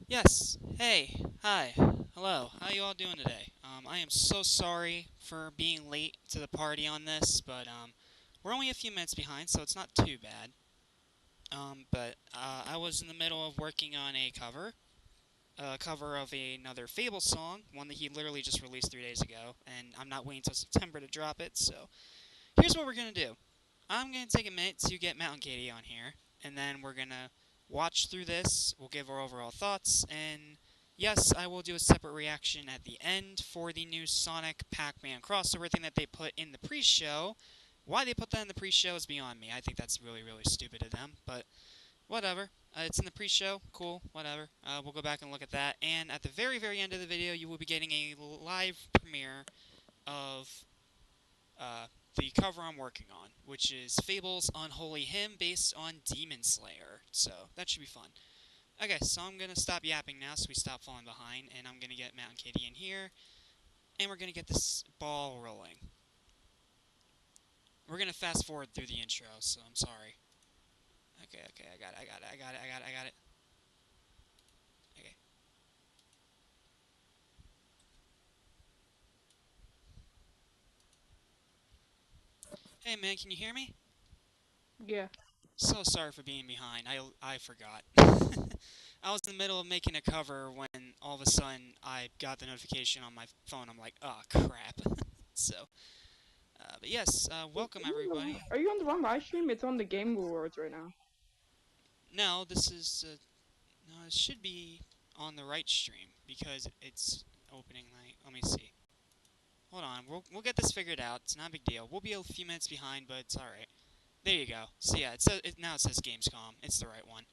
Yes. Hey. Hi. Hello. How you all doing today? I am so sorry for being late to the party on this, but we're only a few minutes behind, so it's not too bad. I was in the middle of working on a cover of another Fable song, one that he literally just released 3 days ago, and I'm not waiting until September to drop it. So here's what we're gonna do. I'm gonna take a minute to get Mountain Katie on here, and then we're gonna watch through this. We'll give our overall thoughts, and yes, I will do a separate reaction at the end for the new Sonic Pac-Man crossover thing that they put in the pre-show. Why they put that in the pre-show is beyond me. I think that's really, really stupid of them, but whatever. It's in the pre-show. Cool. Whatever. We'll go back and look at that. And at the very, very end of the video, you will be getting a live premiere of the cover I'm working on, which is Fable's Unholy Hymn based on Demon Slayer. So that should be fun. Okay, so I'm going to stop yapping now so we stop falling behind, and I'm going to get Matt and Katie in here, and we're going to get this ball rolling. We're going to fast forward through the intro, so I'm sorry. Okay, I got it. Okay. Hey man, can you hear me? Yeah. So sorry for being behind. I forgot. I was in the middle of making a cover when all of a sudden I got the notification on my phone. I'm like, oh crap. So, but yes, welcome everybody. Are you on the wrong live stream? It's on the Game Awards right now. No, this is no, it should be on the right stream because it's opening night. Let me see. Hold on, we'll get this figured out. It's not a big deal. We'll be a few minutes behind, but it's all right. There you go. So yeah, now it says Gamescom. It's the right one.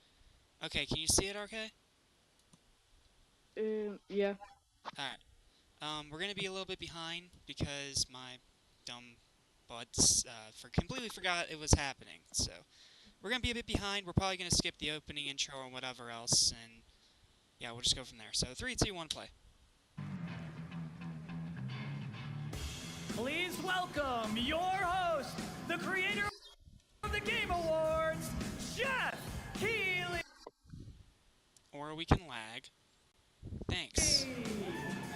Okay, can you see it, RK? Yeah. Alright. We're gonna be a little bit behind because my dumb butts completely forgot it was happening. So we're gonna be a bit behind. We're probably gonna skip the opening intro or whatever else, and yeah, we'll just go from there. So 3, 2, 1, play. Please welcome your host, the creator of the Game Awards, Jeff Keighley. Or we can lag. Thanks.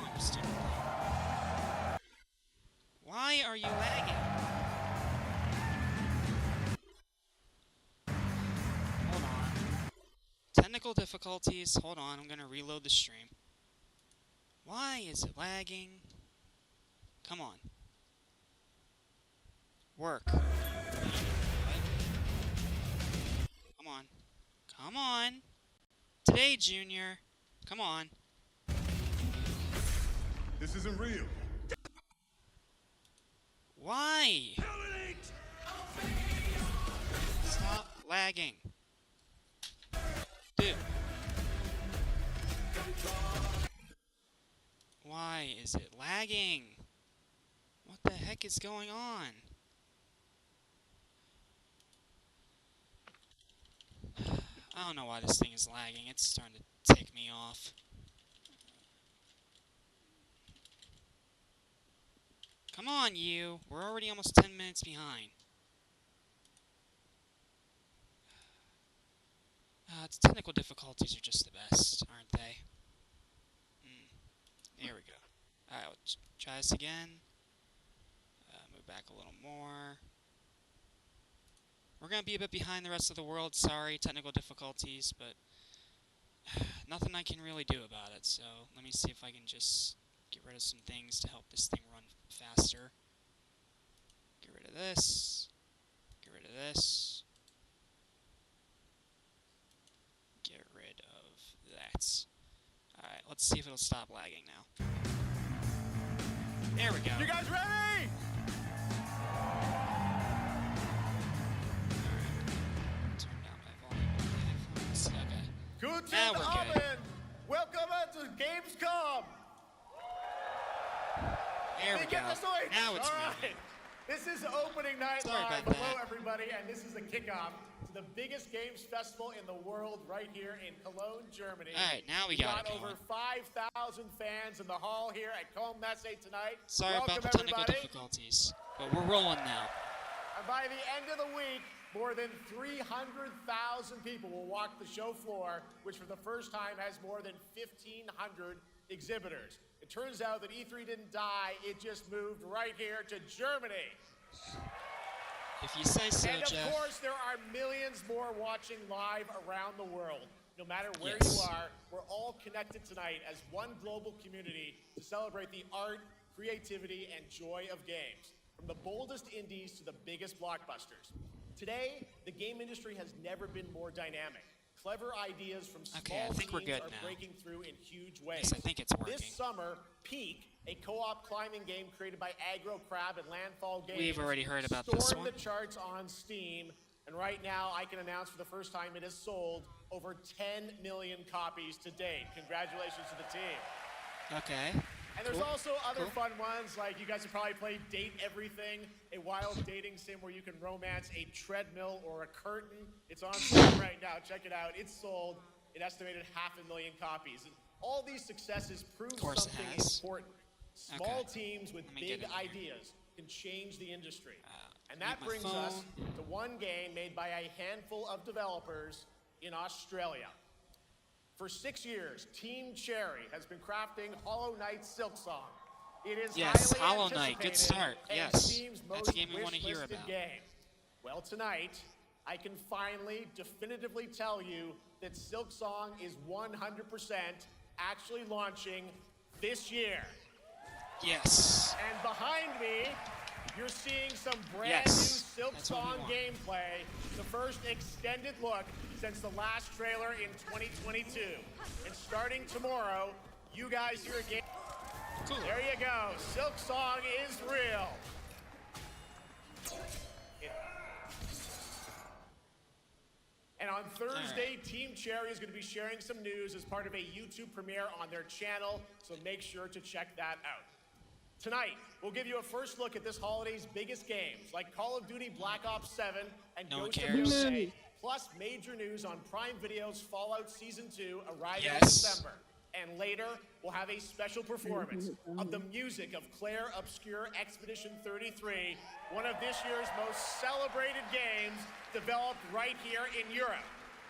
Oh, stupid thing. Why are you lagging? Hold on. Technical difficulties. Hold on, I'm gonna reload the stream. Why is it lagging? Come on. Work. Come on. Come on. Today, Junior. Come on. This isn't real. Why? Stop lagging. Dude. Why is it lagging? What the heck is going on? I don't know why this thing is lagging. It's starting to tick me off. Come on, you. We're already almost 10 minutes behind. Technical difficulties are just the best, aren't they? There we go. Alright, let's try this again. Move back a little more. We're going to be a bit behind the rest of the world. Sorry, technical difficulties, but nothing I can really do about it. So let me see if I can just get rid of some things to help this thing run faster. Get rid of this. Get rid of this. Get rid of that. Alright, let's see if it'll stop lagging now. There we go. You guys ready? Turn down my volume on my headphones. Okay. Guten Now we're good. Abend. Welcome to Gamescom. There we go. Now it's All moving. right. This is opening night Sorry live. about Hello, that. everybody, and this is the kickoff to the biggest games festival in the world right here in Cologne, Germany. All right, now we got it over going. 5,000 fans in the hall here at Commando tonight. Sorry Welcome, about the technical everybody. difficulties, but we're rolling now. And by the end of the week, More than 300,000 people will walk the show floor, which for the first time has more than 1,500 exhibitors. It turns out that E3 didn't die, it just moved right here to Germany. If you say so, And of Jeff. course, there are millions more watching live around the world. No matter where Yes. you are, we're all connected tonight as one global community to celebrate the art, creativity, and joy of games. From the boldest indies to the biggest blockbusters. Today, the game industry has never been more dynamic. Clever ideas from small Okay, I think we're teams good are now. breaking through in huge ways. Yes, I think it's working. This summer, PAC, a co-op climbing game created by Aggro Crab and Landfall Games, We've already heard about this stormed one. the charts on Steam, and right now I can announce for the first time it has sold over 10 million copies to date. Congratulations to the team. Okay. And there's Cool. also other Cool. fun ones, like you guys have probably played Date Everything, a wild dating sim where you can romance a treadmill or a curtain. It's on Steam right now. Check it out. It's sold an estimated 500,000 copies. And all these successes prove course it something has. important. Small Okay. teams with Let me get big in here. ideas can change the industry. And mute that my brings us phone. to one game made by a handful of developers in Australia. For 6 years, Team Cherry has been crafting Hollow Knight Silksong. It is Yes, highly Hollow Knight, good anticipated start, and yes. Steam's That's most a game we wanna hear wish-listed about. game. Well, tonight, I can finally definitively tell you that Silksong is 100% actually launching this year. Yes. And behind me, you're seeing some brand Yes, new that's what we Silksong want. gameplay, the first extended look since the last trailer in 2022. And starting tomorrow, you guys hear a game. Cool. There you go. Silksong is real. And on Thursday, Team Cherry is going to be sharing some news as part of a YouTube premiere on their channel, so make sure to check that out. Tonight, we'll give you a first look at this holiday's biggest games, like Call of Duty Black Ops 7 and No one Ghost of cares. Yotei, plus major news on Prime Video's Fallout Season 2 arriving in Yes. December. And later, we'll have a special performance of the music of Claire Obscure Expedition 33, one of this year's most celebrated games developed right here in Europe.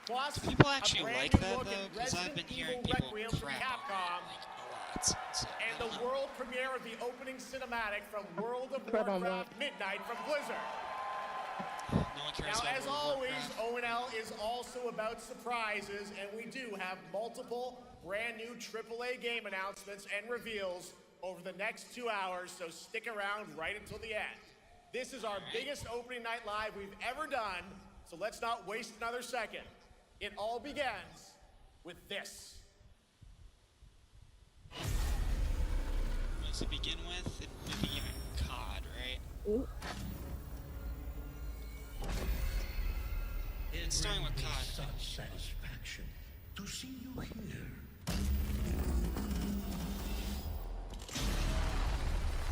Plus, Do people a actually brand like new that look though? at Because I've Resident been hearing Evil people Requiem from crap Capcom, on it, like a lot. So, I and don't the know. world premiere of the opening cinematic from World of Tread on Warcraft Midnight from Blizzard. No one cares Now, about as World of always, Warcraft. O&L is also about surprises, and we do have multiple brand new AAA game announcements and reveals over the next 2 hours, so stick around right until the end. This is our biggest opening night live we've ever done, so let's not waste another second. It all begins with this. What does it begin with? It would begin with COD, right? Ooh. It's starting with COD. Such satisfaction to see you here.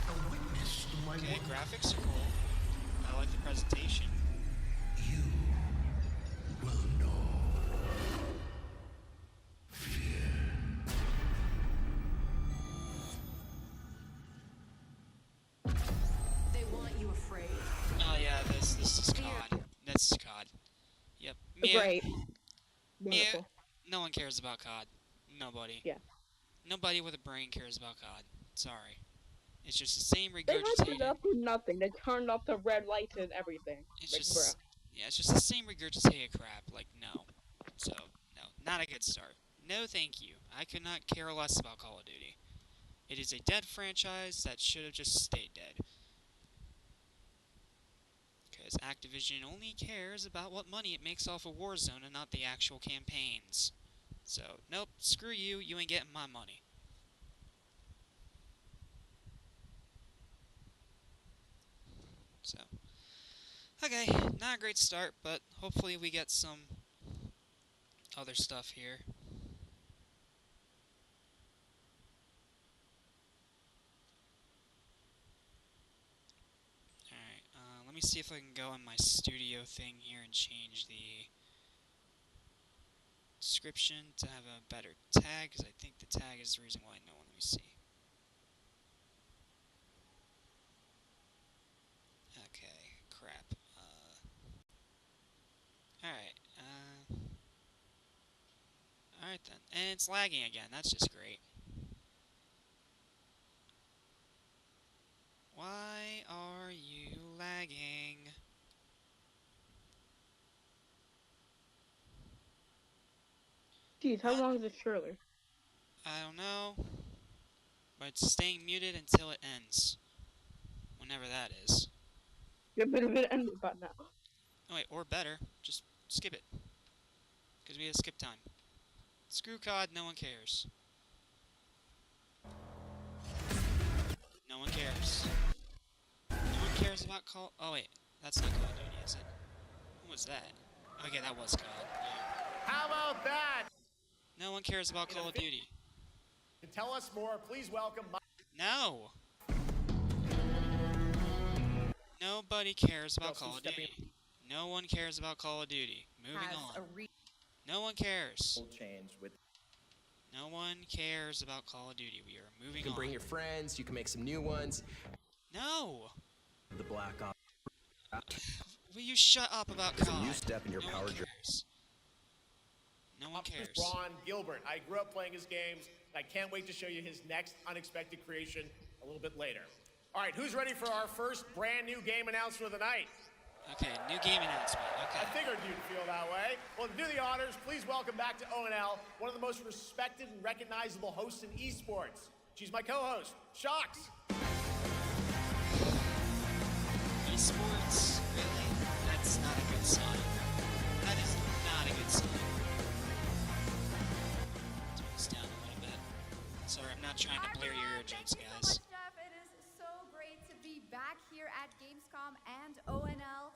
A witness to my Okay, work. graphics are cool. I like the presentation. You will know fear. They want you afraid. Oh yeah, this is COD. This is COD. Yep. Mute. Great. Mute. Wonderful. No one cares about COD. Nobody. Yeah. Nobody with a brain cares about COD. Sorry. It's just the same They hyped it regurgitated. up for nothing. They turned off the red lights and everything. It's Like, just bruh. yeah, it's just the same regurgitated crap. Like no. So no, not a good start. No, thank you. I could not care less about Call of Duty. It is a dead franchise that should have just stayed dead. Because Activision only cares about what money it makes off of Warzone and not the actual campaigns. So, nope, screw you, you ain't getting my money. So, okay, not a great start, but hopefully we get some other stuff here. Alright, let me see if I can go in my studio thing here and change the description to have a better tag, because I think the tag is the reason why no one. Let me see. Okay, crap. Alright then. And it's lagging again. That's just great. Why are you lagging? Jeez, how long is this trailer? I don't know. But it's staying muted until it ends. Whenever that is. Yeah, but it ended by now. Oh wait, or better, just skip it. Because we have skip time. Screw COD, no one cares. No one cares. No one cares about Call... Oh wait, that's not Call of Duty, is it? What was that? Okay, that was COD. Yeah. How about that? No one cares about Call of Duty. To tell us more, please welcome No! Nobody cares about Call of Duty. No one cares about Call of Duty. Moving on. No one cares. Change with No one cares about Call of Duty. We are moving on. you can bring your friends, you can make some new ones. No! The Black Ops. Will you shut up about It's a COD? new step in your No power one journey. cares. No one cares. Ron Gilbert. I grew up playing his games, and I can't wait to show you his next unexpected creation a little bit later. All right, who's ready for our first brand new game announcement of the night? Okay, new game announcement. Okay. I figured you'd feel that way. Well, to do the honors, please welcome back to ONL one of the most respected and recognizable hosts in esports. She's my co-host, Shox. Esports? Really? That's not a good sign. That is not a good sign. Turn this down a little bit. Sorry, I'm not trying to blare your eardrums, Thank you guys. so much, Jeff. It is so great to be back here at Gamescom and ONL.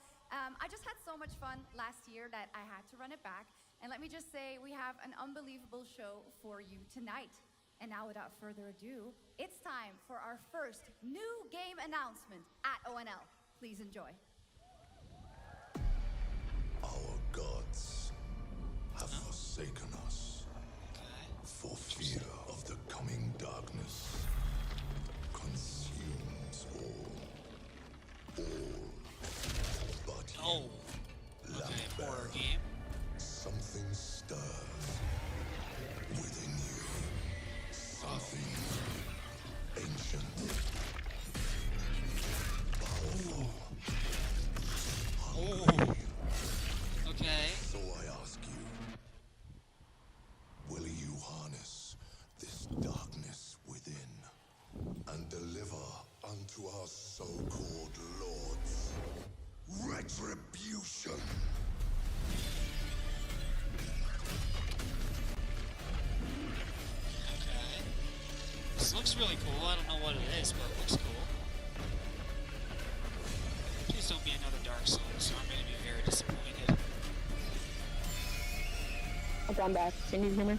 I just had so much fun last year that I had to run it back. And let me just say, we have an unbelievable show for you tonight. And now, without further ado, it's time for our first new game announcement at ONL. Please enjoy. Our gods have forsaken us for fear of the coming darkness. Consumes all but Oh. Okay, horror game. something stirs within you. Something ancient, powerful, hungry. Okay. So I ask you, will you harness this darkness within and deliver unto our so-called lords retribution? Okay. This looks really cool. I don't know what it is, but it looks cool. Please don't be another Dark Souls, so I'm going to be very disappointed. Okay, I'm back. Can you hear me?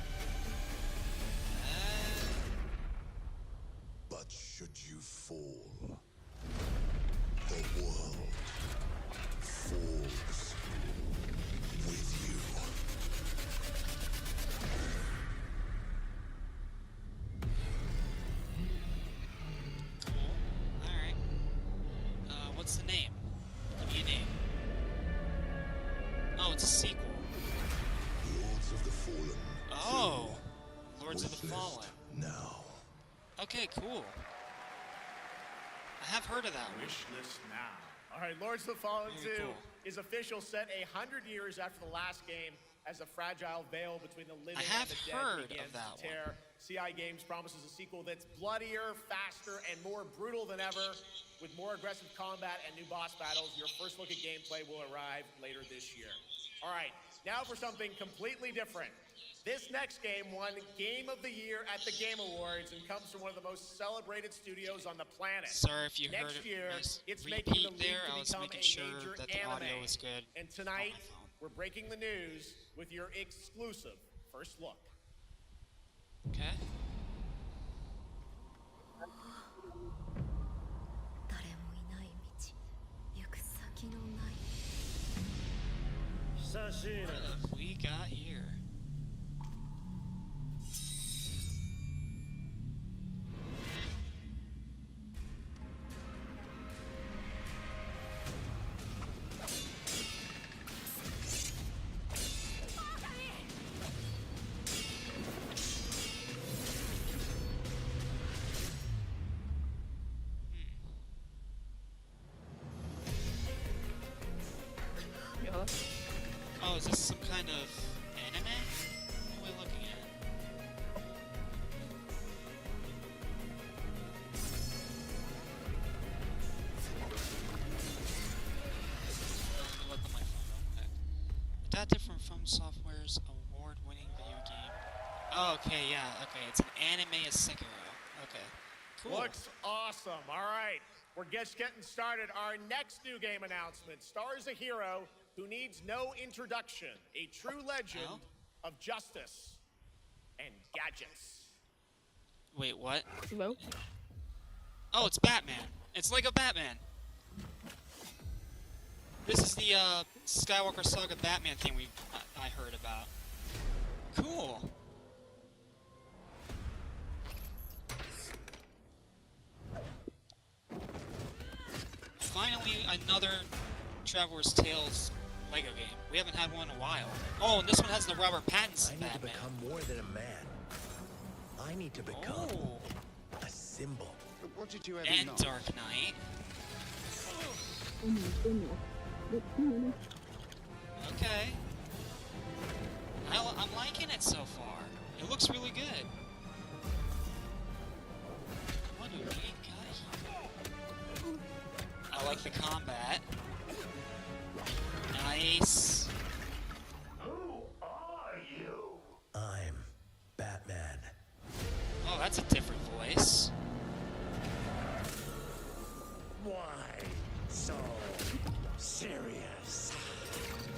But should you fall, the world falls with you. Cool. Alright. What's the name? Give me a name. Oh, it's a sequel. Lords of the Fallen. Oh! Lords of the Wishlist Fallen. now. Okay, cool. I have heard of that one. Wish list now. All right, Lords of the Fallen Very 2 cool. is official, set 100 years after the last game, as a fragile veil between the living have and the dead heard begins of that to tear. CI Games promises a sequel that's bloodier, faster, and more brutal than ever, with more aggressive combat and new boss battles. Your first look at gameplay will arrive later this year. All right, now for something completely different. This next game won Game of the Year at the Game Awards and comes from one of the most celebrated studios on the planet. Sorry if you heard Next it. year, Nice it's making the repeat leap there. to I was become making a sure major that the audio anime. was good. And on tonight, my phone. we're breaking the news with your exclusive first look. Okay. 誰もいない道、行く先のない What have we got here? Oh, is this some kind of anime? What are we looking at? Let me look on my phone real quick. Adapted from From Software's award-winning video game. Oh, okay, yeah, okay. It's an anime of Sekiro. Okay. Cool. Looks awesome. All right, we're just getting started. Our next new game announcement stars a hero who needs no introduction, a true legend of justice and gadgets. Wait, what? Hello? Oh, it's Batman. It's Lego Batman. This is the Skywalker Saga Batman thing I heard about. Cool. Finally, another Traveler's Tales Lego game. We haven't had one in a while. Oh, and this one has the Robert Pattinson I need to Batman. become more than a man. I need to become Oh, a symbol. What did you ever and know? Dark Knight. Oh my goodness. Okay. I'm liking it so far. It looks really good. What do we got here? I like the combat. Nice. Who are you? I'm Batman. Oh, that's a different voice. Why so serious?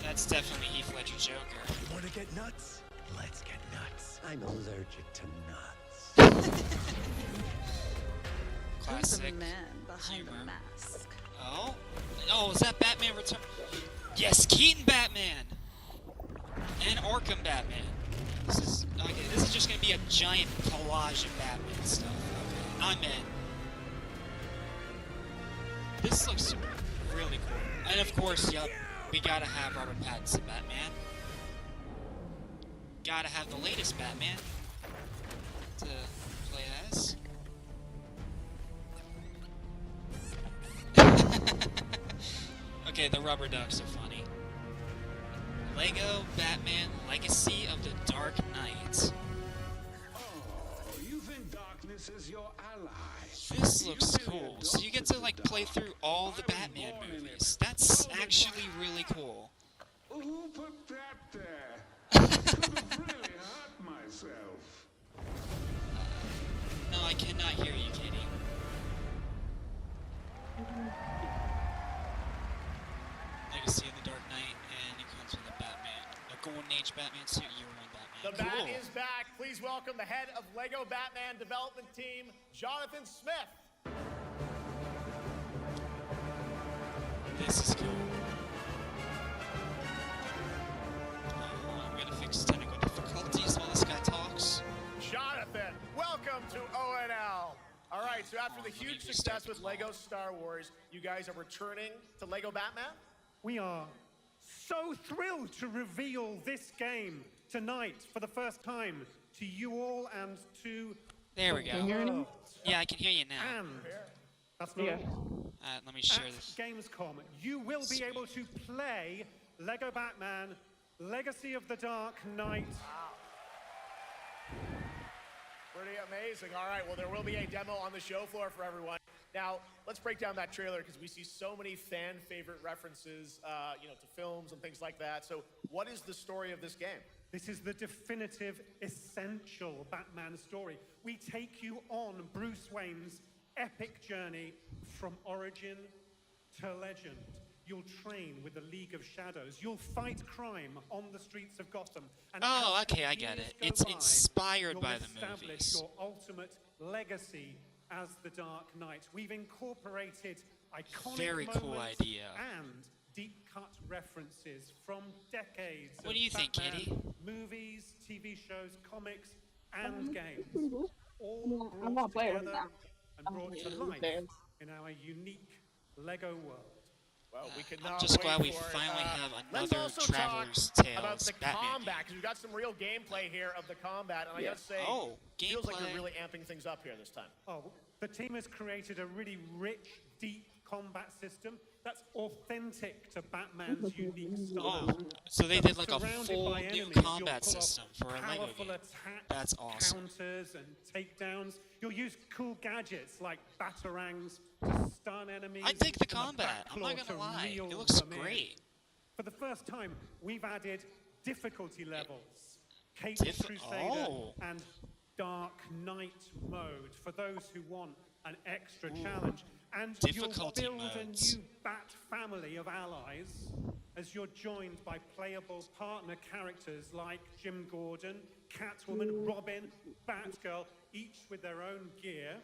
That's definitely Heath Ledger Joker. You want to get nuts? Let's get nuts. I'm allergic to nuts. Who's Classic. the man behind humor. the mask? Oh? Oh, is that Batman Return? Yes, Keaton Batman! And Arkham Batman. This is just gonna be a giant collage of Batman stuff. Okay, I'm in. This looks really cool. And of course, yup, we gotta have Robert Pattinson Batman. Gotta have the latest Batman to play as. Okay, the rubber ducks are funny. Lego Batman Legacy of the Dark Knight. Oh, you think darkness is your ally? This looks cool. So you get to like play through all the Batman movies. That's actually really cool. Who put that there? I could have really hurt myself. No, I cannot hear you, Kitty. Legacy of the Dark Knight, and it comes with a Batman. A Golden Age Batman suit, Year One The Batman. Bat is back. Please welcome the head of Lego Batman development team, Jonathan Smith. This is cool. I'm gonna fix technical difficulties while this guy talks. Jonathan, welcome to ONL. All right, so after the Let me huge just success start with the Lego call. Star Wars, you guys are returning to Lego Batman? We are so thrilled to reveal this game tonight for the first time to you all and to There we the go. world. Yeah, I can hear you now. And that's not Yeah. all. Let me share At this. Gamescom, you will be able to play Lego Batman Legacy of the Dark Knight. Pretty amazing. All right, well, there will be a demo on the show floor for everyone. Now, let's break down that trailer because we see so many fan favorite references, to films and things like that. So, what is the story of this game? This is the definitive, essential Batman story. We take you on Bruce Wayne's epic journey from origin to legend. You'll train with the League of Shadows. You'll fight crime on the streets of Gotham. And Oh, as okay, I years get it. go It's by, inspired you'll by the establish movies. your ultimate legacy as the Dark Knight. We've incorporated iconic Very cool moments idea. and deep-cut references from decades What of do you think, Batman Kitty? movies, TV shows, comics, and games, Pretty cool. all Yeah, I'm brought not playing with together that. and brought to life in our unique Lego world. Well, we could I'm not just wait glad we for it. finally have Let's another also Traveler's talk Tales about the Batman combat, game. because we've got some real gameplay here of the combat, and I gotta say, Oh, feels like gameplay. you're really amping things up here this time. Oh, the team has created a really rich, deep combat system that's authentic to Batman's unique style. Oh, so they did like a Surrounded full by new enemies, you'll combat pull off system for a Lego powerful game. attacks, That's awesome. counters and takedowns. You'll use cool gadgets like batarangs to stun enemies. I dig the and combat. I'm not backclaw gonna to lie. reel It looks them in. great. For the first time, we've added difficulty levels, Caped Crusader Oh. and Dark Knight mode for those who want an extra challenge. And Difficulty you'll build modes. a new Bat family of allies as you're joined by playable partner characters like Jim Gordon, Catwoman, Robin, Batgirl, each with their own gear,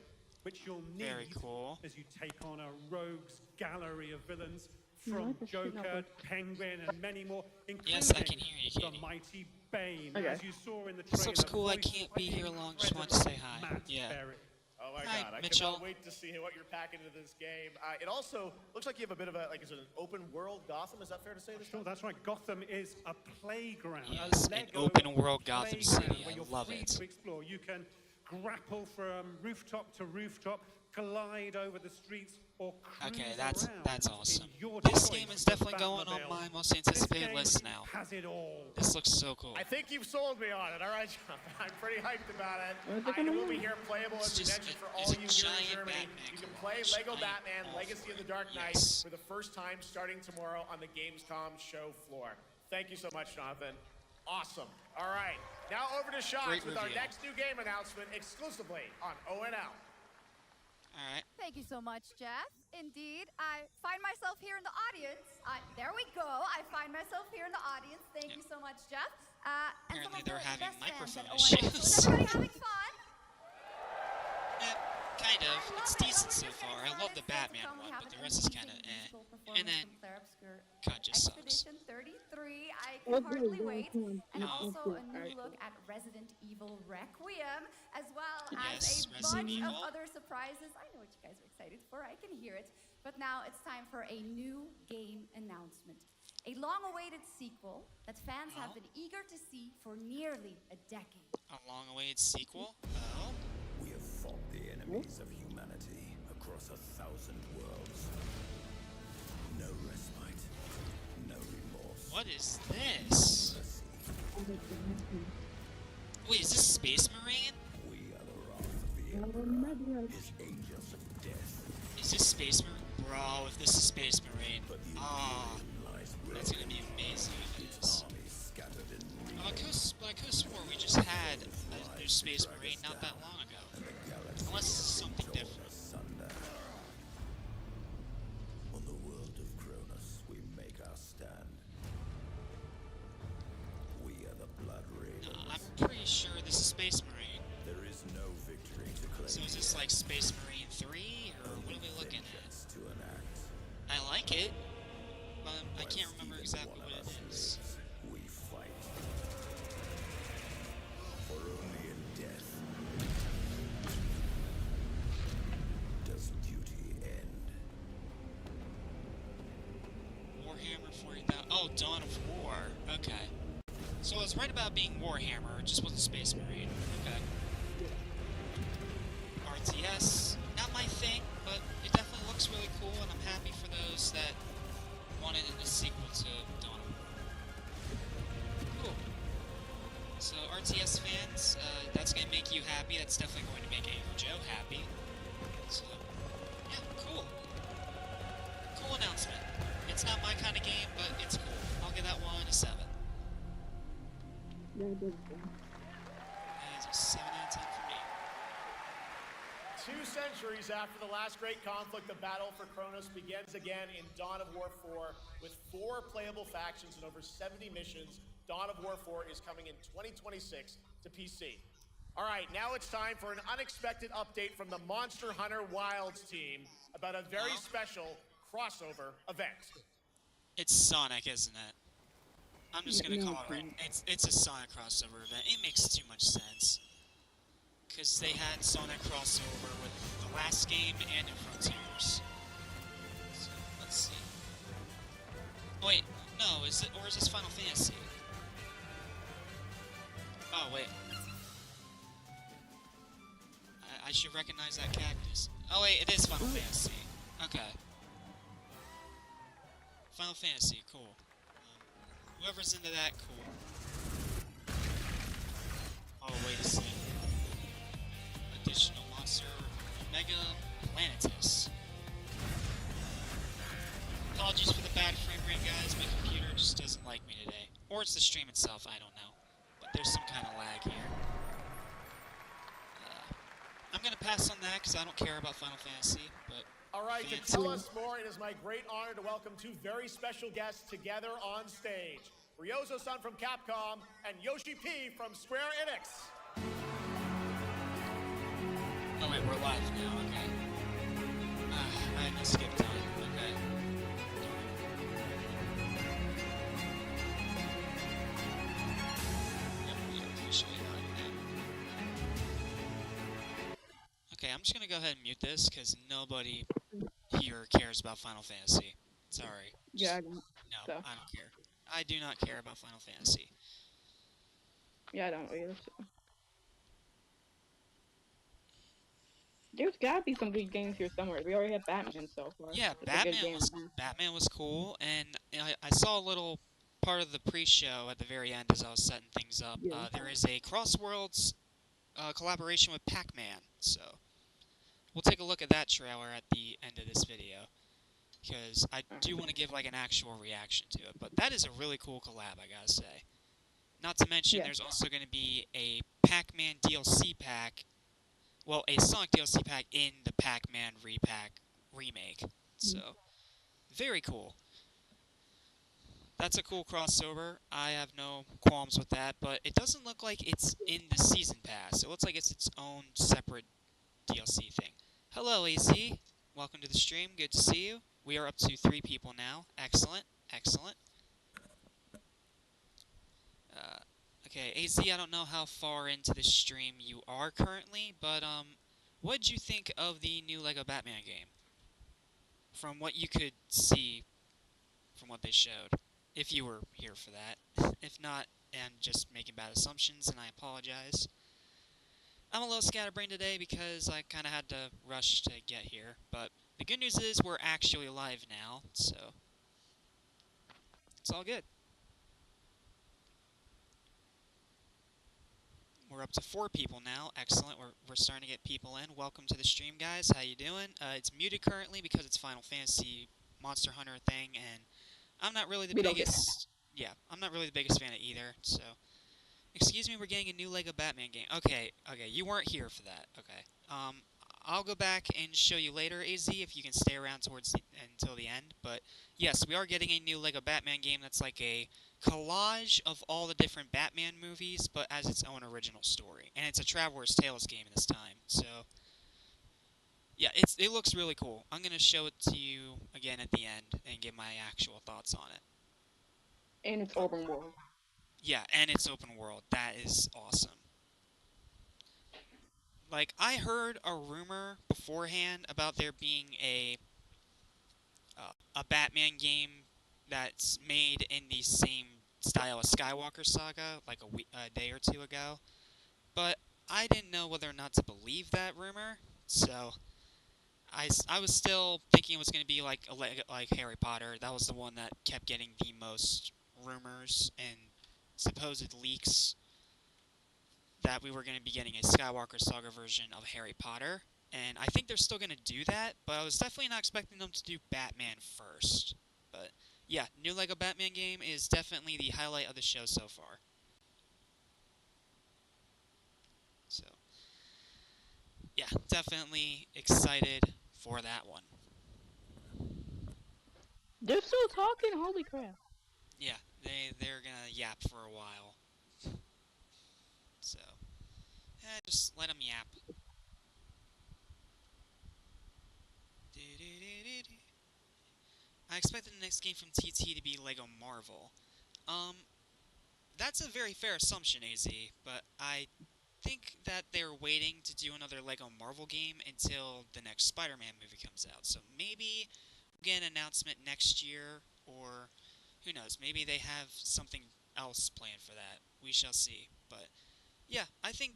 which you'll need Very cool. as you take on a rogues gallery of villains from Joker, Penguin, and many more, including Yes, I can hear you, the Katie. mighty Bane, Okay. as you saw in the trailer. This looks cool. I voiced can't by be the here long. Just wanted to say hi. Matt Yeah. Berry. Oh my Hi, god, I Mitchell. cannot wait to see what you're packing into this game. It also looks like you have a bit of a, like, is it an open world Gotham? Is that fair to say? This Sure, that's right. Gotham is a playground. Yes, a an Lego open world Gotham playground City. where I you're love free it. to explore. You can grapple from rooftop to rooftop, glide over the streets, or cruise Okay, that's around awesome. in your This choice game is of definitely going on Batmobile. my most This anticipated game list now. has it all. This looks so cool. I think you've sold me on it. All right, John. I'm pretty hyped about it. Where's it And it coming will be from? here playable, as It's we just mentioned, for it's all a you here in giant Germany. Batman You can play collage. Lego I am Batman all Legacy for of the it. Dark Knight Yes. for the first time starting tomorrow on the Gamescom show floor. Thank you so much, Jonathan. Awesome. All right. Now over to Shots Great with our reveal. next new game announcement exclusively on ONL. All right. Thank you so much, Jeff. Indeed, I find myself here in the audience. There we go. I find myself here in the audience. Thank you so much, Jeff. And some Apparently of they're the having best fans microphone at ONL. So issues. is everybody having fun? Yeah, kind of. I love It's it. decent Well, so we're just far. getting I love the started. Batman Still to come, we one, have but an the rest is kind of amazing eh. musical And performance then from Claire Obscure God just sucks. Expedition 33. I can hardly wait. And also a new look at Resident Evil Requiem, as well as Yes, a Resident bunch Evil. of other surprises. I know what you guys are excited for. I can hear it. But now it's time for a new game announcement. A long-awaited sequel that fans have been eager to see for nearly a decade. A long-awaited sequel? Oh. We have fought the enemies of humanity across 1,000 worlds. No respite, no remorse. What is this? Wait, is this Space Marine? We are the wrath of the Emperor, his angels of death. Is this Space Marine? Bro, if this is Space Marine, Lies that's gonna be amazing if it is. armies scattered in I could have swore we just had a new Space Marine not that long ago. Unless this is something different. asunder. On the world of Cronos, we make our stand. We are the Blood Ravens. I'm pretty sure this is Space Marine. There is no victory to claim. So is this like Space Marine 3, or what are we looking at? Vengeance to enact. I like it, but I can't Whilst remember even exactly one what of it us is. lives, we fight. For only in death does duty end. Warhammer 40,000. Oh, Dawn of War. Okay. So I was right about being Warhammer, it just wasn't Space Marine. Okay. RTS, not my thing, but it definitely looks really cool, and I'm happy for those that wanted a sequel to Dawn of War. Cool. So RTS fans, that's gonna make you happy. That's definitely going to make Angry Joe happy. So, yeah, cool. Cool announcement. It's not my kind of game, but it's cool. I'll give that one a 7. That is a 7 out of 10 for me. 2 centuries after the last great conflict, the battle for Cronos begins again in Dawn of War 4 with 4 playable factions and over 70 missions. Dawn of War 4 is coming in 2026 to PC. All right, now it's time for an unexpected update from the Monster Hunter Wilds team about a very special crossover event. It's Sonic, isn't it? I'm just gonna call it right. It's a Sonic crossover event. It makes too much sense. Because they had Sonic crossover with the last game and in Frontiers. So, let's see. Oh, wait, no, is it, or is this Final Fantasy? Oh, wait. I should recognize that cactus. Oh, wait, it is Final Fantasy. Okay. Final Fantasy, cool. Whoever's into that, cool. Oh, wait a second. Additional monster, Mega Planetus. Apologies for the bad frame rate, guys. My computer just doesn't like me today. Or it's the stream itself, I don't know. But there's some kind of lag here. I'm going to pass on that because I don't care about Final Fantasy, but... All right, to tell us more, it is my great honor to welcome two very special guests together on stage. Ryozo-san from Capcom and Yoshi P from Square Enix. Oh wait, we're live now, okay. I had to skip time, okay. Yep, we are officially live now. Okay, I'm just gonna go ahead and mute this, because nobody here cares about Final Fantasy. Sorry. Yeah, I don't. No, So. I don't care. I do not care about Final Fantasy. Yeah, I don't either. So. There's gotta be some good games here somewhere. We already have Batman so far. Yeah, It's a good game. Batman was cool, and I saw a little part of the pre-show at the very end as I was setting things up. Yeah. There is a Crossworlds collaboration with PAC-MAN, so we'll take a look at that trailer at the end of this video, because I do want to give like an actual reaction to it. But that is a really cool collab, I gotta say. Not to mention, there's also going to be a Pac-Man DLC pack. Well, a Sonic DLC pack in the Pac-Man remake. So, very cool. That's a cool crossover. I have no qualms with that, but it doesn't look like it's in the Season Pass. It looks like it's its own separate DLC thing. Hello, AZ. Welcome to the stream. Good to see you. We are up to 3 people now. Excellent. Excellent. Okay, AZ, I don't know how far into the stream you are currently, but what did you think of the new LEGO Batman game? From what you could see from what they showed, if you were here for that. If not, I'm just making bad assumptions, and I apologize. I'm a little scatterbrained today because I kind of had to rush to get here, but the good news is we're actually live now, so it's all good. We're up to 4 people now. Excellent. We're starting to get people in. Welcome to the stream, guys. How you doing? It's muted currently because it's Final Fantasy Monster Hunter thing, and I'm not really the biggest... Yeah, I'm not really the biggest fan of either, so... Excuse me, we're getting a new LEGO Batman game. Okay, you weren't here for that. Okay. I'll go back and show you later, AZ, if you can stay around until the end. But, yes, we are getting a new LEGO Batman game that's like a collage of all the different Batman movies, but as its own original story. And it's a Traveler's Tales game this time, so... Yeah, it looks really cool. I'm going to show it to you again at the end and give my actual thoughts on it. And it's open world. Yeah, and it's open world. That is awesome. Like, I heard a rumor beforehand about there being a Batman game that's made in the same style as Skywalker Saga, like a day or 2 ago. But I didn't know whether or not to believe that rumor, so I was still thinking it was going to be like Harry Potter. That was the one that kept getting the most rumors and supposed leaks that we were going to be getting a Skywalker Saga version of Harry Potter. And I think they're still going to do that, but I was definitely not expecting them to do Batman first. But yeah, new LEGO Batman game is definitely the highlight of the show so far. So, yeah, definitely excited for that one. They're still talking? Holy crap. Yeah, they're gonna yap for a while. So, just let them yap. I expected the next game from TT to be LEGO Marvel. That's a very fair assumption, AZ, but I think that they're waiting to do another LEGO Marvel game until the next Spider-Man movie comes out. So maybe we'll get an announcement next year, or who knows, maybe they have something else planned for that. We shall see. But yeah, I think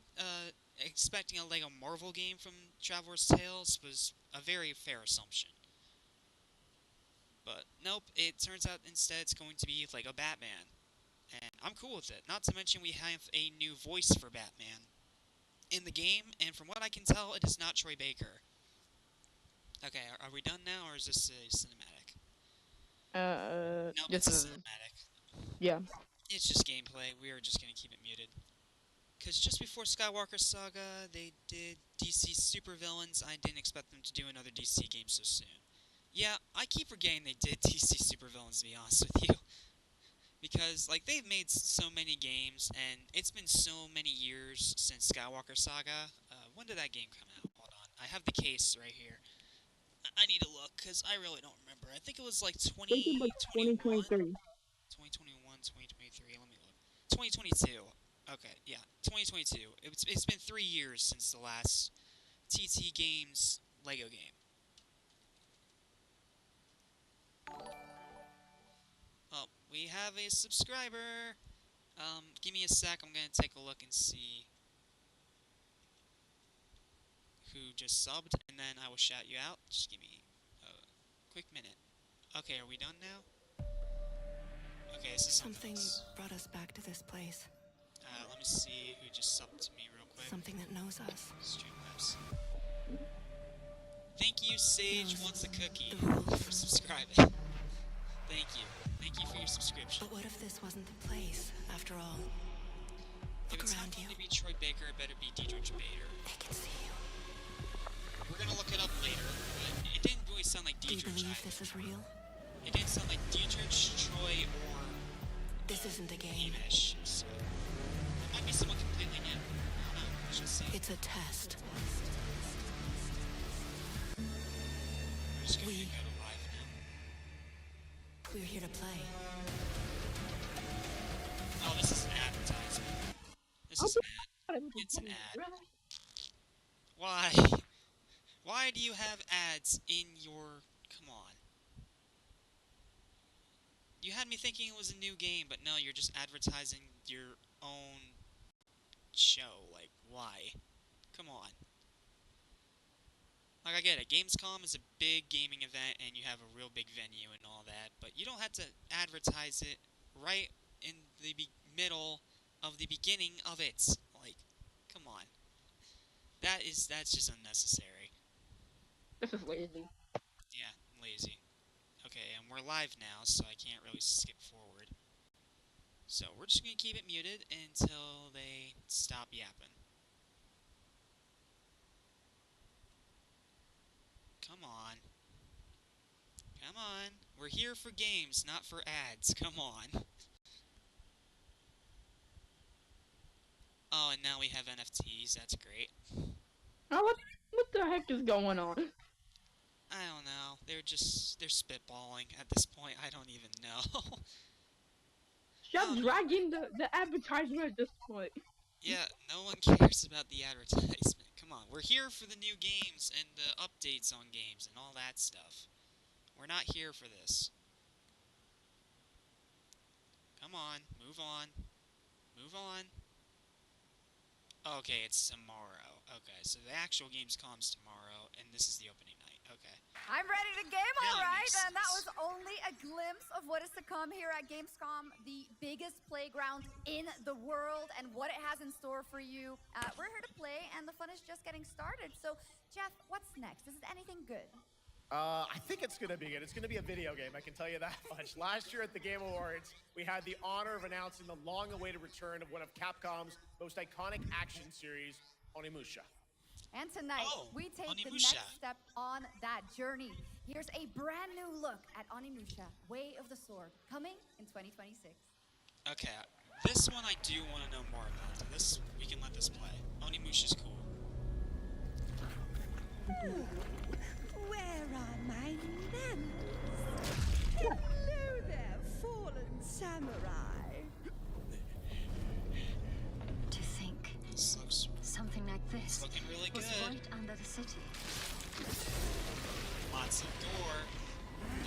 expecting a LEGO Marvel game from Traveler's Tales was a very fair assumption. But nope, it turns out instead it's going to be Lego Batman. And I'm cool with it. Not to mention we have a new voice for Batman in the game, and from what I can tell, it is not Troy Baker. Okay, are we done now, or is this a cinematic? No, it's a cinematic. Yeah. It's just gameplay. We are just gonna keep it muted. Because just before Skywalker Saga, they did DC Supervillains. I didn't expect them to do another DC game so soon. Yeah, I keep forgetting they did DC Supervillains, to be honest with you. Because, like, they've made so many games, and it's been so many years since Skywalker Saga. When did that game come out? Hold on. I have the case right here. I need to look, because I really don't remember. I think it was, like, 2021? 2023. 2021, 2023, let me look. 2022. Okay, yeah, 2022. It's been 3 years since the last TT Games Lego game. Oh, we have a subscriber. Give me a sec. I'm gonna take a look and see who just subbed, and then I will shout you out. Just give me a quick minute. Okay, are we done now? Okay, this is something brought us back to this place. Let me see who just subbed to me real quick. Something that knows us. Streamlabs. Thank you, Sage wants a cookie, for subscribing. Thank you. Thank you for your subscription. But what if this wasn't the place, after all? If Look it's around not going you. to be Troy Baker, it better be Diedrich Bader. They can see you. We're gonna look it up later, but it didn't really sound like Do you Diedrich. believe this is real? It didn't sound like Diedrich, Troy, or This isn't a game. Hamish, so it might be someone completely new. I don't know. We shall see. It's a test. We're just gonna go to live now. We're here to play. Oh, this is an advertisement. This is an ad. It's an ad. Why? Why do you have ads in your... Come on. You had me thinking it was a new game, but no, you're just advertising your own show. Like, why? Come on. Like, I get it. Gamescom is a big gaming event, and you have a real big venue and all that, but you don't have to advertise it right in the middle of the beginning of it. Like, come on. That's just unnecessary. This is lazy. Yeah, lazy. Okay, and we're live now, so I can't really skip forward. So we're just gonna keep it muted until they stop yapping. Come on. Come on. We're here for games, not for ads. Come on. Oh, and now we have NFTs. That's great. Oh, what the heck is going on? I don't know. They're spitballing at this point. I don't even know. Stop dragging the advertisement at this point. Yeah, no one cares about the advertisement. Come on, we're here for the new games and the updates on games and all that stuff. We're not here for this. Come on, move on. Move on. Okay, it's tomorrow. Okay, so the actual Gamescom's tomorrow, and this is the opening night. Okay. I'm ready to game, Really all right, makes and that was sense. only a glimpse of what is to come here at Gamescom, the biggest playground in the world, and what it has in store for you. We're here to play, and the fun is just getting started. So, Jeff, what's next? Is it anything good? I think it's gonna be good. It's gonna be a video game, I can tell you that much. Last year at the Game Awards, we had the honor of announcing the long-awaited return of one of Capcom's most iconic action series, Onimusha. And tonight, we take the Onimusha. next step on that journey. Here's a brand new look at Onimusha, Way of the Sword, coming in 2026. Okay, this one I do want to know more about. This, we can let this play. Onimusha's cool. Where are my lamps? Hello there, fallen samurai. To think This looks something like this looking really was good. right under the city. Lots of gore.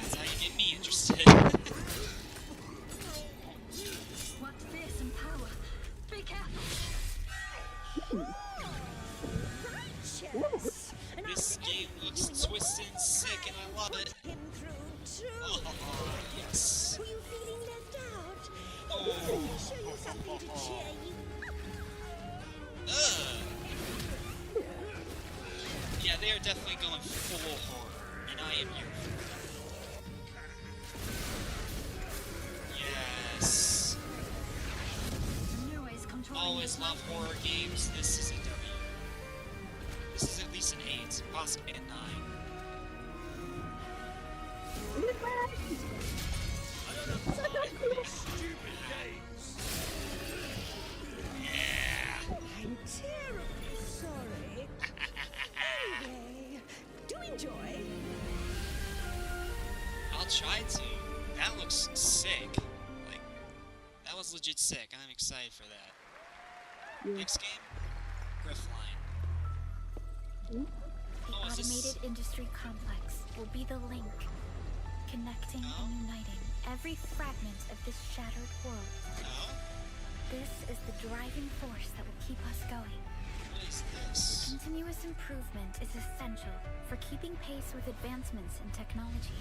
That's how you get me interested. What fearsome power! Be careful! Righteous. And This game looks twisted and sick, and I love it. him through true. Yes. Were you feeling left out? Oh. Let me show you something to cheer you. Yeah, they are definitely going full horror, and I am here for it. Yes. Always love horror games. This is a W. This is at least an 8, possibly a 9. Yeah. I'm terribly sorry. Anyway, do enjoy. I'll try to. That looks sick. Like, that was legit sick. I'm excited for that. Next game? Griffline. The automated industry complex will be the link, connecting and uniting every fragment of this shattered world. This is the driving force that will keep us going. What is this? Continuous improvement is essential for keeping pace with advancements in technology.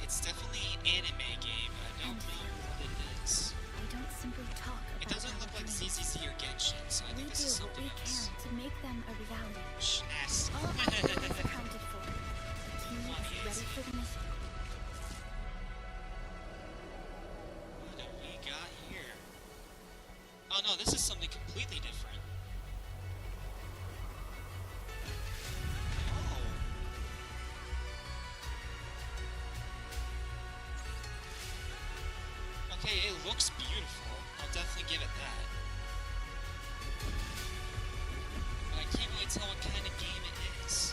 It's definitely an anime game, but I don't know what it is. They don't simply talk about It doesn't look like ZZZ or Genshin, so I think this is something else. We do what we can to make them a reality. Schnass. All actors accounted for. The team is ready for the mission. What have we got here? Oh no, this is something completely different. Okay, it looks beautiful. I'll definitely give it that. But I can't really tell what kind of game it is.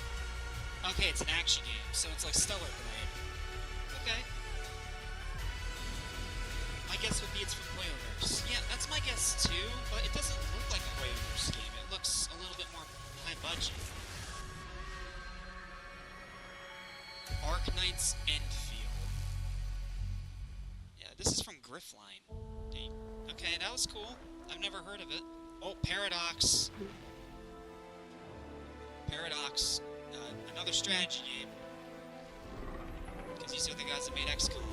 Okay, it's an action game, so it's like Stellar Blade. Okay. My guess would be it's from Hoyoverse. Yeah, that's my guess too, but it doesn't look like a Hoyoverse game. It looks a little bit more high budget. Arknights Endfield. This is from Griffline. Okay, that was cool. I've never heard of it. Oh, Paradox. Paradox. Another strategy game. Because these are the guys that made XCOM.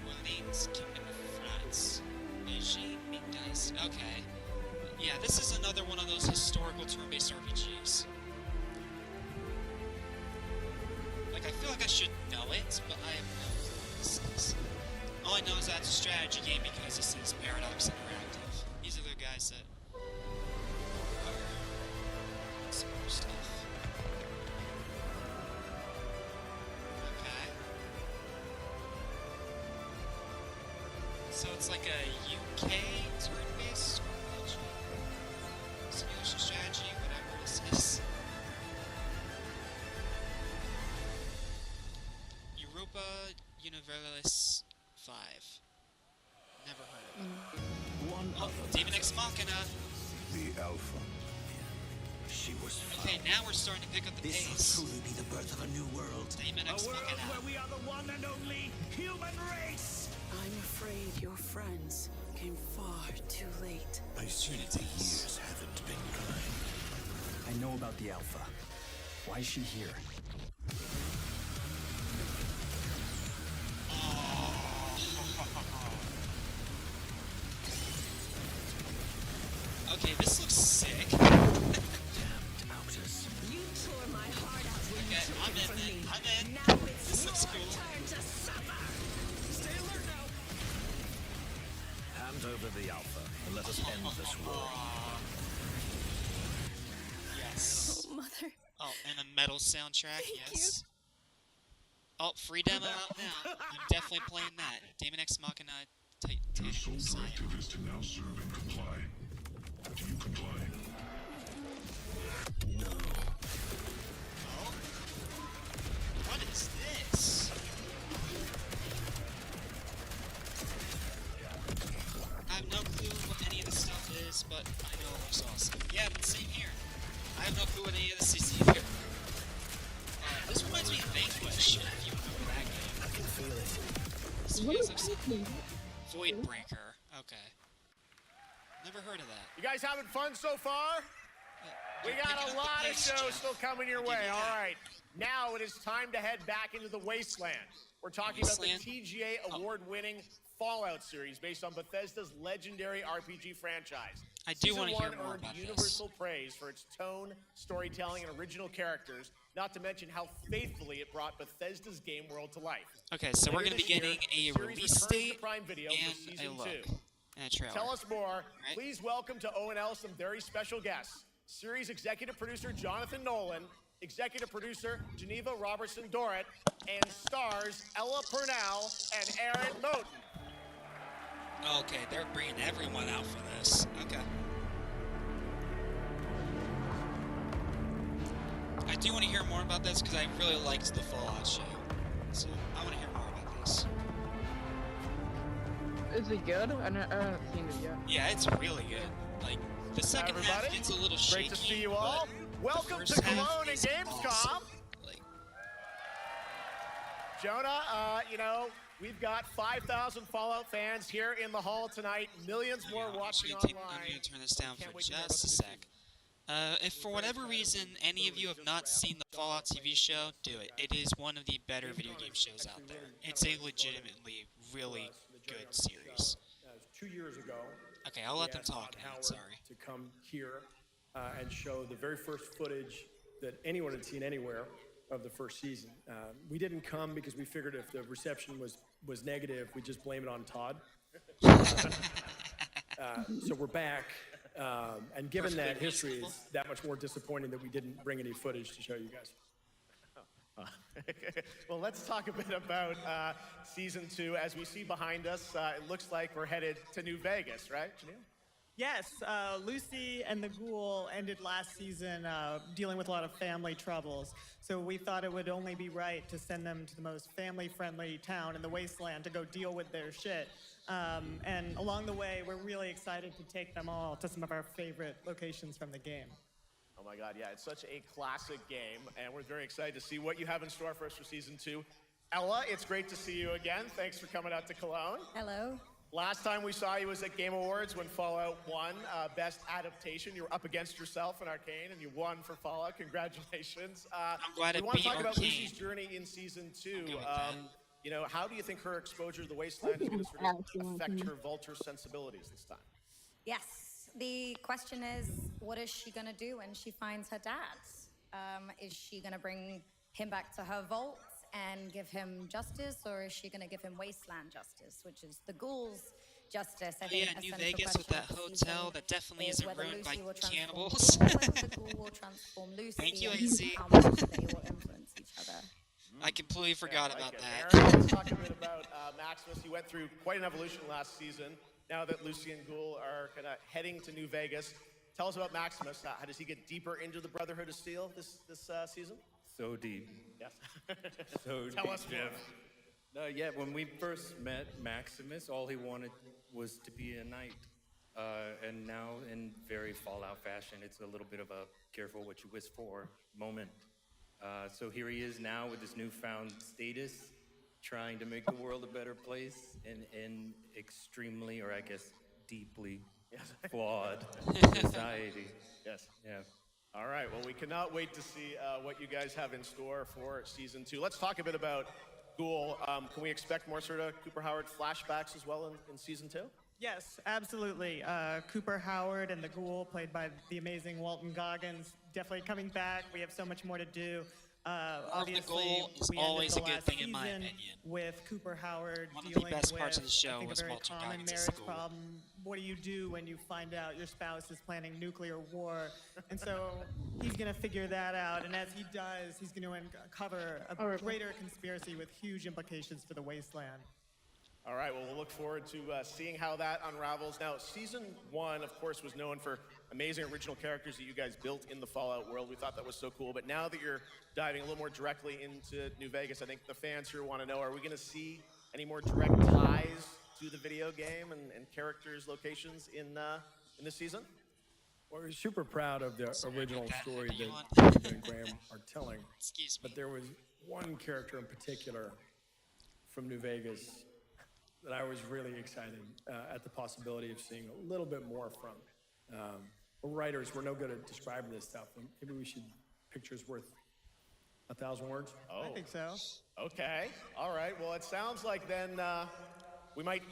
Orleans, Kingdom of France. Beijing, Ming Dynasty. Okay. Yeah, this is another one of those historical turn-based RPGs. Like, I feel like I should know it, but I have no clue. All I know is that it's a strategy game because this is Paradox Interactive. These are the guys that are some more stuff. Okay. So it's like a UK turn-based RPG. Simulation strategy, whatever this is. Europa Universalis 5. Never heard of it. Oh, Demon X Machina. The Alpha. She was okay, now we're starting to pick up the pace. This will truly be the birth of a new world. Demon X Machina. Where we are the one and only human race. I'm afraid your friends came far too late. I see the years haven't been kind. I know about the Alpha. Why is she here? Okay, this looks sick. You tore my heart out when you took it from me. I'm in. Now it's This looks your cool. turn to suffer. Stay alert now. Hand over the Alpha and let us end this war. Yes. Oh, Mother. Oh, and a metal soundtrack, Thank yes. Oh, free demo out now. I'm definitely playing that. Demon X Machina Your sole Scion. directive is to now serve and comply. Do you comply? No. Oh? What is this? I have no clue what any of this stuff is, but I know it looks awesome. Yeah, but same here. I have no clue what any of this is either. This reminds me of Vanquish, if you remember that game. I can feel it. This feels like something. Voidbreaker. Okay. Never heard of that. You guys having fun so far? We got a lot of shows still coming your way. All right. Now it is time to head back into the Wasteland. We're talking about the TGA award-winning Fallout series based on Bethesda's legendary RPG franchise. I do want to hear more earned about universal praise for its tone, storytelling, and original characters, not to mention how faithfully it brought Bethesda's game world to life. Okay, so we're going to be getting a release date Prime Video and for season a look 2. and a trailer. Tell us more. Please welcome to ONL some very special guests. Series executive producer Jonathan Nolan, executive producer Geneva Robertson-Dorrit, and stars Ella Purnell and Aaron Moten. Okay, they're bringing everyone out for this. Okay. I do want to hear more about this because I really liked the Fallout show. So I want to hear more about this. Is it good? I haven't seen it yet. Yeah, it's really good. Like, the second half gets a little shaky. Great to see you all. Welcome to Cologne and Gamescom. Awesome. Jonah, you know, we've got 5,000 Fallout fans here in the hall tonight. Millions more watching online. I'm going to turn this down for just a sec. If for whatever reason any of you have not seen the Fallout TV show, do it. It is one of the better video game shows out there. It's a legitimately really good series. 2 years ago. Okay, I'll let them talk now. Sorry. To come here and show the very first footage that anyone had seen anywhere of the first season. We didn't come because we figured if the reception was negative, we'd just blame it on Todd. So we're back, and given that history is that much more disappointing that we didn't bring any footage to show you guys. Well, let's talk a bit about season 2. As we see behind us, it looks like we're headed to New Vegas, right, Janelle? Yes, Lucy and the Ghoul ended last season dealing with a lot of family troubles. So we thought it would only be right to send them to the most family-friendly town in the Wasteland to go deal with their shit. And along the way, we're really excited to take them all to some of our favorite locations from the game. Oh my God, yeah, it's such a classic game, and we're very excited to see what you have in store for us for season 2. Ella, it's great to see you again. Thanks for coming out to Cologne. Hello. Last time we saw you was at Game Awards when Fallout won Best Adaptation. You were up against yourself in Arcane, and you won for Fallout. Congratulations. I'm glad we it want to beat talk about Arcane. Lucy's journey in season 2. You know, how do you think her exposure to the Wasteland is going to sort of affect her Vulture sensibilities this time? Yes. The question is, what is she going to do when she finds her dad? Is she going to bring him back to her vault and give him justice, or is she going to give him Wasteland justice, which is the ghouls' justice? I think yeah, a New central Vegas with that question of the hotel season that definitely is isn't whether ruined by Lucy will transform cannibals. the ghoul, whether the ghoul will transform Lucy, Thank you, and AZ. how much they will influence each other. I completely forgot about that. Aaron, let's talk a bit about Maximus. He went through quite an evolution last season. Now that Lucy and Ghoul are kind of heading to New Vegas, tell us about Maximus. How does he get deeper into the Brotherhood of Steel this season? So deep. Yes. So Tell deep. us more. Yeah, when we first met Maximus, all he wanted was to be a knight. And now, in very Fallout fashion, it's a little bit of a careful what you wish for moment. So here he is now with his newfound status, trying to make the world a better place in extremely, or I guess deeply, flawed society. Yes. Yeah. All right, well, we cannot wait to see what you guys have in store for season 2. Let's talk a bit about Ghoul. Can we expect more sort of Cooper Howard flashbacks as well in season 2? Yes, absolutely. Cooper Howard and the Ghoul, played by the amazing Walton Goggins, definitely coming back. We have so much more to do. Obviously, Ghoul is we ended always the a good last thing in my season opinion. With Cooper Howard One of the dealing best with, parts of the show I think, was a very Walton common Goggins as marriage the Ghoul. problem. What do you do when you find out your spouse is planning nuclear war? And so he's going to figure that out. And as he does, he's going to uncover a greater conspiracy with huge implications for the Wasteland. All right, well, we'll look forward to seeing how that unravels. Now, season 1, of course, was known for amazing original characters that you guys built in the Fallout world. We thought that was so cool. But now that you're diving a little more directly into New Vegas, I think the fans here want to know, are we going to see any more direct ties to the video game and characters, locations in this season? Well, we're super proud of the original story that David and Graham are telling. Excuse me. But there was one character in particular from New Vegas that I was really excited at the possibility of seeing a little bit more from. We're writers. We're no good at describing this stuff. Maybe we should. Pictures worth 1,000 words. Oh, I think so. Okay. All right. Well, it sounds like then we might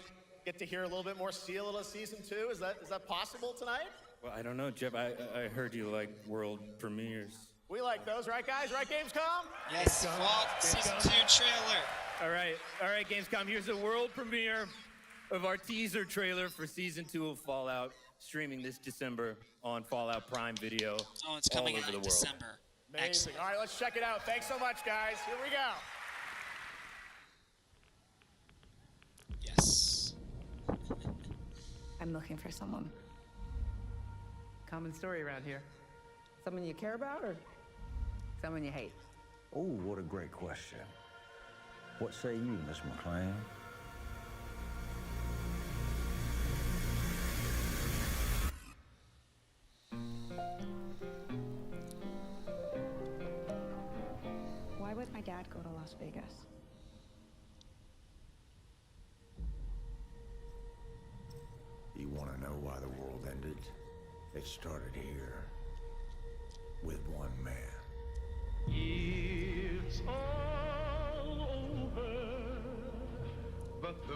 get to hear a little bit more Seal of Season 2. Is that possible tonight? Well, I don't know, Jeff. I heard you like world premieres. We like those, right, guys? Right, Gamescom? Yes, Fallout Season 2 trailer. All right, Gamescom. Here's the world premiere of our teaser trailer for Season 2 of Fallout, streaming this December on Fallout Prime Video. Oh, it's coming all over out the in world. December. Amazing. Excellent. All right, let's check it out. Thanks so much, guys. Here we go. Yes. I'm looking for someone. Common story around here. Someone you care about or someone you hate? Oh, what a great question. What say you, Miss McLean? Why would my dad go to Las Vegas? You want to know why the world ended? It started here with one man. It's all over, but the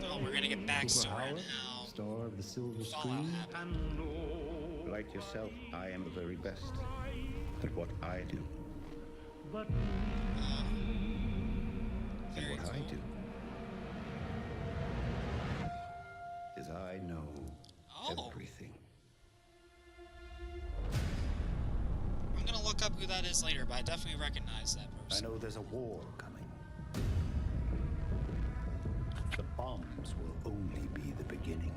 Oh, we're gonna get backstory on how Star of the silver Fallout screen. happened. Like yourself, I am the very best at what I do. But And what I do is I know everything. I'm gonna look up who that is later, but I definitely recognize that I person. know there's a war coming. The bombs will only be the beginning.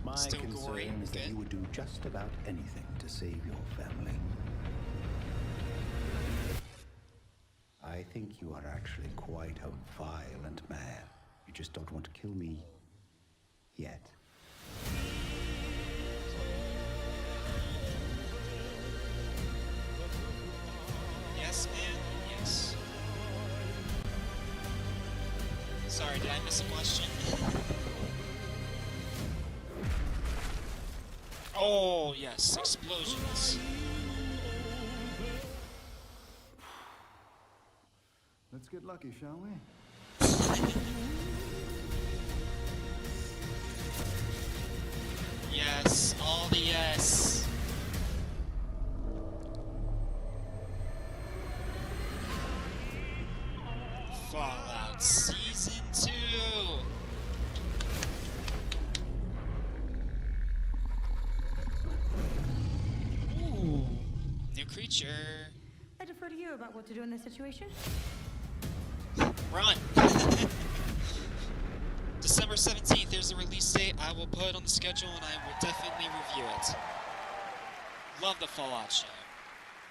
My Still concern gory, is that good. you would do just about anything to save your family. I think you are actually quite a violent man. You just don't want to kill me yet. Yes, man. Yes. Sorry, did I miss a question? Oh, yes, explosions. Let's get lucky, shall we? Yes, all the yes. Fallout Season 2. Ooh, new creature. I defer to you about what to do in this situation. Run. December 17th, there's the release date. I will put it on the schedule and I will definitely review it. Love the Fallout show.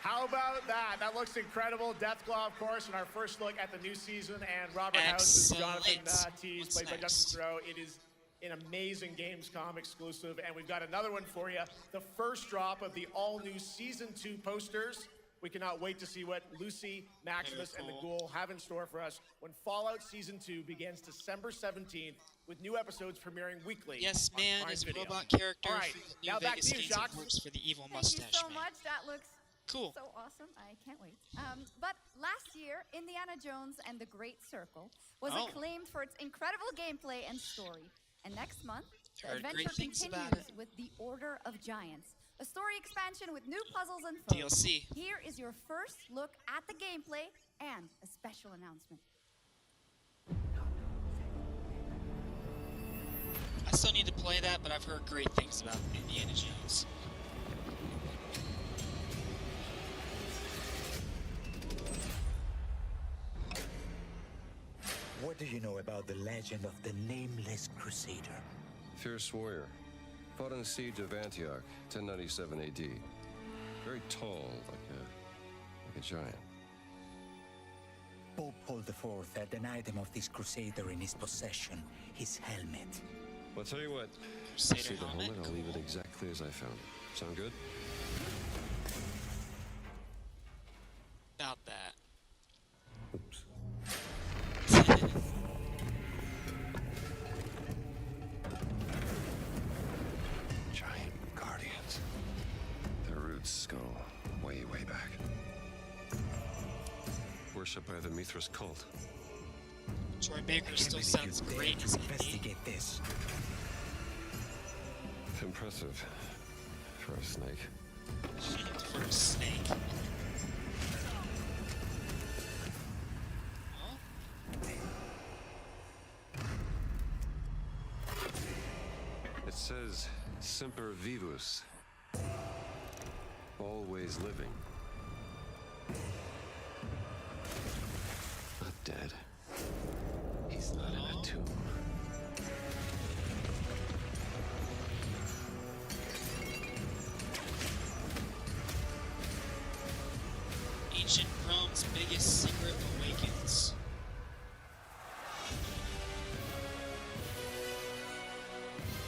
How about that? That looks incredible. Deathclaw, of course, in our first look at the new season, and Robert House's Jonathan Tees, played by Justin Theroux. It is an amazing Gamescom exclusive, and we've got another one for you. The first drop of the all-new Season 2 posters. We cannot wait to see what Lucy, Maximus, and the Ghoul have in store for us when Fallout Season 2 begins December 17th, with new episodes premiering weekly. Yes, on man, Prime is a Video. robot character All right, for the new now back Vegas to you, games that Jacques. works for the evil Thank you mustache so man. much. That looks Cool. so awesome. I can't wait. But last year, Indiana Jones and the Great Circle was Oh. acclaimed for its incredible gameplay and story. And next month, the Heard adventure great things about continues with The Order of Giants, a story expansion with new puzzles and foes. DLC. Here is your first look at the gameplay and a special announcement. I still need to play that, but I've heard great things about Indiana Jones. What do you know about the legend of the Nameless Crusader? Fierce warrior. Fought in the siege of Antioch, 1097 AD. Very tall, like a giant. Pope Paul IV had an item of this crusader in his possession, his helmet. Well, I'll tell you what. Crusader See the helmet, helmet, I'll leave it exactly as I found it. Sound good? About that. Oops. worshipped by the Mithras cult. Troy Baker still sounds great as investigate this. Impressive for a snake. For a snake. It says Semper Vivus. Always living. Not dead. He's not in a tomb. Ancient Rome's biggest secret awakens.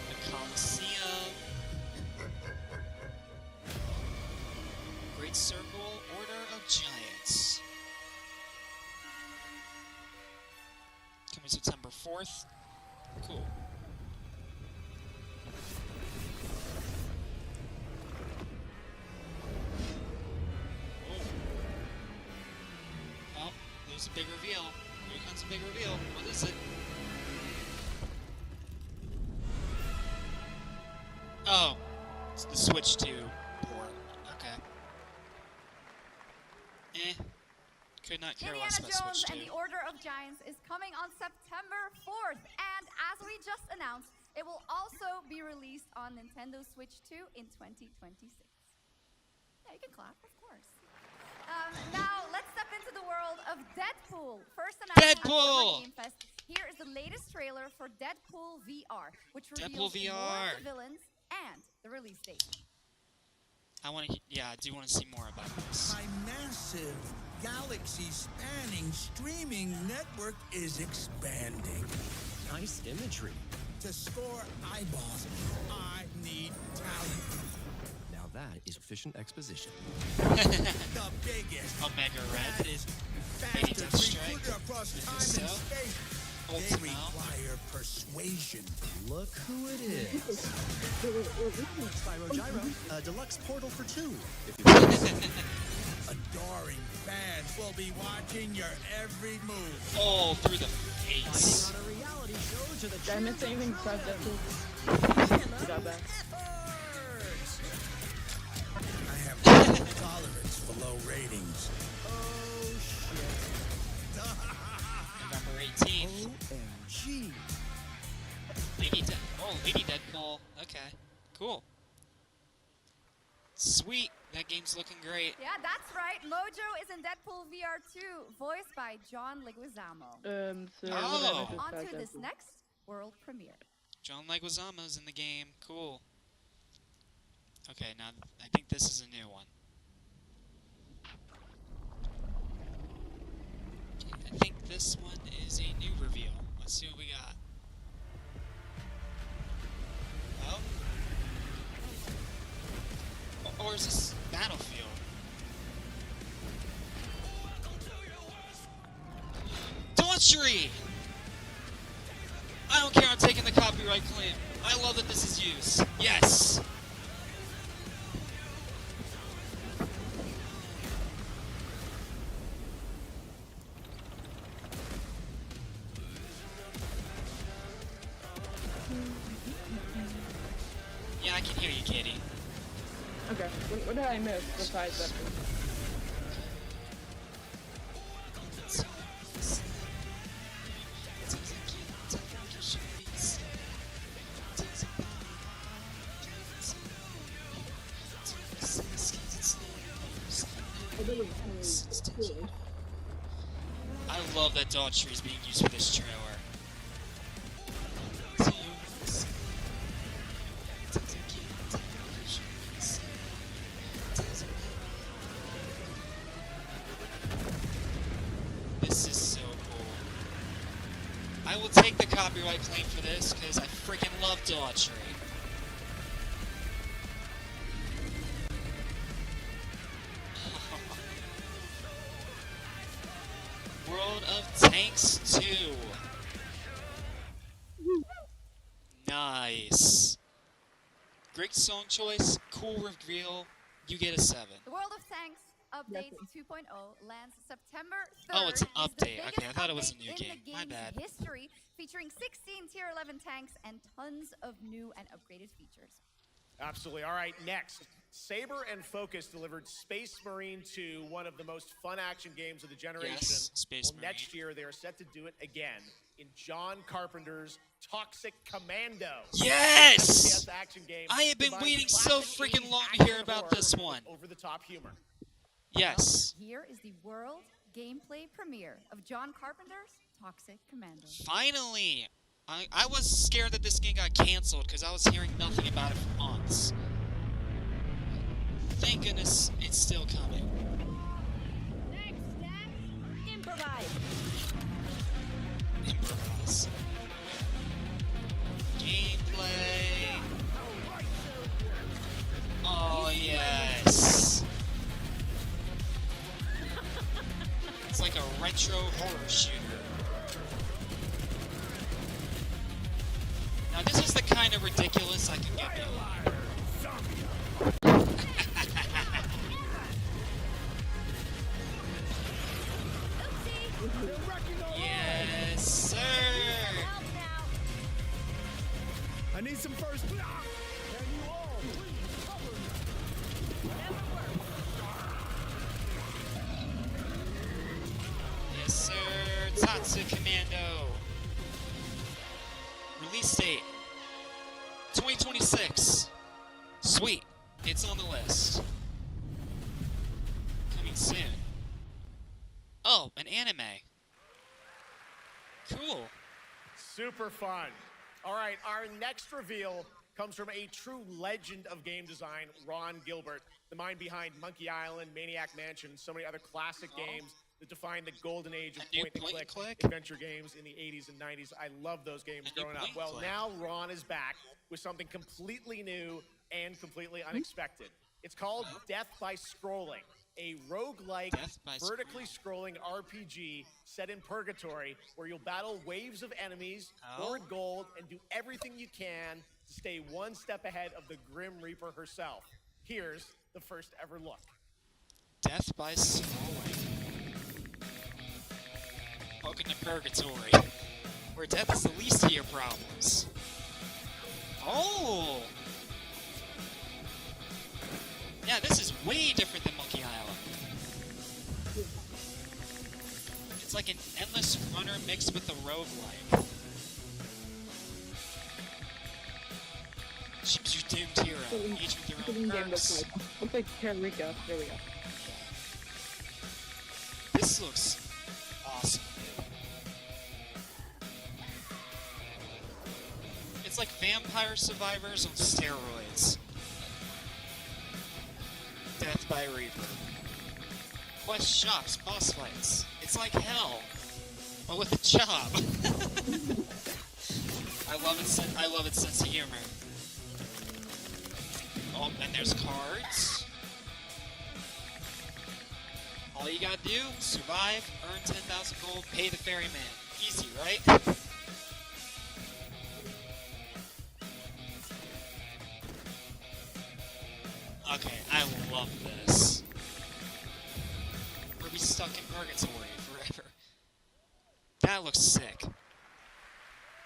The Colosseum. Great Circle, Order of Giants. Coming September 4th. Cool. Oh, there's a big reveal. Here comes a big reveal. What is it? Oh, it's the Switch 2 port. Okay. Could not care less Indiana about Jones Switch 2. and the Order of Giants is coming on September 4th, and as we just announced, it will also be released on Nintendo Switch 2 in 2026. Yeah, you can clap, of course. Now, let's step into the world of Deadpool. First announced at Summer Game Fest, here is the latest trailer for Deadpool VR, which reveals more of the villains and the release date. I want to, yeah, I do want to see more about this. My massive, galaxy-spanning streaming network is expanding. Nice imagery. To score eyeballs, I need talent. Now that is efficient exposition. The biggest. Omega Red. That is fastest recruiter across time and space. They require persuasion. Look who it is. Spyro Gyro, deluxe portal for 2. If you Adoring fans will be watching your every move. Oh, through the face. on a reality show to the Did I miss anything besides Deadpool? Got back. I have no tolerance for low ratings. Oh shit. November 18th. OMG. Lady Deadpool. Okay, cool. Sweet. That game's looking great. Yeah, that's right. Mojo is in Deadpool VR 2, voiced by John Leguizamo. On to this next world premiere. John Leguizamo's in the game. Cool. Okay, now I think this is a new one. Okay, I think this one is a new reveal. Let's see what we got. Oh. Or is this Battlefield? DAUGHTRY! I don't care, I'm taking the copyright claim. I love that this is used. Yes! Yeah, I can hear you, kitty. Okay, what did I miss besides that? I love that DAUGHTRY is being used for this trailer. This is so cool. I will take the copyright claim for this because I freaking love DAUGHTRY. World of Tanks 2. Nice. Great song choice, cool reveal. You get a 7. The World of Tanks Update 2.0 lands September 3rd. Oh, it's an It's the update. Okay, biggest I thought it was a update new in game. the My game's bad. history, featuring 16 Tier 11 tanks and tons of new and upgraded features. Absolutely. All right, next. Saber and Focus delivered Space Marine 2, one of the most fun action games of the generation. Yes, Space Marine. Next year, they are set to do it again in John Carpenter's Toxic Commando. Yes! FPS action game I have been combines waiting so classic freaking 80s long to action hear about horror this one. with over-the-top humor. Yes. Here is the world gameplay premiere of John Carpenter's Toxic Commando. Finally! I was scared that this game got canceled because I was hearing nothing about it for months. Thank goodness it's still coming. Next step, improvise. Improvise. Gameplay. Oh, yes. It's like a retro horror shooter. Now, this is the kind of ridiculous I can get behind. Yes, sir. I need some first blood. Can you all please cover me? Yes, sir. Toxic Commando. Release date 2026. Sweet. It's on the list. Coming soon. Oh, an anime. Cool. Super fun. All right, our next reveal comes from a true legend of game design, Ron Gilbert, the mind behind Monkey Island, Maniac Mansion, and so many other classic games that defined the golden age of point-and-click adventure games in the 80s and 90s. I love those games growing up. Well, now Ron is back with something completely new and completely unexpected. It's called Death by Scrolling, a roguelike, vertically scrolling RPG set in purgatory where you'll battle waves of enemies, hoard gold, and do everything you can to stay one step ahead of the Grim Reaper herself. Here's the first ever look. Death by Scrolling. Welcome to Purgatory, where death is the least of your problems. Oh! Yeah, this is way different than Monkey Island. It's like an endless runner mixed with the roguelike. Choose your doomed hero, each with your own perks. Looks like Rico. There we go. This looks awesome. It's like Vampire Survivors on steroids. Death by Reaper. Quest shops, boss fights. It's like hell, but with a job. I love its sense of humor. Oh, and there's cards. All you gotta do, survive, earn 10,000 gold, pay the ferryman. Easy, right? Okay, I love this. We'll be stuck in purgatory forever. That looks sick.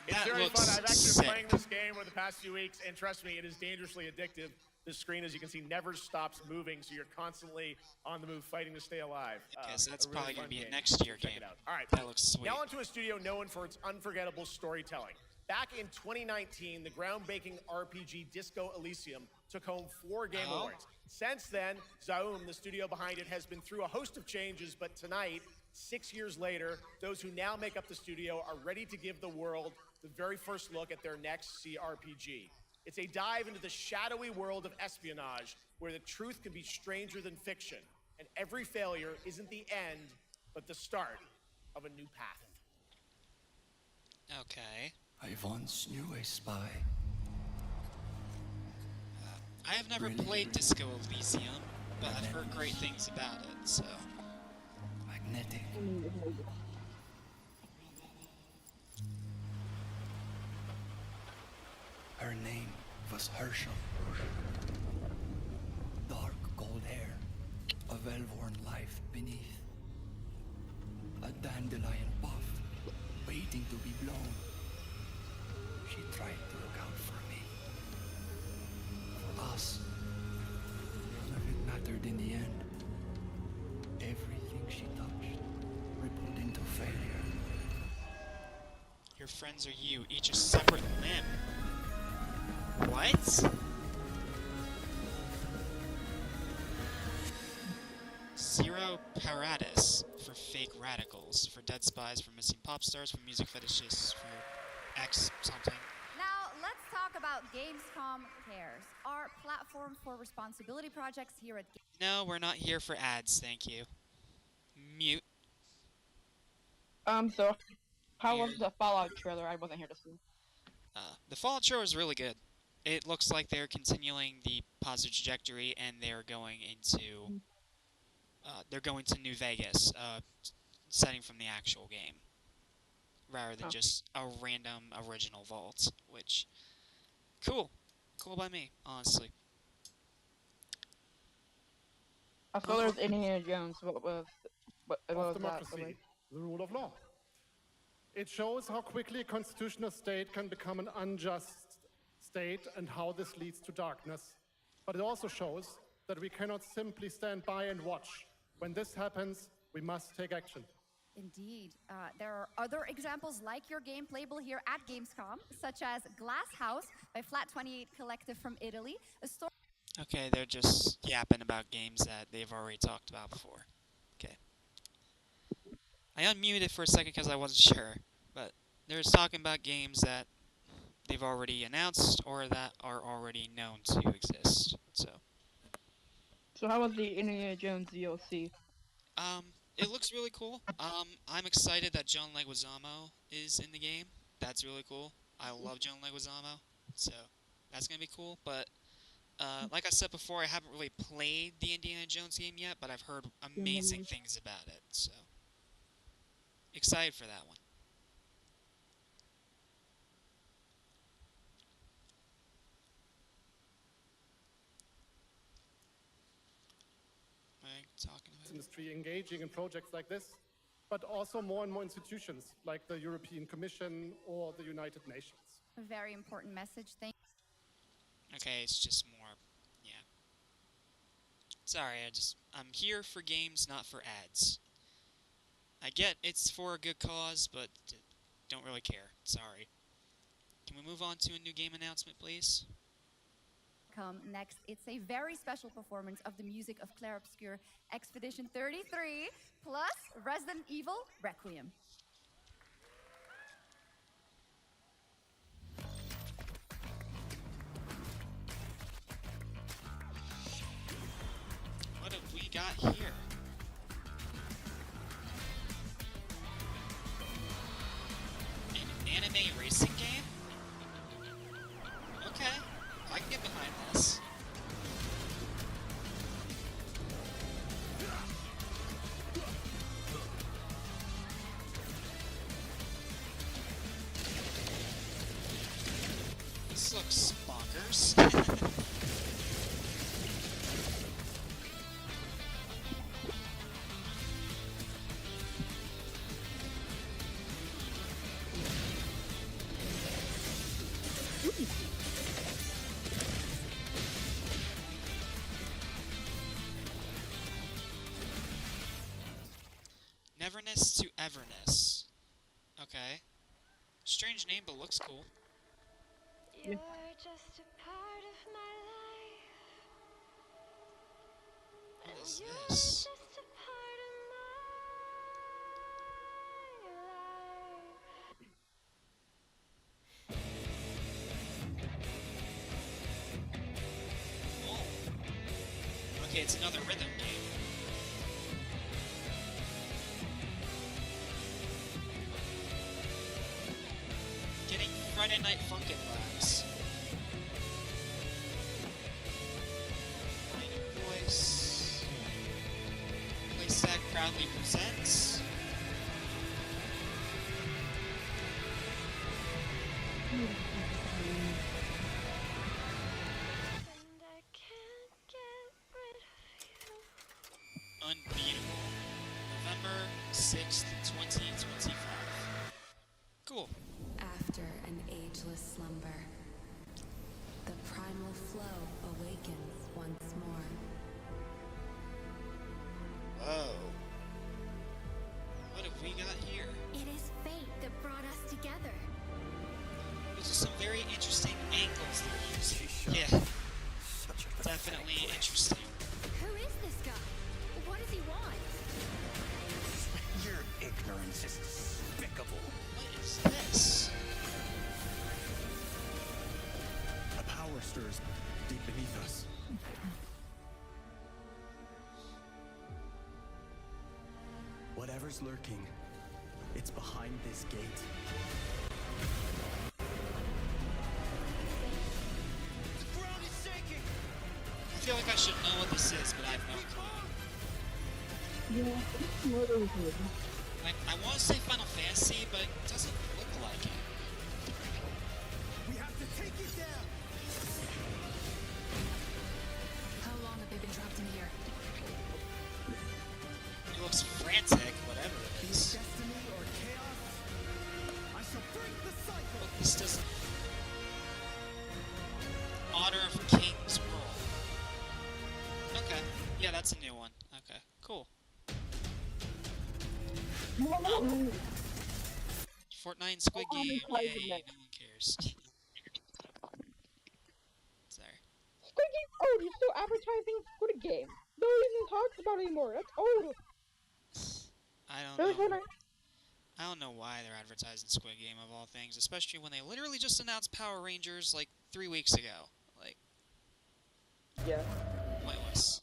It's That very looks fun. I've actually sick. been playing this game over the past few weeks, and trust me, it is dangerously addictive. The screen, as you can see, never stops moving, so you're constantly on the move fighting to stay alive. Because that's a really probably fun going to be a game. next year Check game. it out. All right. That looks sweet. Now onto a studio known for its unforgettable storytelling. Back in 2019, the groundbreaking RPG Disco Elysium took home 4 Game Awards. Since then, Zaum, the studio behind it, has been through a host of changes, but tonight, 6 years later, those who now make up the studio are ready to give the world the very first look at their next CRPG. It's a dive into the shadowy world of espionage, where the truth can be stranger than fiction, and every failure isn't the end, but the start of a new path. Okay. I once knew a spy. I have never played Disco Elysium, but I've heard great things about it, so. Magnetic. Her name was Herschel. Dark gold hair, a well-worn life beneath. A dandelion puff, waiting to be blown. She tried to look out for me. For us. None of it mattered in the end. Everything she touched rippled into failure. Your friends are you, each a separate limb. What? Zero Pardes for fake radicals, for dead spies, for missing pop stars, for music fetishists, for X something. Now, let's talk about Gamescom Cares, our platform for responsibility projects here at No, we're not here for ads, thank you. Mute. So, how was the Fallout trailer? I wasn't here to see. The Fallout trailer is really good. It looks like they're continuing the positive trajectory, and they're going into New Vegas, setting from the actual game, rather than just a random original vault. Which, cool by me, honestly. I saw there's Indiana Jones. What was that? Democracy, the rule of law. It shows how quickly a constitutional state can become an unjust state and how this leads to darkness. But it also shows that we cannot simply stand by and watch. When this happens, we must take action. Indeed. There are other examples like your game playable here at Gamescom, such as Glass House by Flat 28 Collective from Italy, a story... Okay, they're just yapping about games that they've already talked about before. Okay. I unmuted for a second because I wasn't sure, but they're just talking about games that they've already announced or that are already known to exist. So how was the Indiana Jones DLC? It looks really cool. I'm excited that John Leguizamo is in the game. That's really cool. I love John Leguizamo, so that's gonna be cool. But like I said before, I haven't really played the Indiana Jones game yet, but I've heard amazing things about it, so excited for that one. Industry engaging in projects like this, but also more and more institutions like the European Commission or the United Nations. A very important message. Thank Okay, it's just more, yeah. Sorry, I'm here for games, not for ads. I get it's for a good cause, but don't really care. Sorry. Can we move on to a new game announcement, please? Come next, it's a very special performance of the music of Clair Obscur Expedition 33 plus Resident Evil Requiem. What have we got here? An anime racing game? Okay, I can get behind this. This looks bonkers. Neverness to Everness. Okay. Strange name, but looks cool. You're just a part of my life. What is this? Just a part of my life. Oh. Okay, it's another rhythm game. Getting Friday Night Funkin' vibes. My voice. Playstack proudly presents. 6th, 2025. Cool. After an ageless slumber, the primal flow awakens once more. Whoa. What have we got here? It is fate that brought us together. Those are some very interesting angles they're using. Yeah. Definitely interesting. Who is this guy? What does he want? Your ignorance is despicable. What is this? A power stirs deep beneath us. Whatever's lurking, it's behind this gate. The ground is shaking. I feel like I should know what this is, but I have no clue. Yeah, I want to say Final Fantasy, but it doesn't look like it. We have to take it down. How long have they been trapped in here? It looks frantic, whatever it is. Destiny or chaos? I shall break the cycle. Look, this doesn't... Honor of King's Roll. Okay. Yeah, that's a new one. Okay, cool. Fortnite and Squid Game, yay, no one cares. Sorry. Squid Game? Oh, you're still advertising Squid Game. No one even talks about it anymore. That's old. I don't know why they're advertising Squid Game of all things, especially when they literally just announced Power Rangers like 3 weeks ago. Like, yeah. Pointless.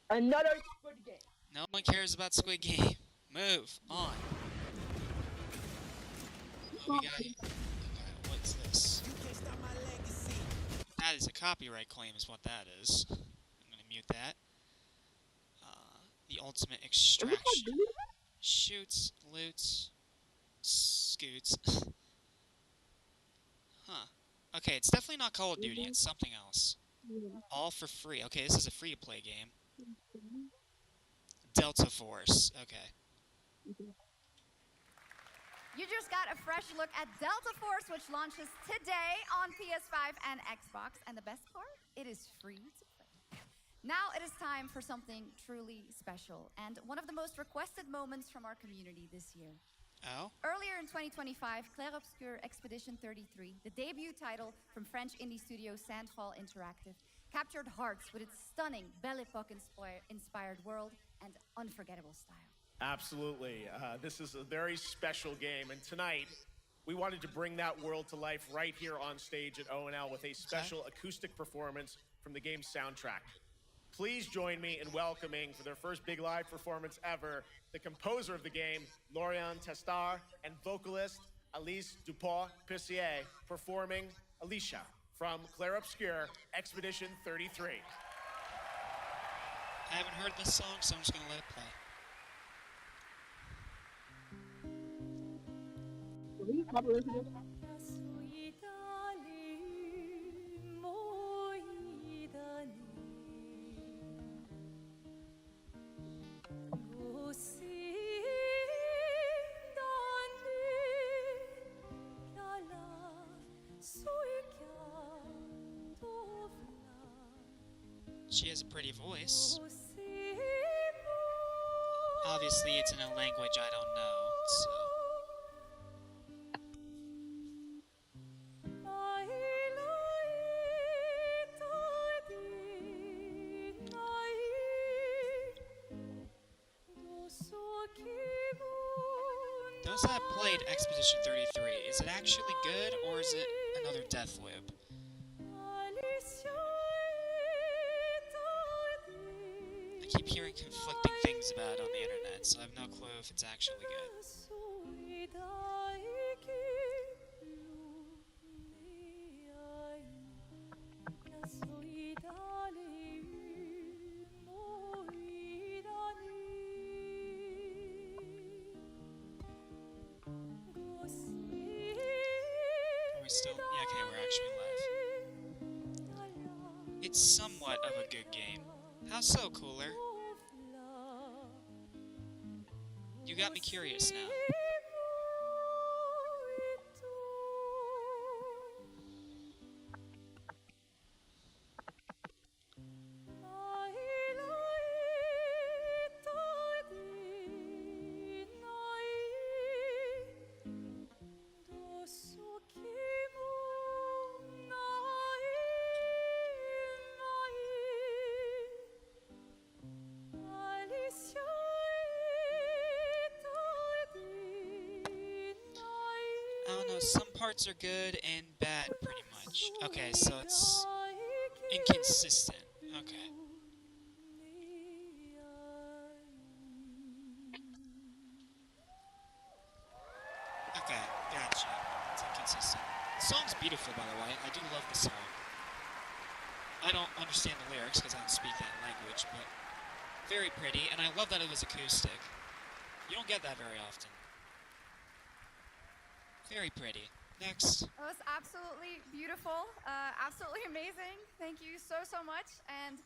Another Squid Game. No one cares about Squid Game. Move on. What we got here? Okay, what's this? That is a copyright claim, is what that is. I'm gonna mute that. The ultimate extraction. Shoots, loots, scoots. Huh. Okay, it's definitely not Call of Duty, it's something else. All for free. Okay, this is a free-to-play game. Delta Force. Okay. You just got a fresh look at Delta Force, which launches today on PS5 and Xbox. And the best part? It is free to play. Now it is time for something truly special and one of the most requested moments from our community this year. Oh? Earlier in 2025, Clair Obscur Expedition 33, the debut title from French indie studio Sandfall Interactive, captured hearts with its stunning Belle Epoque-inspired world and unforgettable style. Absolutely. This is a very special game, and tonight we wanted to bring that world to life right here on stage at ONL with a special acoustic performance from the game's soundtrack. Please join me in welcoming, for their first big live performance ever, the composer of the game, Laurent Testard, and vocalist Alice Dupont-Pissier, performing Alicia from Clair Obscur Expedition 33. I haven't heard this song, so I'm just gonna let it play. She has a pretty voice. Obviously, it's in a language I don't know, so... Those that played Expedition 33, is it actually good, or is it another death loop? I keep hearing conflicting things about it on the internet, so I have no clue if it's actually good. Are we still? Yeah, okay, we're actually live. It's somewhat of a good game. How so, Cooler? You got me curious now. I don't know, some parts are good and bad, pretty much. Okay, so it's inconsistent. Okay. Okay, gotcha. It's inconsistent. The song's beautiful, by the way. I do love the song. I don't understand the lyrics because I don't speak that language, but very pretty, and I love that it was acoustic. You don't get that very often. Very pretty. Next. It was absolutely beautiful, absolutely amazing. Thank you so much. And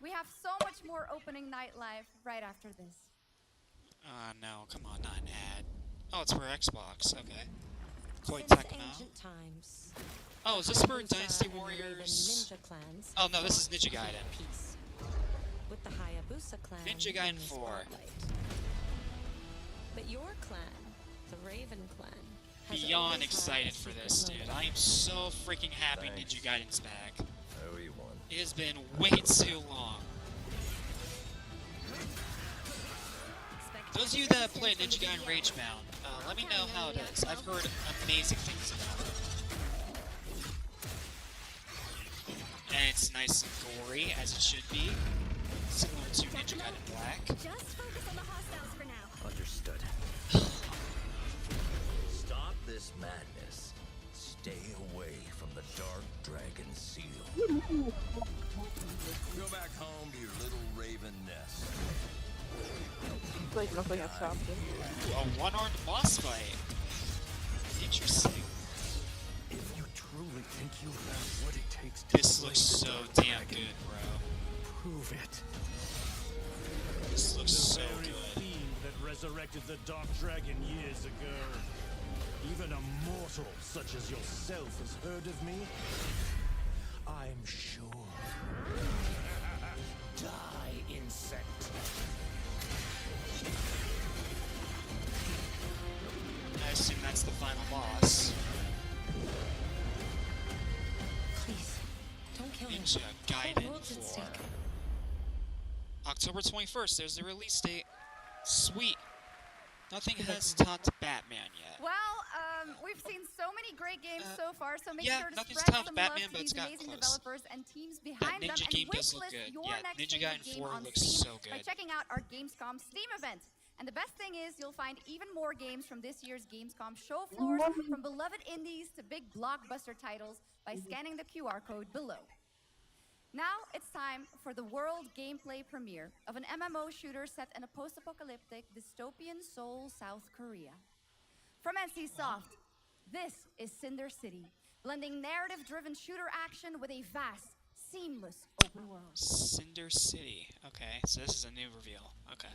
we have so much more opening night live right after this. No, come on, not an ad. Oh, it's for Xbox. Okay. Koi Since Tekno. ancient times, Oh, is this for Hayabusa Dynasty and the Raven Warriors? Ninja clans Oh no, this is fought Ninja to keep Gaiden. peace. With the Hayabusa clan Ninja in Gaiden the 4. spotlight. But your clan, the Raven clan, has Beyond always had a excited for secret this, dude. motive. I am so freaking happy Thanks. Ninja Gaiden's back. I owe you one. It has been way too long. Those of you that have played Ninja Gaiden Ragebound, let me know how it is. I've heard amazing things about it. And it's nice and gory, as it should be. Similar to Ninja Gaiden Black. Just focus on the hostiles for now. Understood. Stop this madness. Stay away from the Dark Dragon Seal. Go back home to your little raven nest. Like nothing has stopped it. Ooh, a one-armed boss fight. Interesting. If you truly think you have what it takes to This looks so damn good, bro. prove it. This looks so very good. fiend that resurrected the Dark Dragon years ago. Even a mortal such as yourself has heard of me? I'm sure. Die, insect. I assume that's the final boss. Please, don't kill him. Ninja The Gaiden world's at 4. stake. October 21st, there's the release date. Sweet. Nothing has topped Batman yet. Well, we've seen so many great games so far, so make yeah, sure to nothing's spread topped some Batman, love but to it's these got amazing close. developers and teams That behind them, Ninja and game does look wishlist good. your Yeah, next Ninja favorite Gaiden game 4 on looks Steam so by good. checking out our Gamescom Steam event. And the best thing is you'll find even more games from this year's Gamescom show floors, from beloved indies to big blockbuster titles, by scanning the QR code below. Now it's time for the world gameplay premiere of an MMO shooter set in a post-apocalyptic dystopian Seoul, South Korea. From NCSoft, this is Cinder City, blending narrative-driven shooter action with a vast, seamless open world. Cinder City. Okay, so this is a new reveal. Okay.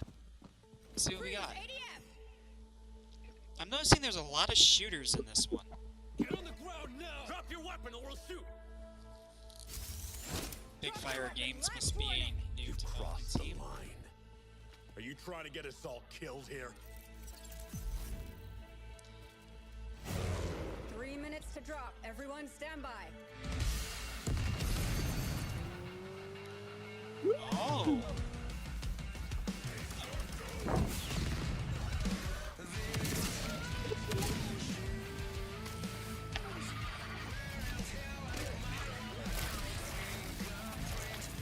Let's see what we got. I'm noticing there's a lot of shooters in this one. Get on the ground now! Drop your weapon or we'll shoot! Big Fire Games must be a new development team. Are you trying to get us all killed here? 3 minutes to drop. Everyone stand by. Oh!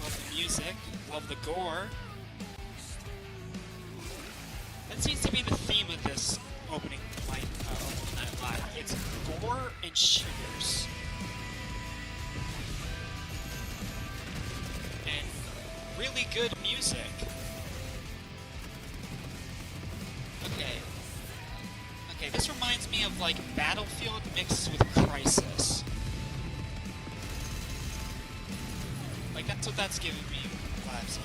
Love the music, love the gore. That seems to be the theme of this opening night live. It's gore and shooters. And really good music. Okay. Okay, this reminds me of like Battlefield mixed with Crisis. Like that's what that's giving me vibes of.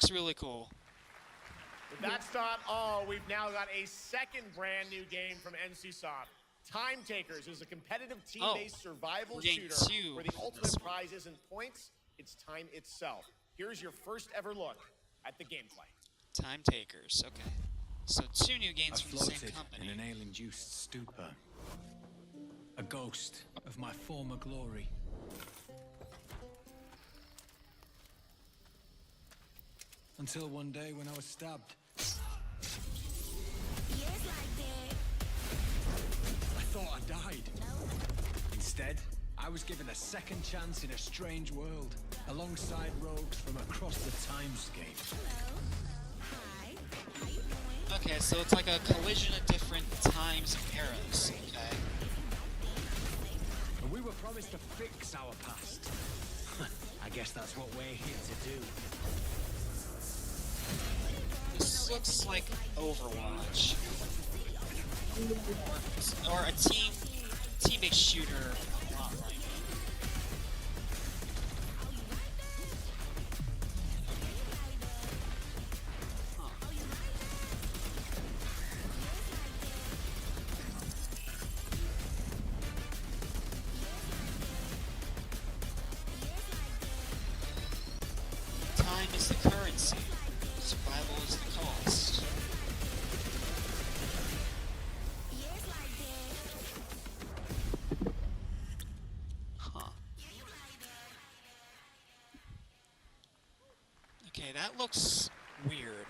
looks really cool. But that's not all. We've now got a second brand new game from NCSoft. Time Takers is a competitive team-based survival shooter where the ultimate prize isn't points, it's time itself. Here's your first ever look at the gameplay. Time Takers, okay. So 2 new games from the same company. In an ale-induced stupor. A ghost of my former glory. Until one day when I was stabbed. I thought I died. Instead, I was given a second chance in a strange world, alongside rogues from across the timescape. Okay, so it's like a collision of different times and eras, okay? And we were promised to fix our past. I guess that's what we're here to do. This looks like Overwatch. Or a team-based shooter a lot like it. Time is the currency. Survival is the cost. Huh. Okay, that looks weird.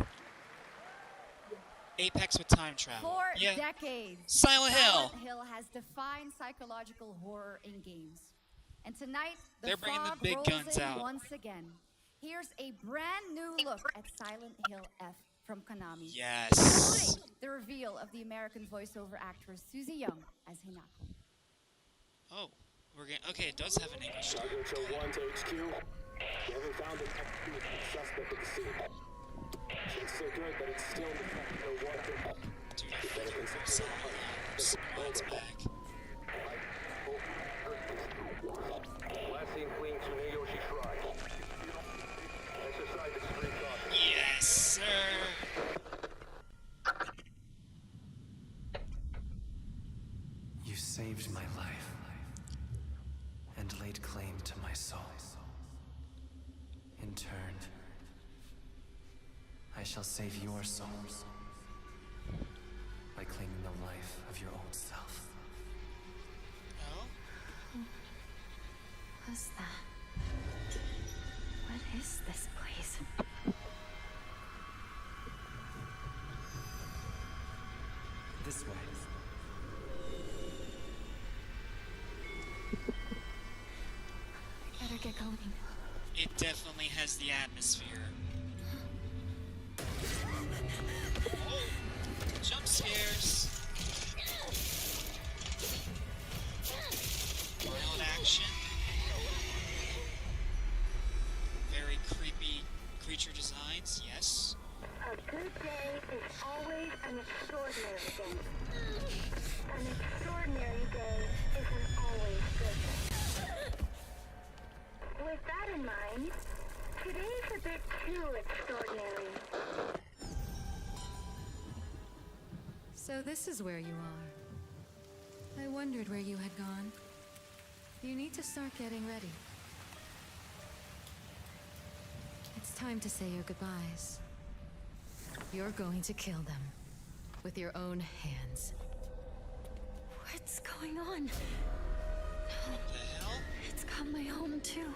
Apex with time travel. For decades, Silent Hill. Silent Hill has defined psychological horror in games. And tonight, They're bringing the fog big rolls guns in out. once again. Here's a brand new look at Silent Hill F from Konami. Yes. Including the reveal of the American voiceover actress Susie Young as Hinako. Oh, we're getting. Okay, it does have an English title. One to HQ. We haven't found an executed suspect at the scene. It's so good that it's still in the fact no one. Dude, I figured it was Silence back. Last seen fleeing Tsuneyoshi Shrine. Exercise extreme caution. Yes, sir. You saved my life and laid claim to my soul. In turn, I shall save your souls by claiming the life of your own self. What's that? What is this place? This way. Better get going. It definitely has the atmosphere. Oh, jump scares. Wild action. Very creepy creature designs, yes. A good day is always an extraordinary day. An extraordinary day isn't always good. With that in mind, today's a bit too extraordinary. So this is where you are. I wondered where you had gone. You need to start getting ready. It's time to say your goodbyes. You're going to kill them with your own hands. What's going on? What the hell? It's got my home too.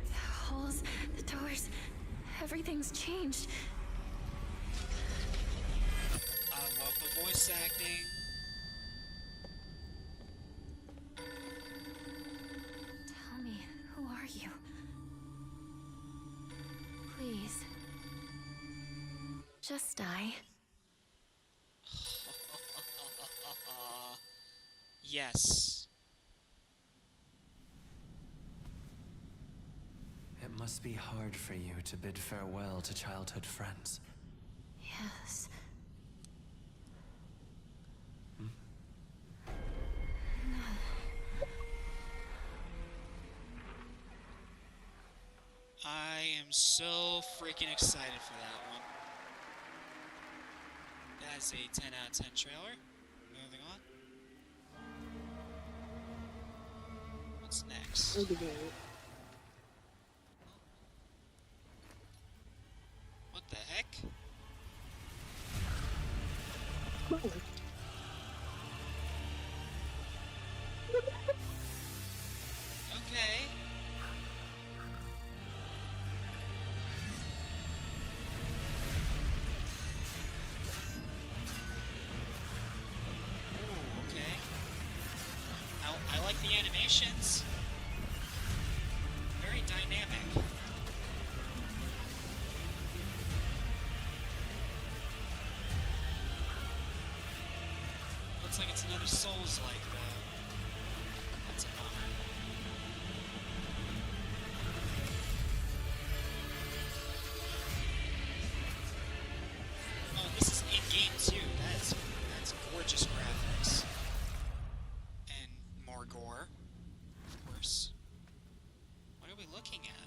The halls, the doors, everything's changed. I love the voice acting. Tell me, who are you? Please. Just die. Yes. It must be hard for you to bid farewell to childhood friends. Yes. I am I'm so freaking excited for that one. That's a 10 out of 10 trailer. Moving on. What's next? What the heck? Okay. Ooh, okay. I like the animations. Very dynamic. Looks like it's another Souls-like, though. That's a bummer. Oh, this is in-game, too. That's gorgeous graphics. And more gore, of course. What are we looking at?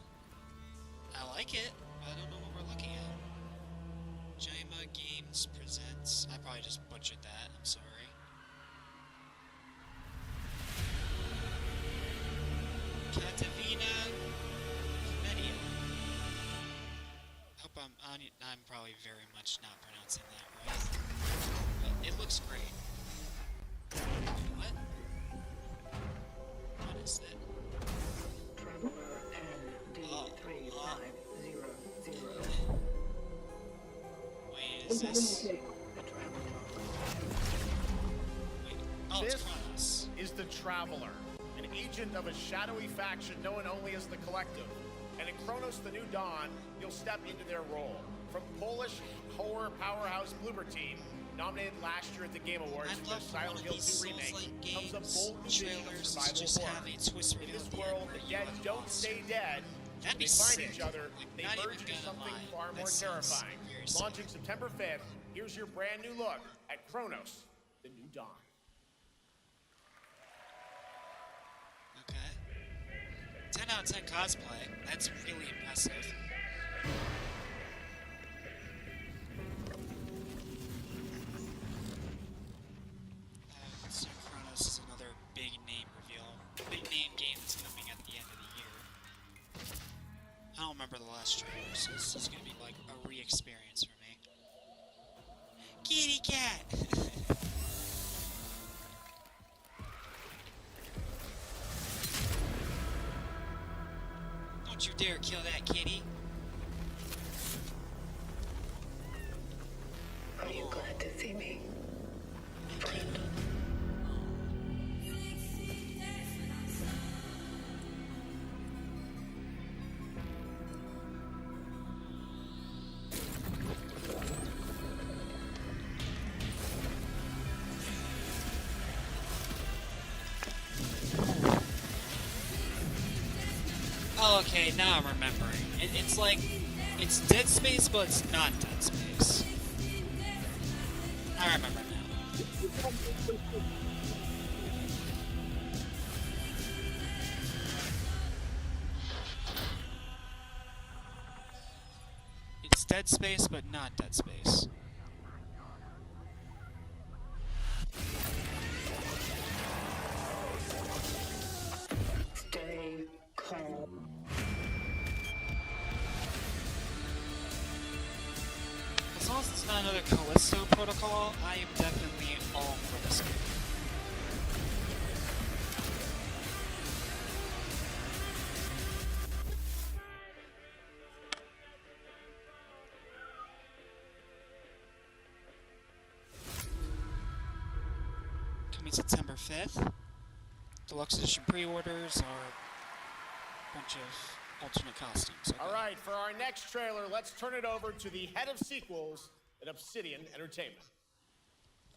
I like it, but I don't know what we're looking at. Jaima Games presents... I probably just butchered that, I'm sorry. Divina Commedia. Hope I'm probably very much not pronouncing that right. But it looks great. What? What is that? Traveler ND3500. Wait, is this? Wait. Oh, it's Cronos. Is the Traveler, an agent of a shadowy faction known only as the Collective. And in Cronos the New Dawn, you'll step into their role. From Polish horror powerhouse Bloober Team, nominated last year at the Game Awards for the Silent Hill 2 remake, comes a bold new game of survival horror. In this world, the dead don't stay dead. That'd be They find sick. each other, they Not merge even into gonna something lie. far more That sounds terrifying. very sick. Launching September 5th, here's your brand new look at Cronos, the New Dawn. Okay. 10 out of 10 cosplay. That's really impressive. So Cronos is another big name reveal. Big name game that's coming at the end of the year. I don't remember the last trailer, so this is gonna be like a re-experience for me. Kitty cat! Don't you dare kill that kitty. Are you glad to see me? Oh, okay, now I'm remembering. It's like, it's Dead Space, but it's not Dead Space. I remember now. It's Dead Space, but not Dead Space. Stay calm. As long as it's not another Callisto protocol, I am definitely all for this game. Coming September 5th. Deluxe edition pre-orders are a bunch of alternate costumes. Okay. All right, for our next trailer, let's turn it over to the head of sequels at Obsidian Entertainment.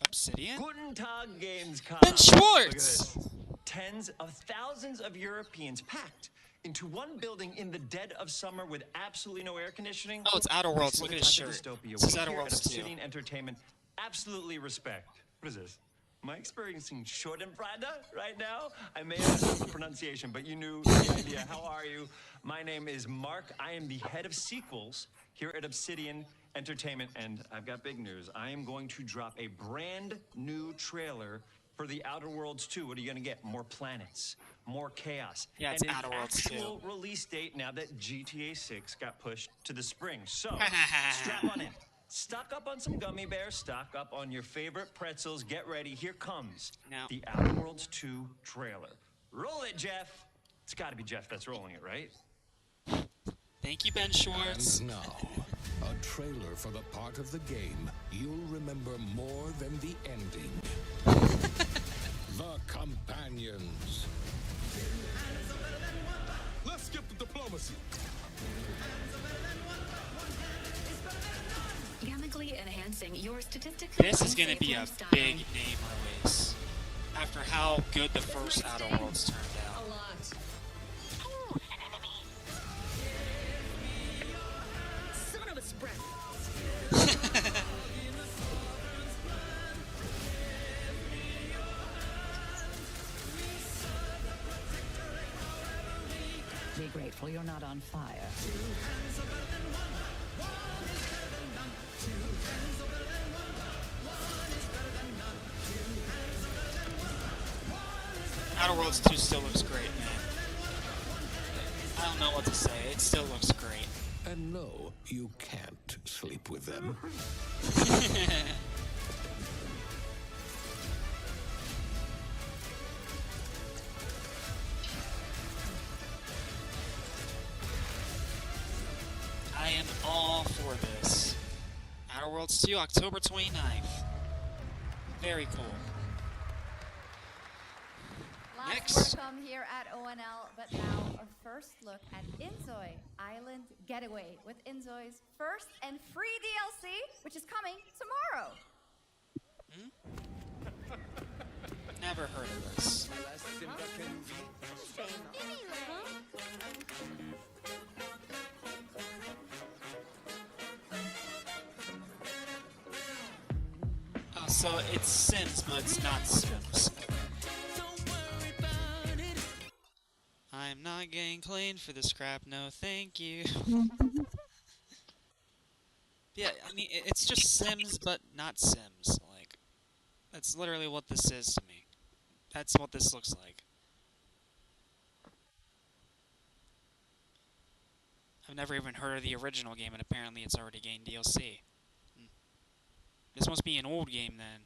Obsidian? Guten Tag, Gamescom. Ben Schwartz! Look at this. Tens of thousands of Europeans packed into one building in the dead of summer with absolutely no air conditioning. Oh, it's Outer Worlds. This Look is at his the type shirt. of dystopia This is we Outer here at Worlds 2. Obsidian Entertainment absolutely respect. What is this? Am I experiencing Schadenfreude right now? I may have messed up the pronunciation, but you knew the idea. How are you? My name is Mark. I am the head of sequels here at Obsidian Entertainment, and I've got big news. I am going to drop a brand new trailer for The Outer Worlds 2. What are you going to get? More planets, more chaos. Yeah, it's and Outer Worlds 2. An actual release date now that GTA 6 got pushed to the spring. So, strap on in. Stock up on some gummy bears, stock up on your favorite pretzels. Get ready. Here comes The Outer Worlds 2 trailer. Roll it, Jeff. It's got to be Jeff that's rolling it, right? Thank you, Ben Schwartz. And now, a trailer for the part of the game you'll remember more than the ending. The Companions. Let's skip the diplomacy. Chemically enhancing your statistically. This is going to be a big name release after how good the first Outer Worlds turned out. A lot. Son of a spread. Be grateful you're not on fire. Outer Worlds 2 still looks great, man. I don't know what to say. It still looks great. And no, you can't sleep with them. I am all for this. Outer Worlds 2, October 29th. Very cool. Last welcome here at ONL, but now a first look at Inzoi Island Getaway with Inzoi's first and free DLC, which is coming tomorrow. Never heard of this. Oh, so it's Sims, but it's not Sims. I'm not getting cleaned for the scrap, no thank you. Yeah, I mean, it's just Sims, but not Sims. Like, that's literally what this is to me. That's what this looks like. I've never even heard of the original game, and apparently it's already gained DLC. This must be an old game, then.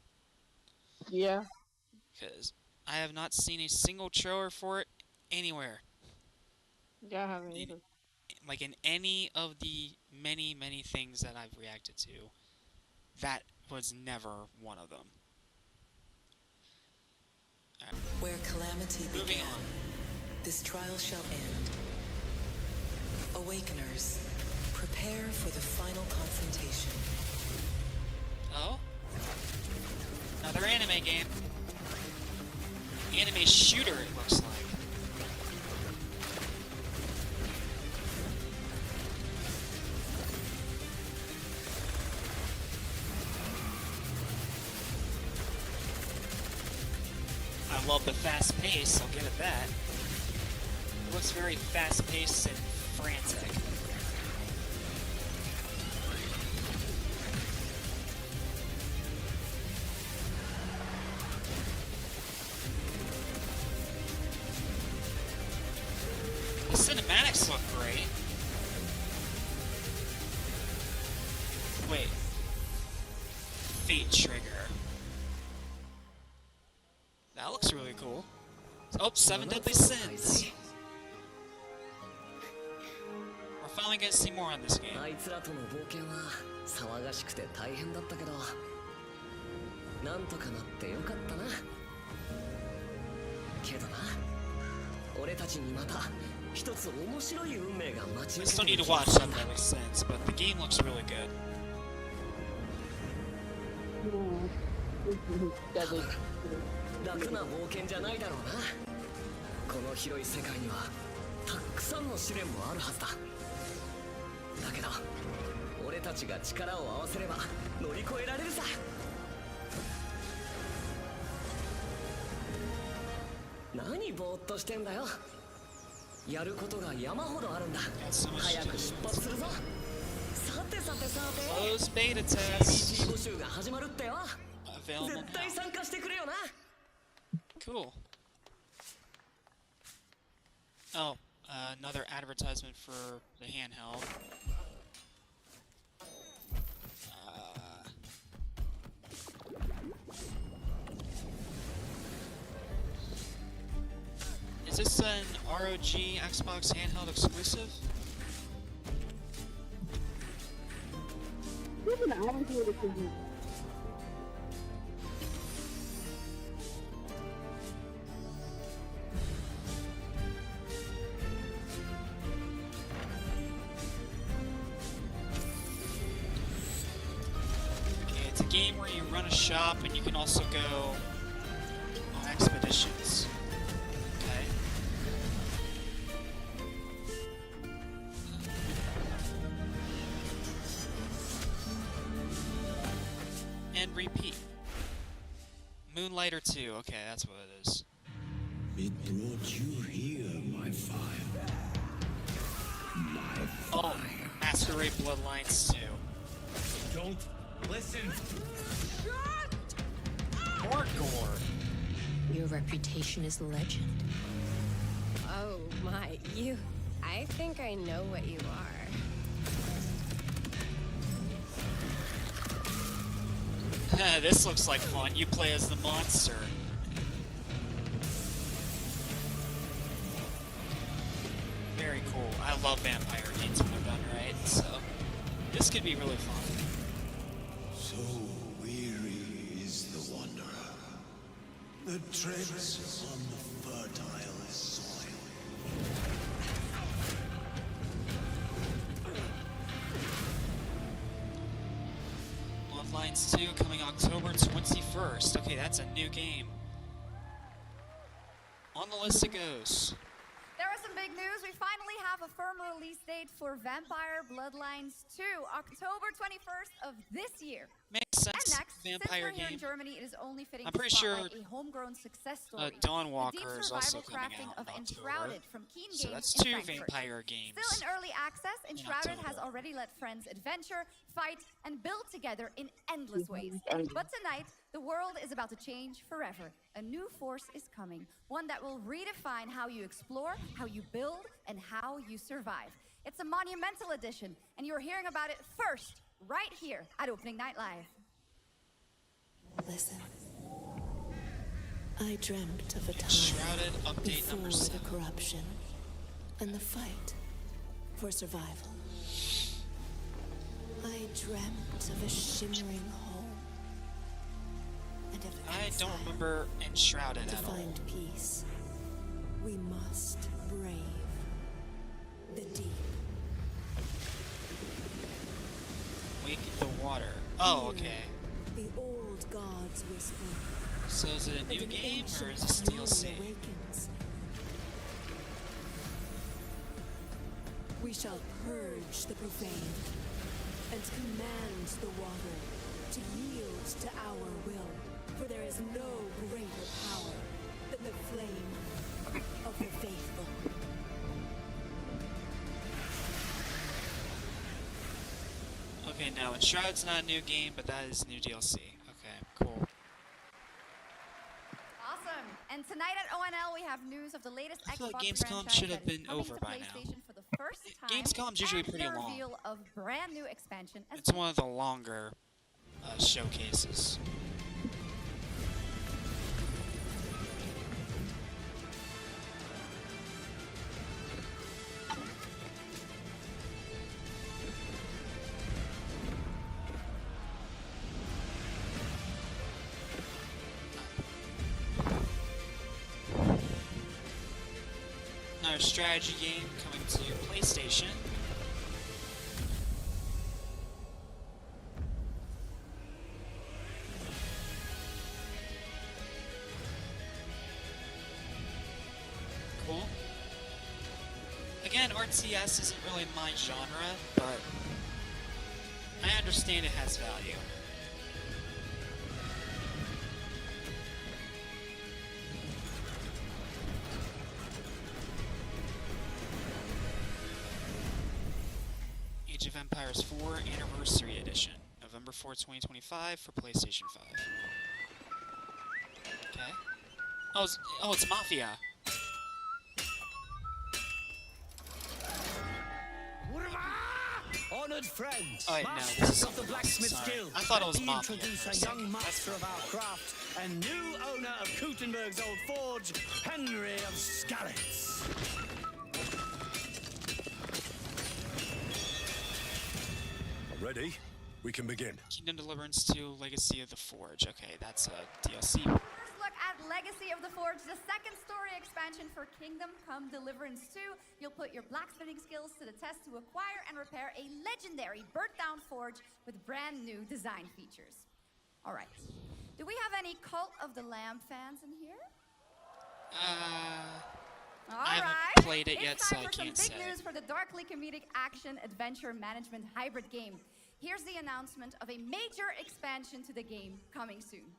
Yeah. Because I have not seen a single trailer for it anywhere. Yeah, I haven't either. Like in any of the many, many things that I've reacted to, that was never one of them. Right. Where calamity began, this trial shall end. Awakeners, prepare for the final confrontation. Oh? Another anime game. Anime shooter, it looks like. I love the fast pace, I'll give it that. It looks very fast paced and frantic. The cinematics look great. Wait. Fate Trigger. That looks really cool. Oh, 7 Deadly Sins. We're finally gonna see more on this game. I still need to watch 7 Deadly Sins, but the game looks really good. Deadly. 楽な冒険じゃないだろうな。この広い世界にはたくさんの試練もあるはずだ。だけど俺たちが力を合わせれば乗り越えられるさ。何ぼーっとしてんだよ。やることが山ほどあるんだ。 so much 早 to く do. 出発するぞ。さてさてさて。 Closed beta test. PC 募集が始まるってよ。 Available 絶対 now. 参加してくれよな。 Cool. Oh, another advertisement for the handheld. Is this an ROG Xbox handheld exclusive? Okay, it's a game where you run a shop and you can also go on expeditions. Okay. And repeat. Moonlighter 2, okay, that's what it is. It brought you here, my fire. My Oh, Masquerade Bloodlines 2. Don't listen. More gore. Your reputation is legend. Oh my, you. I think I know what you are. This looks like fun. You play as the monster. Very cool. I love vampire games when they're done right, so this could be really fun. So weary is the wanderer that treads on the fertile soil. Bloodlines 2 coming October 21st. Okay, that's a new game. On the list it goes. There are some big news. We finally have a firm release date for Vampire Bloodlines 2, October 21st of this year. Makes sense. And next, Vampire since we're here game. in Germany, it is only fitting I'm to pretty spotlight sure, a homegrown success story. Dawnwalker the deep is survival also coming crafting out of in Enshrouded October. from Keen So Games that's in two Frankfurt. vampire games. Still in early access, Enshrouded has October. already let friends adventure, fight, and build together in endless ways. But tonight, the world is about to change forever. A new force is coming, one that will redefine how you explore, how you build, and how you survive. It's a monumental edition, and you're hearing about it first, right here at Opening Night Live. Listen. I dreamt of a time Shrouded update before number the 7. corruption and the fight for survival. I dreamt of a shimmering home and of I don't remember Enshrouded to at all. find peace. We must brave the deep. Wake the water. Oh, okay. The old gods whisper. So is it a new game or is this DLC? Awakens. We shall purge the profane and command the water to yield to our will, for there is no greater power than the flame of the faithful. Okay, now Enshrouded's not a new game, but that is new DLC. Okay, cool. Awesome. And tonight at ONL, we have news of the latest I feel Xbox like Gamescom franchise should have that is been coming over to by now. PlayStation for the first time. Gamescom's usually and pretty the long. reveal of brand new expansion. As It's one of the longer showcases. Another strategy game coming to PlayStation. Cool. Again, RTS isn't really my genre, but I understand it has value. Empires 4 Anniversary Edition, November 4, 2025 for PlayStation 5. Okay. Oh, it's Mafia. Honored friends, Oh, wait, no, masters this is of the something else. blacksmith Sorry. guild, I thought it was let me Mafia introduce for a a second. young master of our craft and new owner of Kutenberg's old forge, Henry of Skalitz. Ready? We can begin. Kingdom Deliverance 2 Legacy of the Forge. Okay, that's a DLC. First look at Legacy of the Forge, the second story expansion for Kingdom Come Deliverance 2. You'll put your blacksmithing skills to the test to acquire and repair a legendary burnt-down forge with brand new design features. All right. Do we have any Cult of the Lamb fans in here? I haven't Alright, played it yet, it's so time I for some can't big say. news for the darkly comedic action adventure management hybrid game. Here's the announcement of a major expansion to the game coming soon.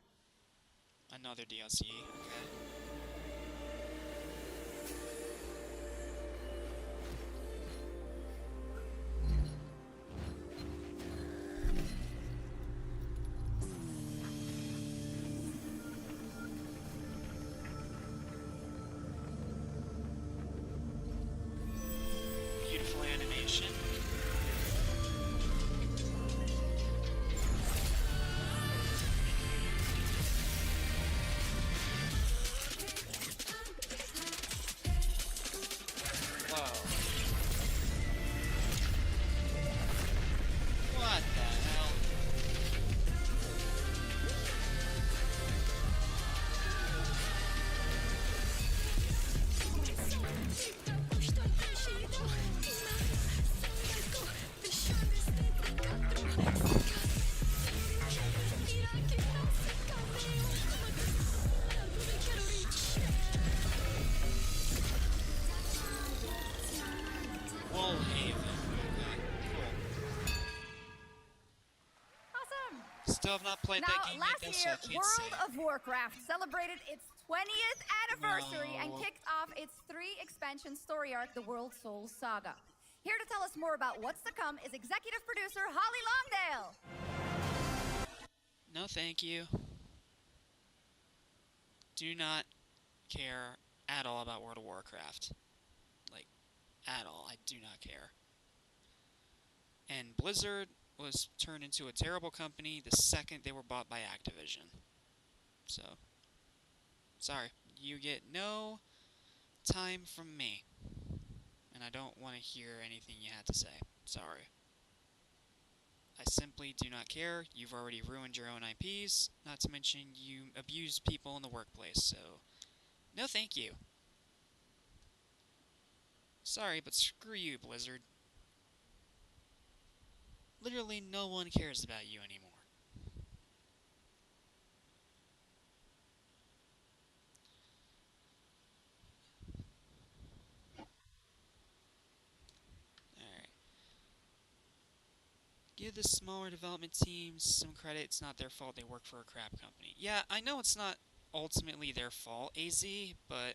Another DLC. Okay. Beautiful animation. Whoa. What the hell? Wool Haven. Okay, Awesome! cool. Still have not played Now, that game yet, though, last so year, I can't say. World of Warcraft celebrated its 20th anniversary and No. kicked off its 3-expansion story arc, the World Soul Saga. Here to tell us more about what's to come is executive producer Holly Longdale. No, thank you. Do not care at all about World of Warcraft. Like, at all. I do not care. And Blizzard was turned into a terrible company the second they were bought by Activision. So, sorry. You get no time from me. And I don't want to hear anything you had to say. Sorry. I simply do not care. You've already ruined your own IPs, not to mention you abuse people in the workplace, so no thank you. Sorry, but screw you, Blizzard. Literally no one cares about you anymore. Alright. Give the smaller development teams some credit. It's not their fault. They work for a crap company. Yeah, I know it's not ultimately their fault, AZ, but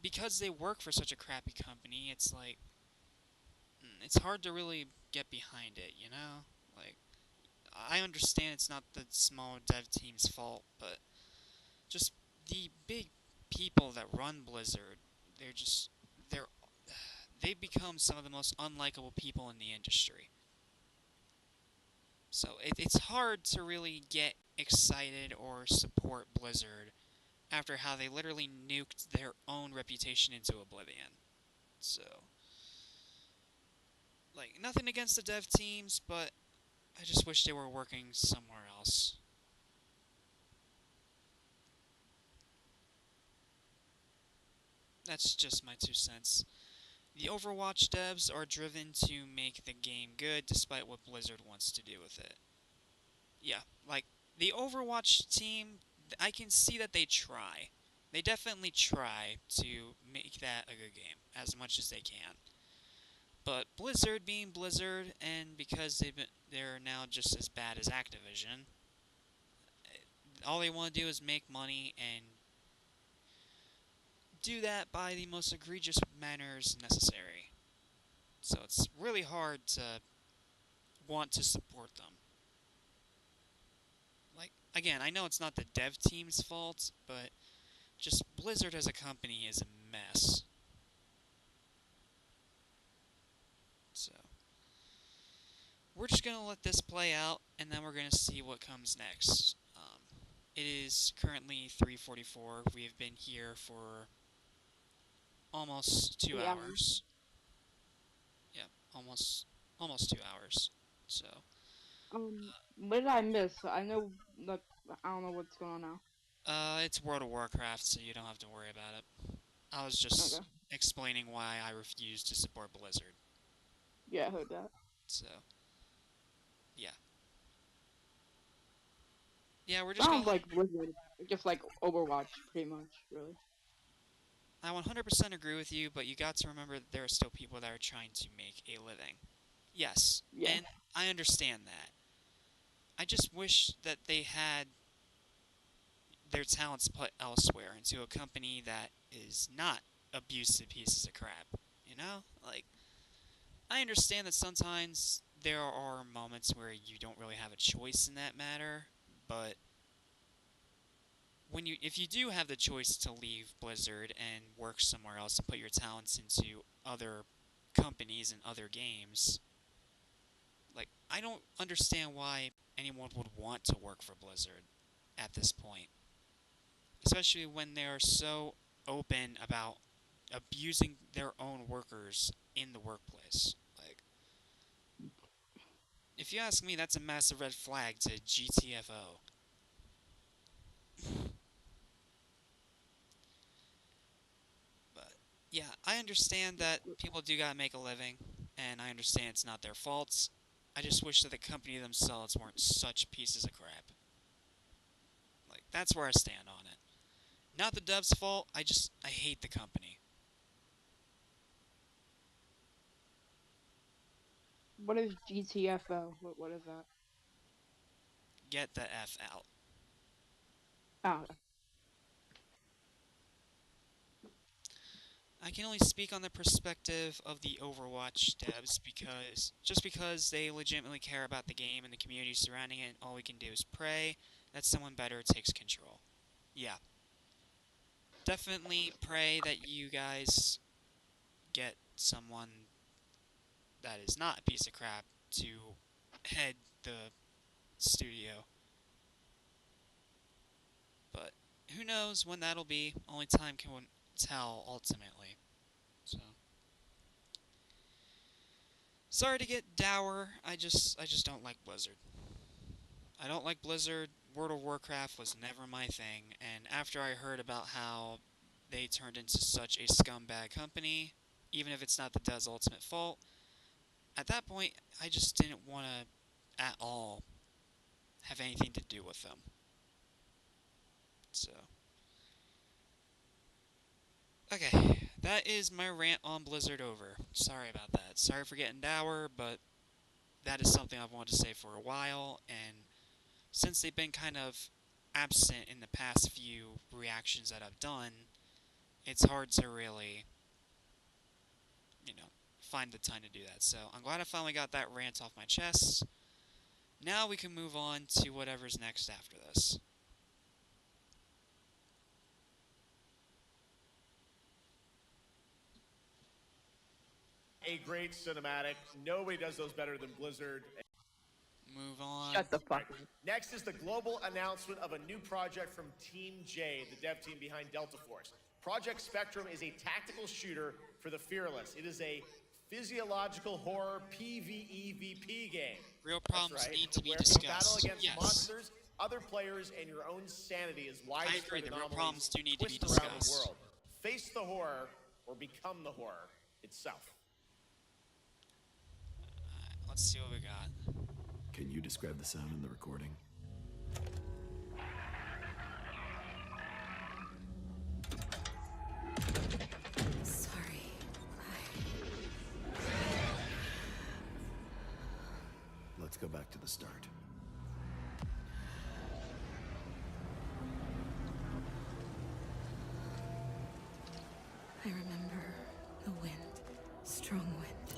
because they work for such a crappy company, it's like, it's hard to really get behind it, you know? Like, I understand it's not the small dev team's fault, but just the big people that run Blizzard, they've become some of the most unlikable people in the industry. So it's hard to really get excited or support Blizzard after how they literally nuked their own reputation into oblivion. So, like, nothing against the dev teams, but I just wish they were working somewhere else. That's just my 2 cents. The Overwatch devs are driven to make the game good despite what Blizzard wants to do with it. Yeah, like, the Overwatch team, I can see that they try. They definitely try to make that a good game, as much as they can. But Blizzard being Blizzard, and because they're now just as bad as Activision, all they want to do is make money and do that by the most egregious manners necessary. So it's really hard to want to support them. Like, again, I know it's not the dev team's fault, but just Blizzard as a company is a mess. So, we're just going to let this play out, and then we're going to see what comes next. It is currently 3:44. We have been here for almost 2 hours. Yeah, almost 2 hours. So, what did I miss? I know that I don't know what's going on now. it's World of Warcraft, so you don't have to worry about it. I was just explaining why I refuse to support Blizzard. Yeah, I heard that. So, yeah. Yeah, we're just Sounds like Blizzard, just like Overwatch, pretty much, really. I 100% agree with you, but you got to remember that there are still people that are trying to make a living. Yes, and I understand that. I just wish that they had their talents put elsewhere into a company that is not abusive pieces of crap. You know? Like, I understand that sometimes there are moments where you don't really have a choice in that matter, but if you do have the choice to leave Blizzard and work somewhere else and put your talents into other companies and other games, like, I don't understand why anyone would want to work for Blizzard at this point. Especially when they're so open about abusing their own workers in the workplace. Like, if you ask me, that's a massive red flag to GTFO. But, yeah, I understand that people do gotta make a living, and I understand it's not their faults. I just wish that the company themselves weren't such pieces of crap. Like, that's where I stand on it. Not the dev's fault, I hate the company. What is GTFO? What is that? Get the F out. Oh. I can only speak on the perspective of the Overwatch devs because they legitimately care about the game and the community surrounding it, and all we can do is pray that someone better takes control. Yeah. Definitely pray that you guys get someone that is not a piece of crap to head the studio. But who knows when that'll be? Only time can tell, ultimately. So, sorry to get dour. I just don't like Blizzard. I don't like Blizzard. World of Warcraft was never my thing, and after I heard about how they turned into such a scumbag company, even if it's not the dev's ultimate fault, at that point, I just didn't want to at all have anything to do with them. So, okay, that is my rant on Blizzard over. Sorry about that. Sorry for getting dour, but that is something I've wanted to say for a while, and since they've been kind of absent in the past few reactions that I've done, it's hard to really, find the time to do that. So I'm glad I finally got that rant off my chest. Now we can move on to whatever's next after this. A great cinematic. Nobody does those better than Blizzard. Move on. Shut the fuck up. Next is the global announcement of a new project from Team J, the dev team behind Delta Force. Project Spectrum is a tactical shooter for the fearless. It is a physiological horror PvEVP game. Real problems need to be where discussed. you battle against Yes. monsters, other players, and your own sanity is widespread I agree, the real anomalies problems do need to be twist around the discussed. world. Face the horror or become the horror itself. Let's see what we got. Can you describe the sound in the recording? Sorry. Let's go back to the start. I remember the wind, strong wind,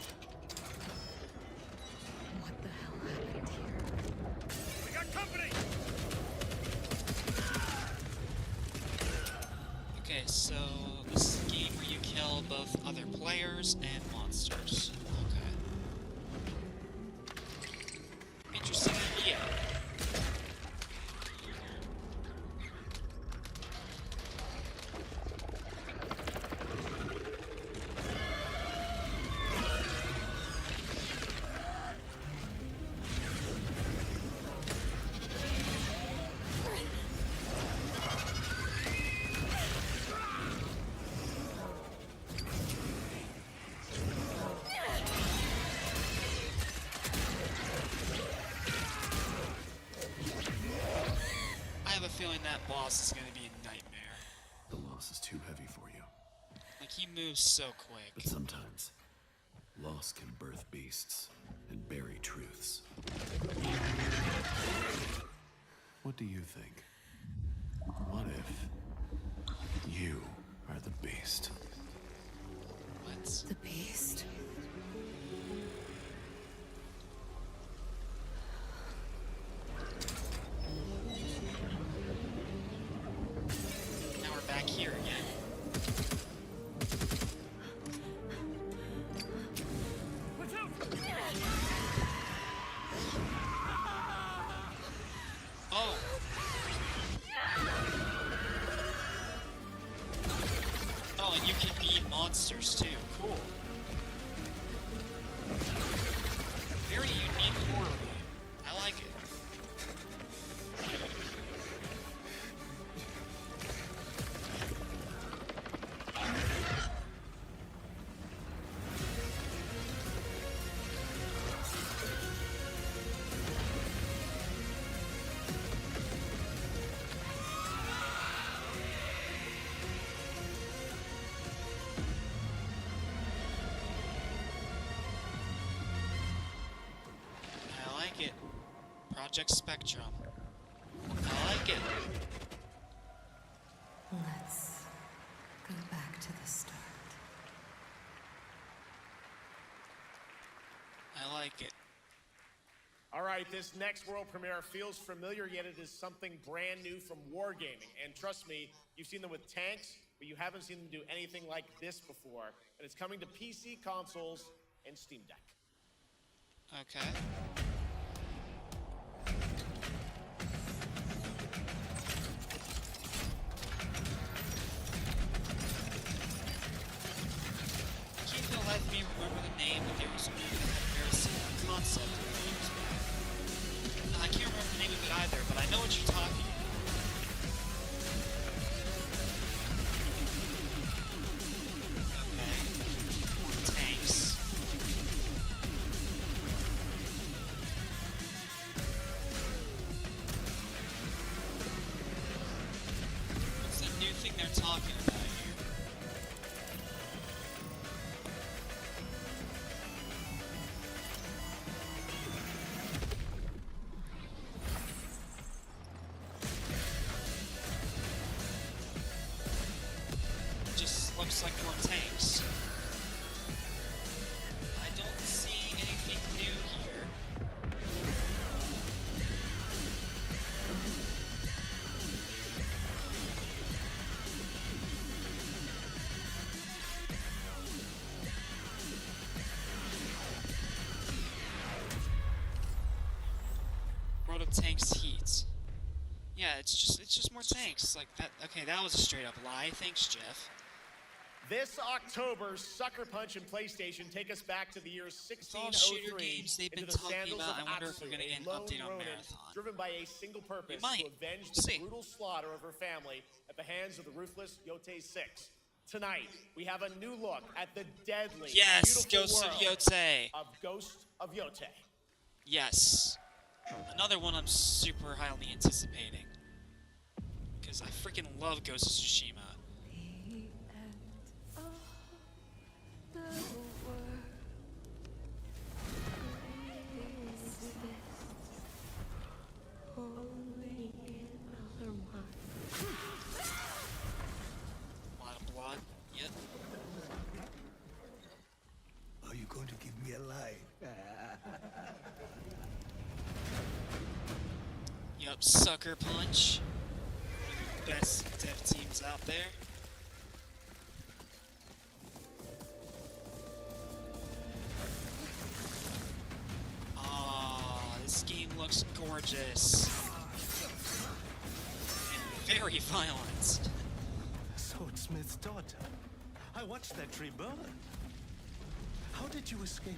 Okay, so this is a game where you kill both other players and monsters. Okay. Interesting idea. Feeling that boss is going to be a nightmare. The loss is too heavy for you. Like, he moves so quick. But sometimes, loss can birth beasts and bury truths. What do you think? What if you are the beast? What? The beast? Back here again. Oh. Oh, and you can beat monsters too. Cool. Very unique horror game. I like it. Project Spectrum. I like it. Let's go back to the start. I like it. All right, this next world premiere feels familiar, yet it is something brand new from Wargaming. And trust me, you've seen them with tanks, but you haven't seen them do anything like this before. And it's coming to PC, consoles, and Steam Deck. Okay. Let me remember the name, but there was a movie that had a very similar concept a few years back. I can't remember the name of it either, but I know what you're talking about. Okay. Tanks. What's the new thing they're talking about here? Looks like more tanks. I don't see anything new here. World of Tanks heat. Yeah, it's just more tanks. Like that. Okay, that was a straight up lie. Thanks, Jeff. This October, Sucker Punch and PlayStation take us back to the year 1603 shooter games they've been into the talking sandals about. of I wonder if Atsu, we're gonna get an a lone update on Ronin Marathon. driven by a single purpose to avenge the brutal slaughter of her family at the hands of the ruthless Yotei 6. Tonight, we have a new look at the deadly, yes, beautiful Ghost of world Yotei. of Ghost of Yotei. Yes. Another one I'm super highly anticipating. Because I freaking love Ghost of Tsushima. A lot of blood. Yep. Are you going to give me a lie? Yup, Sucker Punch. One of the best dev teams out there. This game looks gorgeous. And very violent. Swordsmith's daughter. I watched that tree burn. How did you escape?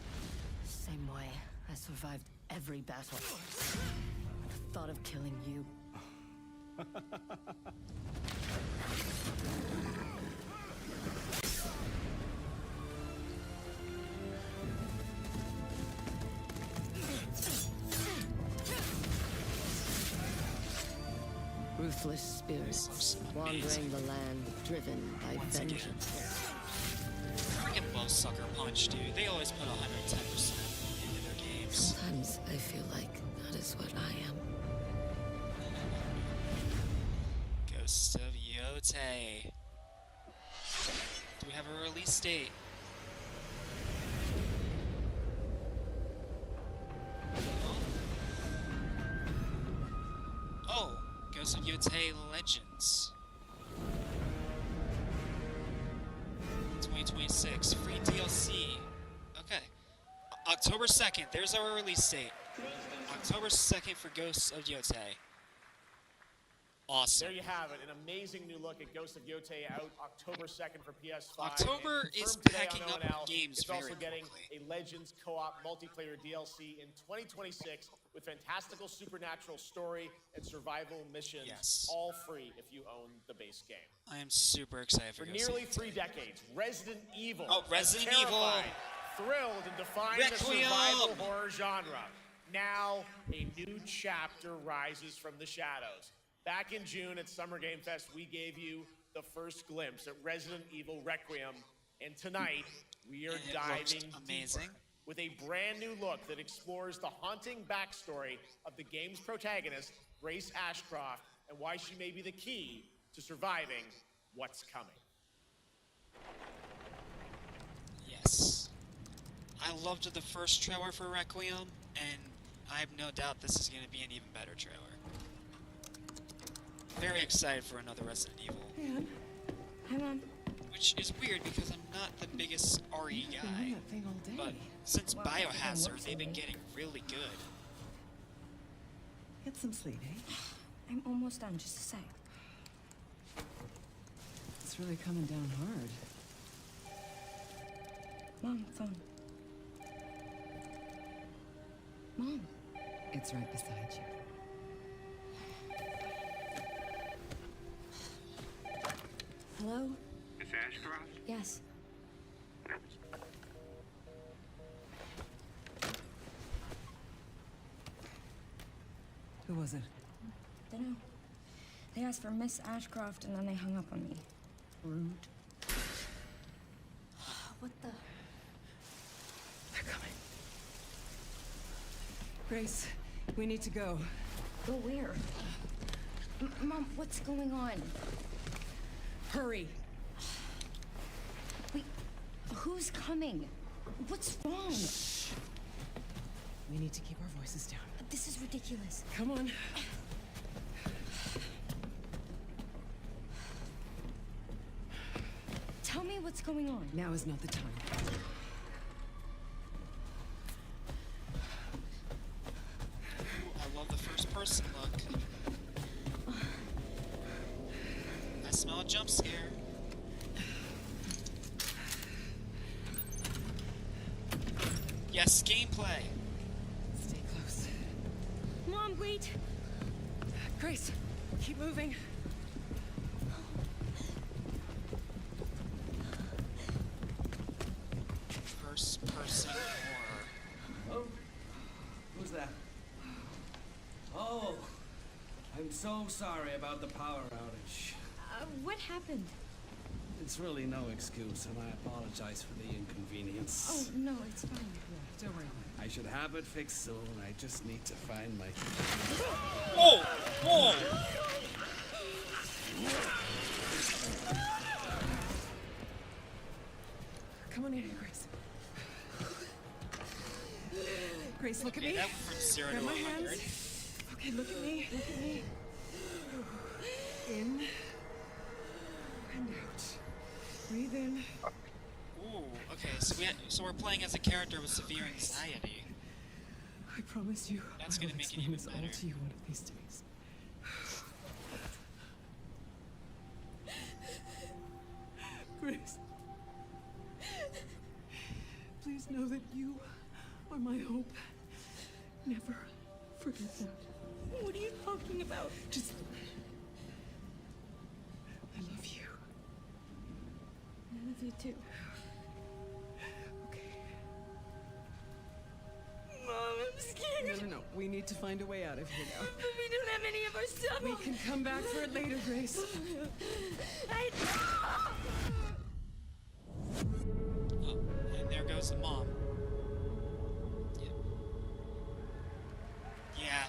Same way. I survived every battle. The thought of killing you. Ruthless spirits wandering the land, driven by vengeance. Freaking love Sucker Punch, dude. They always put 110% into their games. Sometimes I feel like that is what I am. Ghost of Yotei. Do we have a release date? Oh, Ghost of Yotei Legends. 2026, free DLC. Okay. October 2nd, there's our release date. October 2nd for Ghosts of Yotei. Awesome. There you have it, an amazing new look at Ghost of Yotei out October 2nd for PS5. October is today packing on up ONL. games It's very also getting quickly. a Legends co-op multiplayer DLC in 2026 with fantastical supernatural story and survival missions, Yes. all free if you own the base game. I am super excited for For Ghost of nearly Yotei. 3 decades, Resident Evil Oh, Resident Evil. terrified, thrilled, and defined the Requiem. survival horror genre. Now, a new chapter rises from the shadows. Back in June at Summer Game Fest, we gave you the first glimpse at Resident Evil Requiem, and tonight we are And it diving looks amazing. deeper with a brand new look that explores the haunting backstory of the game's protagonist, Grace Ashcroft, and why she may be the key to surviving what's coming. Yes. I loved the first trailer for Requiem, and I have no doubt this is going to be an even better trailer. Very excited for another Resident Evil. Hey, hon. Hi, Mom. Which is weird because I'm not the biggest RE You've been guy. on that thing all day. But since Well, Biohazard, works they've been already. getting really good. Get some sleep, eh? I'm almost done. Just a sec. It's really coming down hard. Mom, phone. Mom. It's right beside you. Hello? Miss Ashcroft? Yes. Who was it? Dunno. They asked for Miss Ashcroft and then they hung up on me. Rude. What the? They're coming. Grace, we need to go. Go where? Mom, what's going on? Hurry. Wait, who's coming? What's wrong? We need to keep our voices down. This is ridiculous. Come on. Tell me what's going on. Now is not the time. I love the first person look. I smell a jump scare. Yes, gameplay. Stay close. Mom, wait. Grace, keep moving. First person horror. Oh, who's that? Oh, I'm so sorry about the power outage. What happened? It's really no excuse, and I apologize for the inconvenience. Oh, no, it's fine. Don't worry. I should have it fixed soon. I just need to find my... Whoa! Whoa! Come on in here, Grace. Grace, look at Okay, me. that went from 0 Grab to my 100. hands. Okay, look at me. Look at me. In and out. Breathe in. Ooh, okay, so we're playing as a character with severe anxiety. I promise you That's I gonna will make it explain even this all better. to you one of these days. Grace, please know that you are my hope. Never forget that. What are you talking about? Just... I love you. I love you too. Mom, I'm scared. No. We need to find a way out of here now. But we don't have any of our stuff. We can come back for it later, Grace. Oh, and there goes the mom. Yeah.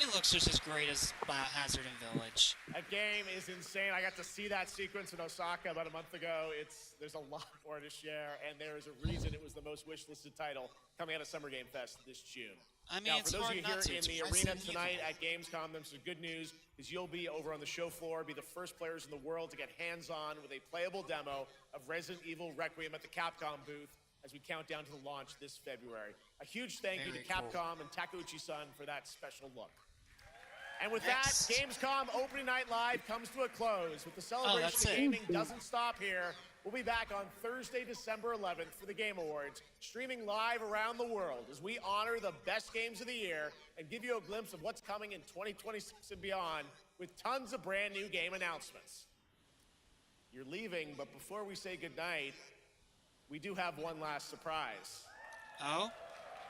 It looks just as great as Biohazard and Village. That game is insane. I got to see that sequence in Osaka about a month ago. There's a lot more to share, and there is a reason it was the most wishlisted title coming out of Summer Game Fest this June. I mean, now, it's for those hard of you not to. here in It's the arena Resident tonight Evil. at Gamescom, there's some good news, is you'll be over on the show floor, be the first players in the world to get hands-on with a playable demo of Resident Evil Requiem at the Capcom booth as we count down to the launch this February. A huge thank you to Very cool. Capcom and Takeuchi-san for that special look. And with Yes. that, Gamescom Opening Night Live comes to a close. With the celebration that's of it. gaming doesn't stop here, we'll be back on Thursday, December 11th for the Game Awards, streaming live around the world as we honor the best games of the year and give you a glimpse of what's coming in 2026 and beyond with tons of brand new game announcements. You're leaving, but before we say goodnight, we do have one last surprise. Oh?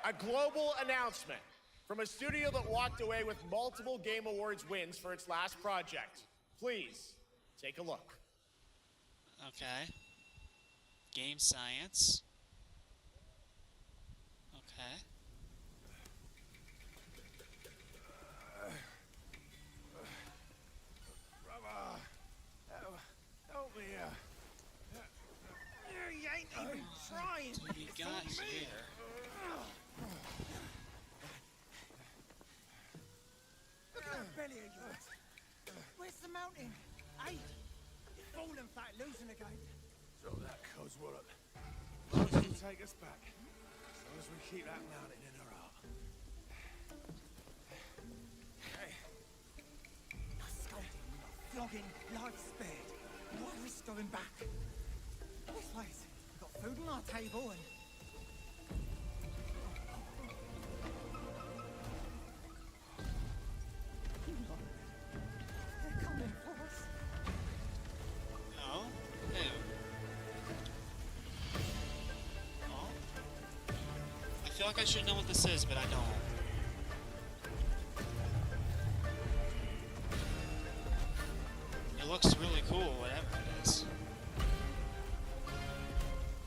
A global announcement from a studio that walked away with multiple Game Awards wins for its last project. Please, take a look. Okay. Game Science. Okay. Help me. You ain't even trying. What do you got here? Look at that belly of yours. Where's the mountain? Hey, you're falling flat, losing again. So that Cosworth. Why don't you take us back? As long as we keep that mountain in our heart. Hey. No scolding, no flogging, life spared. No risk going back. This place, we've got food on our table and... They're coming for us. No? Who? Oh? I feel like I should know what this is, but I don't. It looks really cool, whatever it is.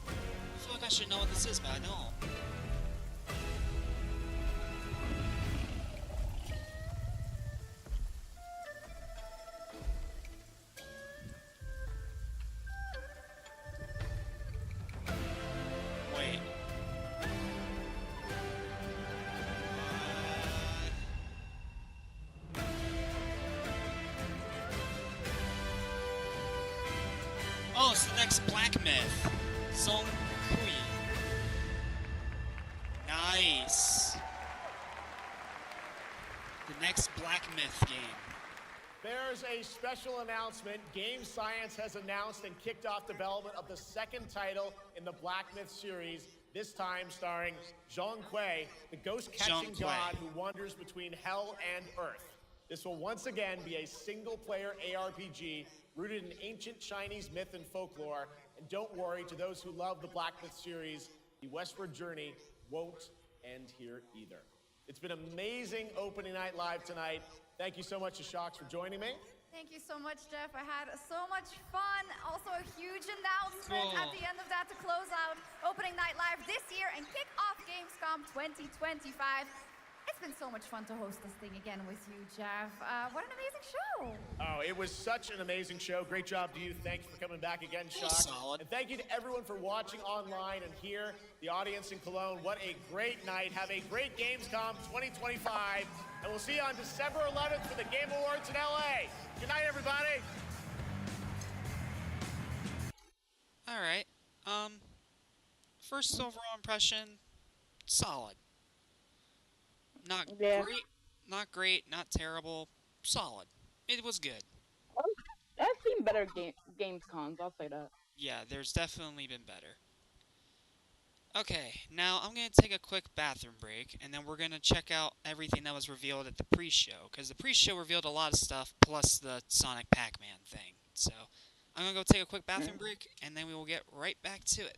I feel like I should know what this is, but I don't. Wait. Oh, it's the next Black Myth. Song Kui. Nice. The next Black Myth game. There's a special announcement. Game Science has announced and kicked off development of the second title in the Black Myth series, this time starring Zhong Kui, the ghost-catching Zhong Kui. god who wanders between hell and earth. This will once again be a single-player ARPG rooted in ancient Chinese myth and folklore. And don't worry, to those who love the Black Myth series, the westward journey won't end here either. It's been amazing opening night live tonight. Thank you so much to Shocks for joining me. Thank you so much, Jeff. I had so much fun. Also, a huge announcement at the end of that to close out Opening Night Live this year and kick off Gamescom 2025. It's been so much fun to host this thing again with you, Jeff. What an amazing show. Oh, it was such an amazing show. Great job to you. Thanks for coming back again, Shocks. Solid. And thank you to everyone for watching online and here, the audience in Cologne. What a great night. Have a great Gamescom 2025. And we'll see you on December 11th for the Game Awards in LA. Good night, everybody. All right. First overall impression, solid. Not Yeah. great, not great, not terrible, solid. It was good. I've seen better Gamescoms, I'll say that. Yeah, there's definitely been better. Okay, now I'm going to take a quick bathroom break, and then we're going to check out everything that was revealed at the pre-show, because the pre-show revealed a lot of stuff, plus the Sonic PAC-MAN thing. So, I'm going to go take a quick bathroom break, and then we will get right back to it.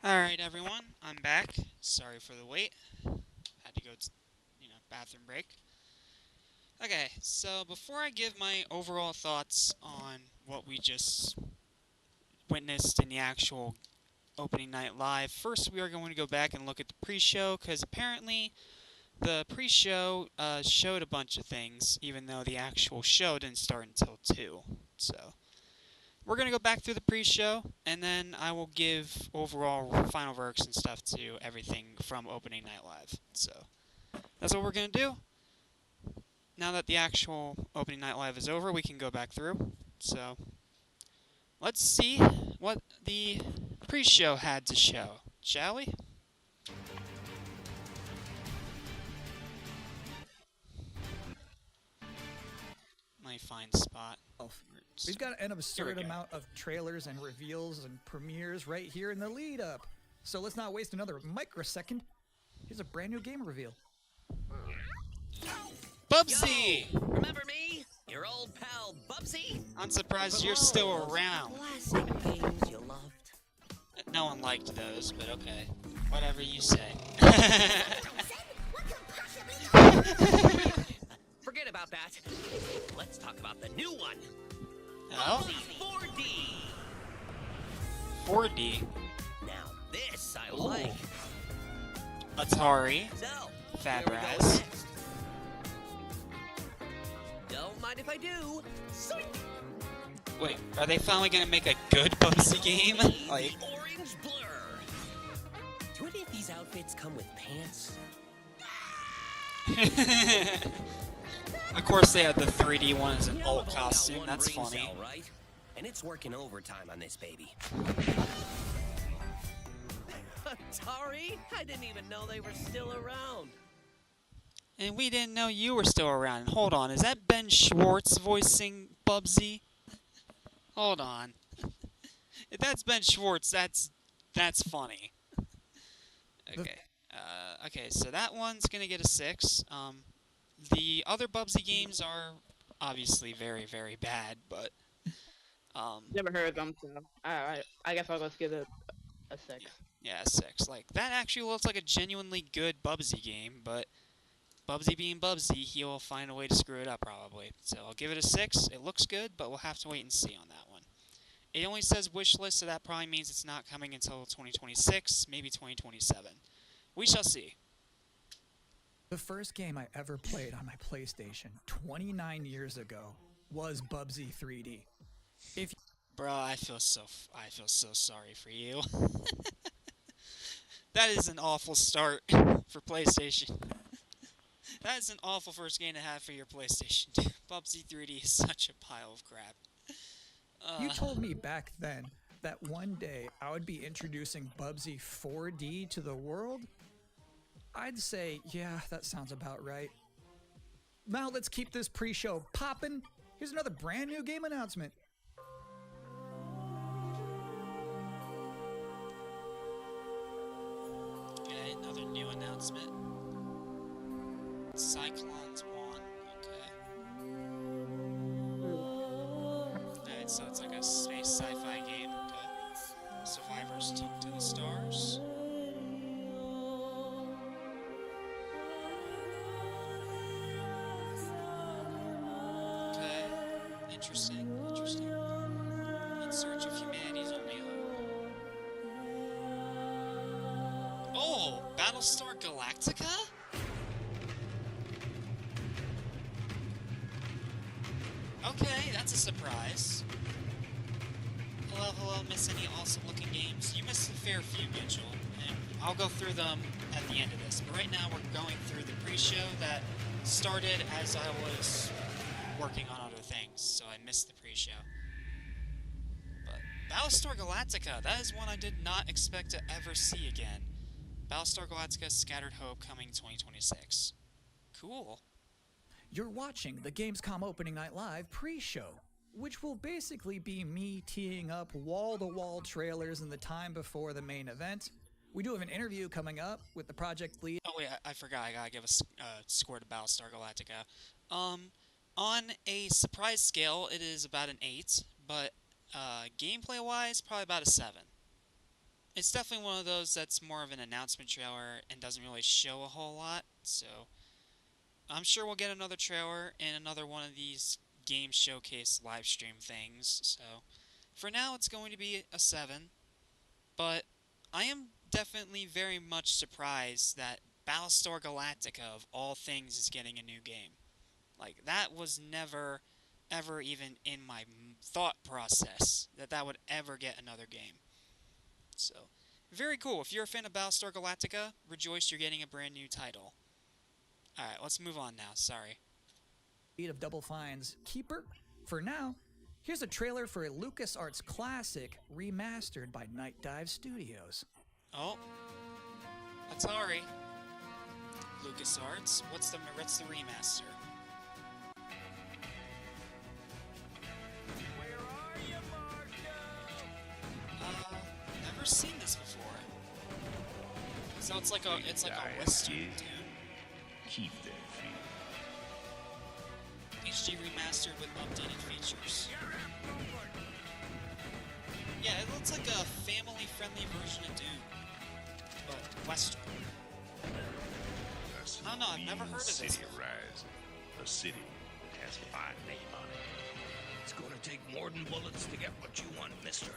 Alright, everyone, I'm back. Sorry for the wait. Had to go to, bathroom break. Okay, so before I give my overall thoughts on what we just witnessed in the actual opening night live, first we are going to go back and look at the pre-show, because apparently the pre-show showed a bunch of things, even though the actual show didn't start until 2. So we're going to go back through the pre-show, and then I will give overall final verdicts and stuff to everything from opening night live. So that's what we're going to do. Now that the actual opening night live is over, we can go back through. So let's see what the pre-show had to show, shall we? My fine spot. We've got an absurd amount of trailers and reveals and premieres right here in the lead up. So let's not waste another microsecond. Here's a brand new game reveal. Bubsy! Yo, remember me? Your old pal Bubsy? I'm surprised you're still around. Classic games you loved. No one liked those, but okay. Whatever you say. Forget about that. Let's talk about the new one. Oh? Bubsy 4D. 4D? Now this I like. Atari. So, Fabraz. Don't mind if I do. Wait, are they finally gonna make a good Bubsy game? Like, Orange blur. Do any of these outfits come with pants? of course they have the 3D one as an alt costume. That's funny. Cell, right? And it's working overtime on this baby. Atari? I didn't even know they were still around. And we didn't know you were still around. Hold on, is that Ben Schwartz voicing Bubsy? Hold on. If that's Ben Schwartz, that's funny. Okay. Okay, so that one's gonna get a 6. The other Bubsy games are obviously very, very bad, but never heard of them, so I guess I'll just give it a 6. Yeah, 6. Like, that actually looks like a genuinely good Bubsy game, but Bubsy being Bubsy, he'll find a way to screw it up, probably. So I'll give it a 6. It looks good, but we'll have to wait and see on that one. It only says wishlist, so that probably means it's not coming until 2026, maybe 2027. We shall see. The first game I ever played on my PlayStation 29 years ago was Bubsy 3D. Bro, I feel so sorry for you. That is an awful start for PlayStation. That is an awful first game to have for your PlayStation. Bubsy 3D is such a pile of crap. You told me back then that one day I would be introducing Bubsy 4D to the world. I'd say, yeah, that sounds about right. Now let's keep this pre-show poppin'. Here's another brand new game announcement. Okay, another new announcement. Cyclones won. Okay. Alright, so it's like a space sci-fi game. Okay. Survivors took to the stars. Okay. Interesting. In search of humanity's only hope. Oh! Battlestar Galactica? Okay, that's a surprise. Hello, miss any awesome-looking games? You missed a fair few, Mitchell, and I'll go through them at the end of this. But right now, we're going through the pre-show that started as I was working on other things, so I missed the pre-show. But Battlestar Galactica, that is one I did not expect to ever see again. Battlestar Galactica Scattered Hope coming 2026. Cool. You're watching the Gamescom Opening Night Live pre-show, which will basically be me teeing up wall-to-wall trailers in the time before the main event. We do have an interview coming up with the project lead. Oh wait, I forgot, I gotta give a score to Battlestar Galactica. On a surprise scale, it is about an 8, but gameplay-wise, probably about a 7. it's definitely one of those that's more of an announcement trailer and doesn't really show a whole lot, so I'm sure we'll get another trailer in another one of these game showcase live stream things, so for now it's going to be a 7, but I am definitely very much surprised that Battlestar Galactica, of all things, is getting a new game. Like, that was never, ever even in my thought process that that would ever get another game. So, very cool. If you're a fan of Battlestar Galactica, rejoice you're getting a brand new title. Alright, let's move on now. Sorry. Of Double Fine's Keeper. For now, here's a trailer for a LucasArts classic remastered by Night Dive Studios. Oh. Atari. LucasArts. What's the remaster? Never seen this before. So it's like a Western Doom. Keep that HD remastered with updated features. Yeah, it looks like a family-friendly version of Doom, but Western. I don't know, I've never heard of this. City Rise. A city that has a fine name on it. It's gonna take more than bullets to get what you want, mister.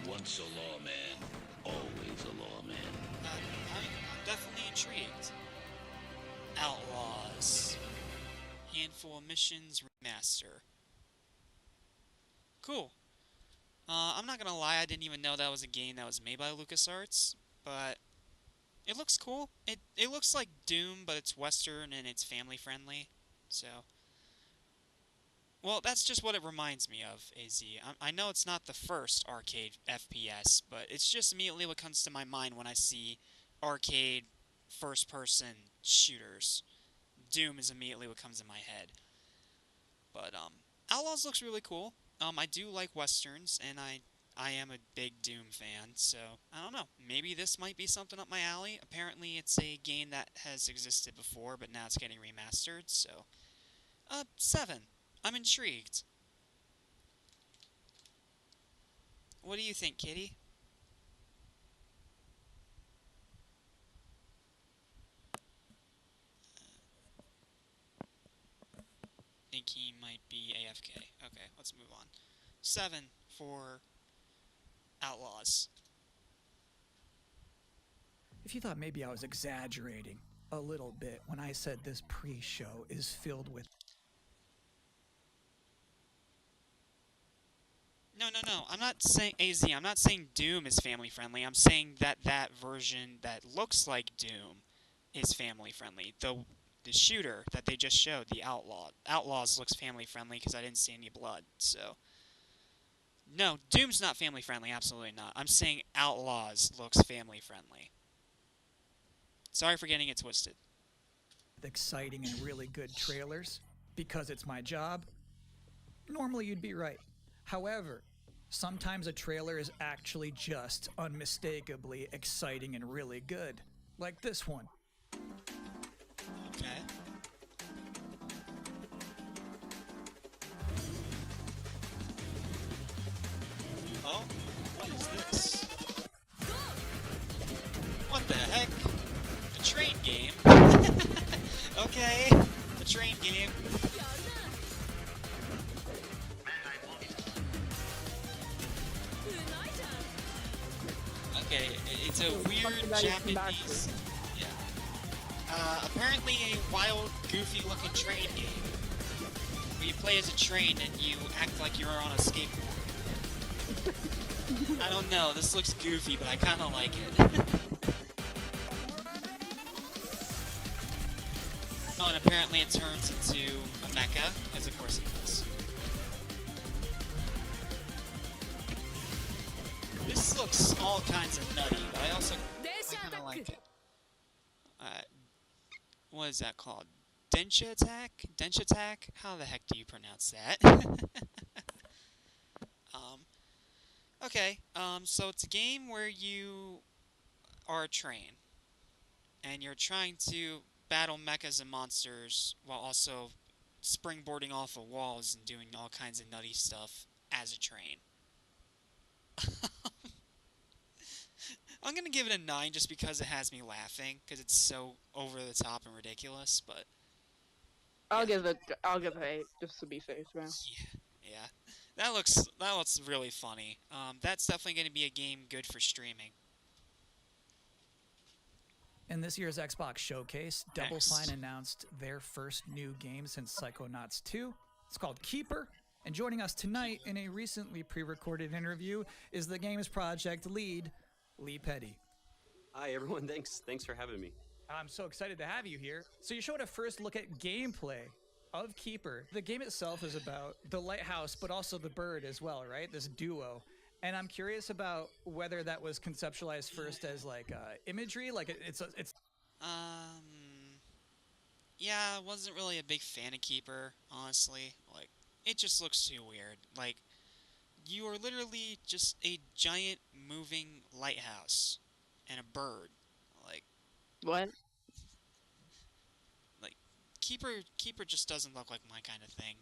Once a lawman, always a lawman. I'm definitely intrigued. Outlaws. Handful of Missions Remaster. Cool. I'm not gonna lie, I didn't even know that was a game that was made by LucasArts, but it looks cool. It looks like Doom, but it's Western and it's family friendly. So, well, that's just what it reminds me of, AZ. I know it's not the first arcade FPS, but it's just immediately what comes to my mind when I see arcade first-person shooters. Doom is immediately what comes in my head. But, Outlaws looks really cool. I do like Westerns, and I am a big Doom fan, so, I don't know. Maybe this might be something up my alley. Apparently, it's a game that has existed before, but now it's getting remastered, so... 7. I'm intrigued. What do you think, Kitty? I think he might be AFK. Okay, let's move on. 7 for Outlaws. If you thought maybe I was exaggerating a little bit when I said this pre-show is filled with... No. I'm not saying AZ. I'm not saying Doom is family friendly. I'm saying that that version that looks like Doom is family friendly. The shooter that they just showed, the Outlaws looks family friendly because I didn't see any blood. So no, Doom's not family friendly. Absolutely not. I'm saying Outlaws looks family friendly. Sorry for getting it twisted. Exciting and really good trailers because it's my job. Normally you'd be right. However, sometimes a trailer is actually just unmistakably exciting and really good, like this one. Okay. Oh, what is this? What the heck? A train game? Okay, a train game. Okay, it's a weird Japanese... Yeah. Apparently a wild, goofy-looking train game. Where you play as a train and you act like you're on a skateboard. I don't know, this looks goofy, but I kinda like it. Oh, and apparently it turns into a mecha, as of course it does. This looks all kinds of nutty, but I kinda like it. What is that called? Densha Attack? Densha Attack? How the heck do you pronounce that? Okay, so it's a game where you are a train, and you're trying to battle mechas and monsters while also springboarding off of walls and doing all kinds of nutty stuff as a train. I'm gonna give it a 9 just because it has me laughing, because it's so over the top and ridiculous. But I'll give it 8 just to be safe, man. yeah, that looks really funny. That's definitely gonna be a game good for streaming. In this year's Xbox Showcase, Double Fine announced their first new game since Psychonauts 2. It's called Keeper. And joining us tonight in a recently pre-recorded interview is the game's project lead, Lee Petty. Hi everyone, thanks for having me. I'm so excited to have you here. So you showed a first look at gameplay of Keeper. The game itself is about the lighthouse, but also the bird as well, right? This duo. And I'm curious about whether that was conceptualized first as like imagery, like it's. Yeah, I wasn't really a big fan of Keeper, honestly. Like, it just looks too weird. Like, you are literally just a giant moving lighthouse and a bird. Like, what? Like, Keeper just doesn't look like my kind of thing.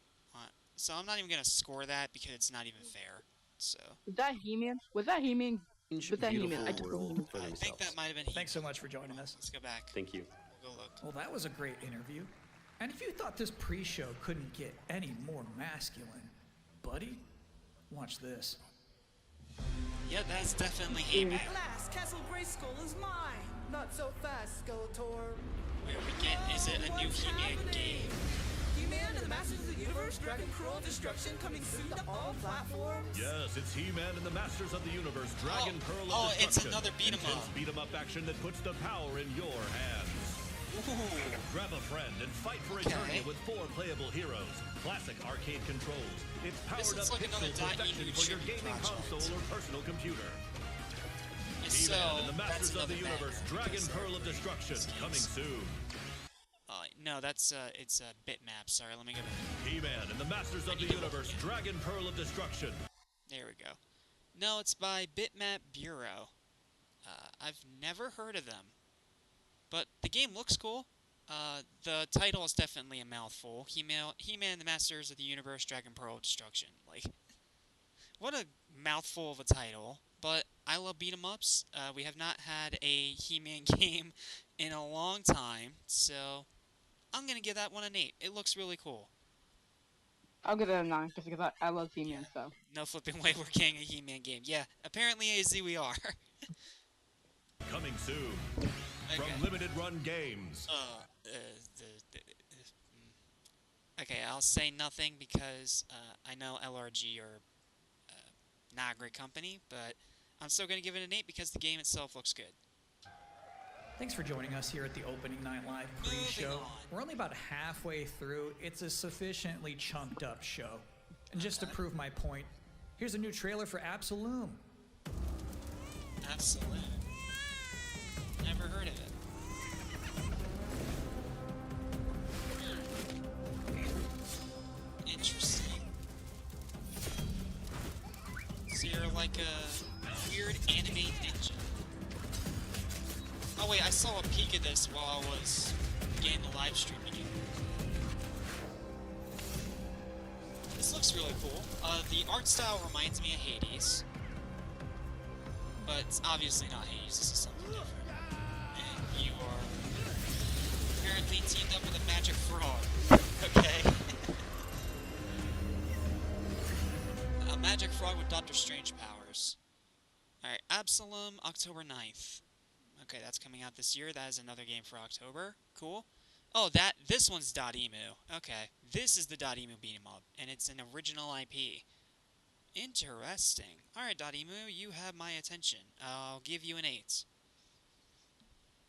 So I'm not even gonna score that because it's not even fair. So. Was that He-Man? Was that He-Man? Was that He-Man? I think that might have been He-Man. Thanks so much for joining us. Let's go back. Thank you. We'll go look. Well, that was a great interview. And if you thought this pre-show couldn't get any more masculine, buddy, watch this. Yeah, that's definitely He-Man. Alas, Castle Grayskull is mine. Not so fast, Skeletor. Wait, is it a new He-Man game? He-Man and the Masters of the Universe, Dragon Cruel Destruction coming soon to all platforms. Yes, it's He-Man and the Masters of the Universe, Dragon Pearl of Destruction. It's another beat 'em up. Intense beat 'em up action that puts the power in your hands. Ooh. Grab a friend and fight for eternity with 4 playable heroes. Classic arcade controls. It's powered up like another pixel perfection for your gaming console or personal computer. He-Man and the Masters of the Universe, Dragon Pearl of Destruction, coming soon. No, it's bitmap. Sorry, let me go back. He-Man and the Masters of the Universe, Dragon Pearl of Destruction. There we go. No, it's by Bitmap Bureau. I've never heard of them. But the game looks cool. The title is definitely a mouthful. He-Man and the Masters of the Universe, Dragon Pearl of Destruction. Like, what a mouthful of a title. But I love beat-em-ups. We have not had a He-Man game in a long time, so I'm going to give that one an 8. It looks really cool. I'll give it a 9, just because I love He-Man, so. No flipping way we're getting a He-Man game. Yeah, apparently AZ we are. Coming soon. Okay. From Limited Run Games. Okay, I'll say nothing because I know LRG are not a great company, but I'm still going to give it an 8 because the game itself looks good. Thanks for joining us here at the Opening Night Live pre-show. We're only about halfway through. It's a sufficiently chunked up show. And just to prove my point, here's a new trailer for Absolum. Absolum? Never heard of it. Interesting. So you're like a weird anime ninja. Oh wait, I saw a peek of this while I was getting the live stream again. This looks really cool. The art style reminds me of Hades. But it's obviously not Hades, this is something different. And you are apparently teamed up with a magic frog. Okay. A magic frog with Doctor Strange powers. Alright, Absolum, October 9th. Okay, that's coming out this year. That is another game for October. Cool. Oh, this one's .emu. Okay, this is the .emu beat 'em up, and it's an original IP. Interesting. Alright, .emu, you have my attention. I'll give you an 8.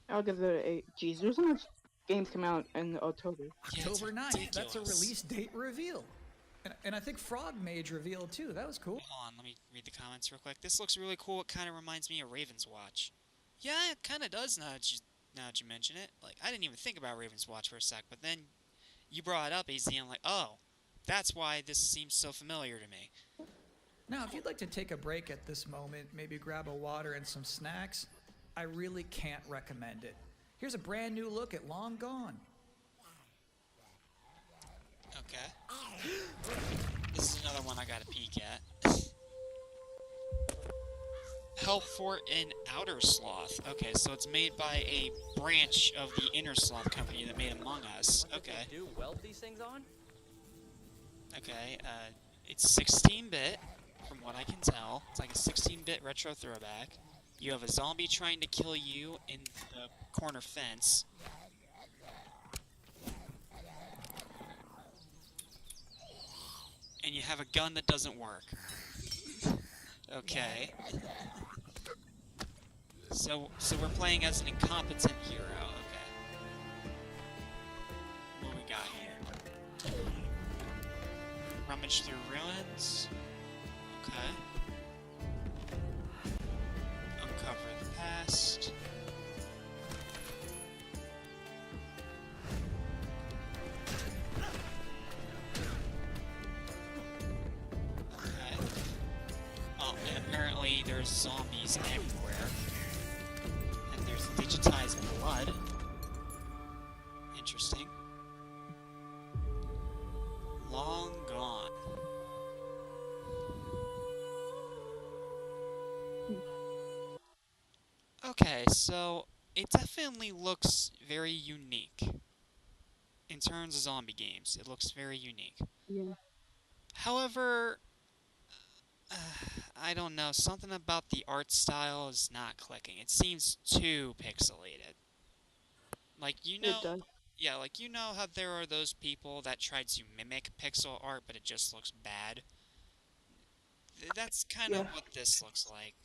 I'll give it an 8. Jeez, there's so much games come out in October. October 9th, that's a release date reveal. And I think Frog Mage revealed too. That was cool. Hold on, let me read the comments real quick. This looks really cool. It kind of reminds me of Raven's Watch. Yeah, it kind of does now that you mention it. Like, I didn't even think about Raven's Watch for a sec, but then you brought it up, AZ, and I'm like, oh, that's why this seems so familiar to me. Now, if you'd like to take a break at this moment, maybe grab a water and some snacks, I really can't recommend it. Here's a brand new look at Long Gone. Okay. This is another one I got a peek at. Help for an Outer Sloth. Okay, so it's made by a branch of the Inner Sloth company that made Among Us. Okay. Do weld these things on? Okay, it's 16-bit, from what I can tell. It's like a 16-bit retro throwback. You have a zombie trying to kill you in the corner fence. And you have a gun that doesn't work. Okay. So we're playing as an incompetent hero. Okay. What we got here? Rummage through ruins. Okay. Uncover the past. Okay. Oh, and apparently there's zombies everywhere. And there's digitized blood. Interesting. Long gone. Okay, so it definitely looks very unique. In terms of zombie games, it looks very unique. Yeah. However, I don't know, something about the art style is not clicking. It seems too pixelated. Like, you know... It does. Yeah, like, you know how there are those people that try to mimic pixel art, but it just looks bad? That's kind of what this looks like,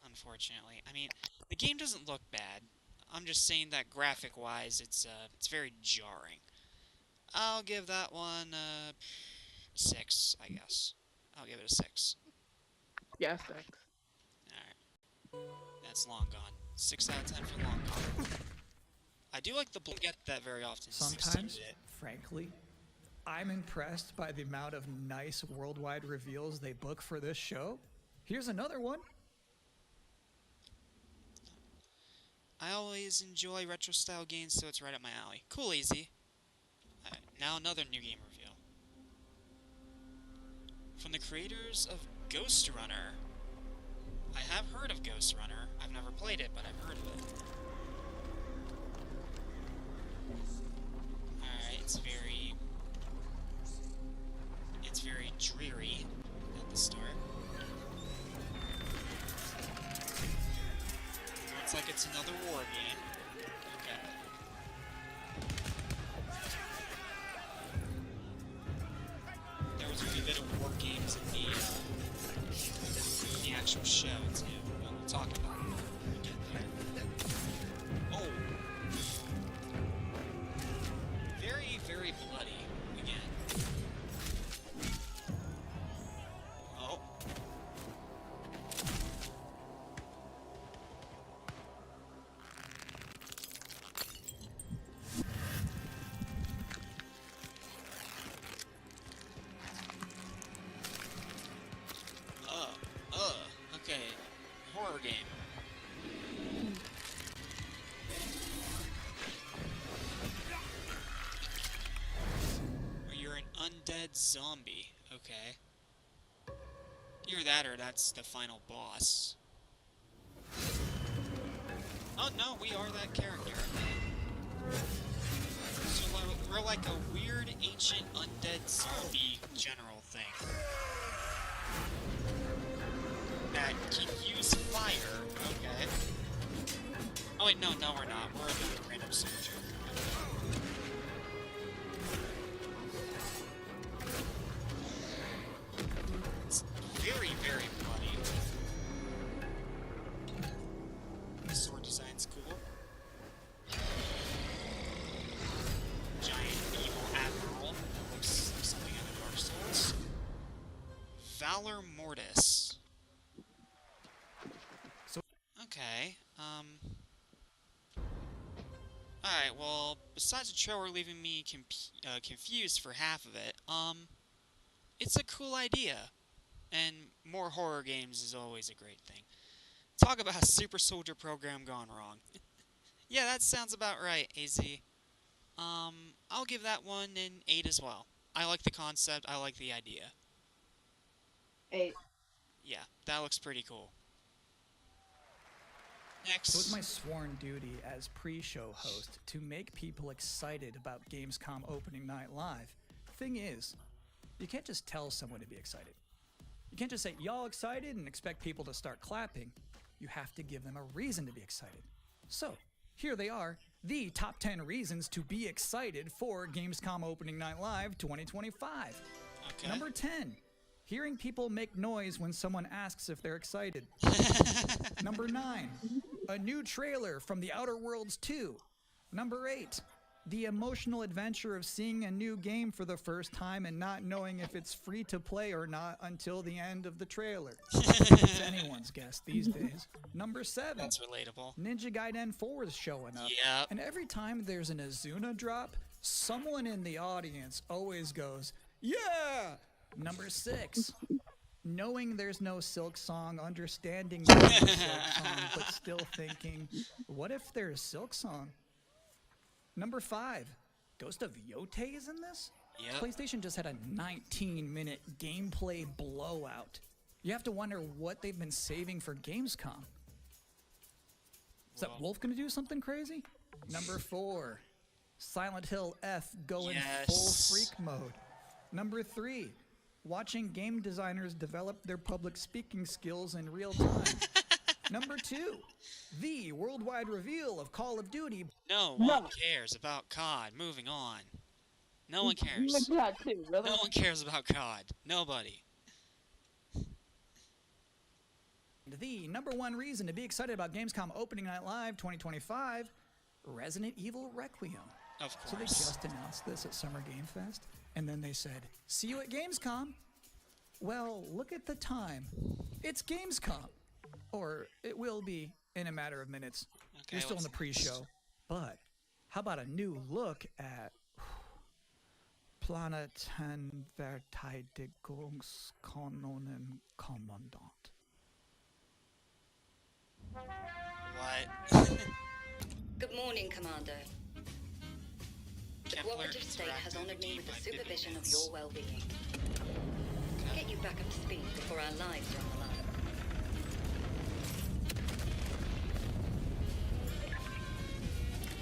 unfortunately. I mean, the game doesn't look bad. I'm just saying that graphic-wise, it's very jarring. I'll give that one a 6, I guess. I'll give it a 6. Yeah, 6. Alright. That's Long Gone. 6 out of 10 for Long Gone. I do like the blue. Get that very often. Sometimes, frankly, I'm impressed by the amount of nice worldwide reveals they book for this show. Here's another one. I always enjoy retro-style games, so it's right up my alley. Cool, easy. Alright, now another new game reveal. From the creators of Ghost Runner. I have heard of Ghost Runner. I've never played it, but I've heard of it. Alright, it's very dreary at the start. Looks like it's another war game. Okay. There was a bit of war games in the actual show too. But we'll talk about it when we get there. Oh! Very, very bloody again. Oh. Okay. Horror game. You're an undead zombie. Okay. Either that or that's the final boss. Oh no, we are that character. So we're like a weird, ancient, undead zombie general thing. That can use fire. Okay. Oh wait, no, we're not. We're a random soldier. It's very, very bloody. The sword design's cool. Giant evil admiral that looks like something out of Dark Souls. Valor Mortis. Okay, alright, well, besides the trailer leaving me confused for half of it, it's a cool idea. And more horror games is always a great thing. Talk about a super soldier program gone wrong. Yeah, that sounds about right, AZ. I'll give that one an 8 as well. I like the concept, I like the idea. 8. Yeah, that looks pretty cool. Next. So it's my sworn duty as pre-show host to make people excited about Gamescom opening night live. Thing is, you can't just tell someone to be excited. You can't just say, y'all excited, and expect people to start clapping. You have to give them a reason to be excited. So, here they are, the top 10 reasons to be excited for Gamescom Opening Night Live 2025. Okay. Number 10, hearing people make noise when someone asks if they're excited. Number 9, a new trailer from The Outer Worlds 2. Number 8, the emotional adventure of seeing a new game for the first time and not knowing if it's free to play or not until the end of the trailer. It's anyone's guess these days. Number 7. That's relatable. Ninja Gaiden 4 is showing up. Yep. And every time there's an Azuna drop, someone in the audience always goes, yeah! Number 6. Knowing there's no Silksong, understanding there's no Silksong, but still thinking, what if there's Silksong? Number 5, Ghost of Yotei is in this? Yep. PlayStation just had a 19-minute gameplay blowout. You have to wonder what they've been saving for Gamescom. Is that Wolf gonna do something crazy? Number 4, Silent Hill F going full freak mode. Number 3, watching game designers develop their public speaking skills in real time. Number 2, the worldwide reveal of Call of Duty. No one cares about COD. Moving on. No one cares. You like that too, brother. No one cares about COD. Nobody. The number 1 reason to be excited about Gamescom Opening Night Live 2025, Resident Evil Requiem. Of So they course. just announced this at Summer Game Fest, and then they said, see you at Gamescom. Well, look at the time. It's Gamescom. Or it will be in a matter of minutes. Okay, You're still in the pre-show. But how about a new look at Planeten Verteidigungskanonen Kommandant? What? Good morning, Commander. The Kepler cooperative state has honored me with the by supervision of Bibimins. your well-being. Get you back up to speed before our lives are on the line.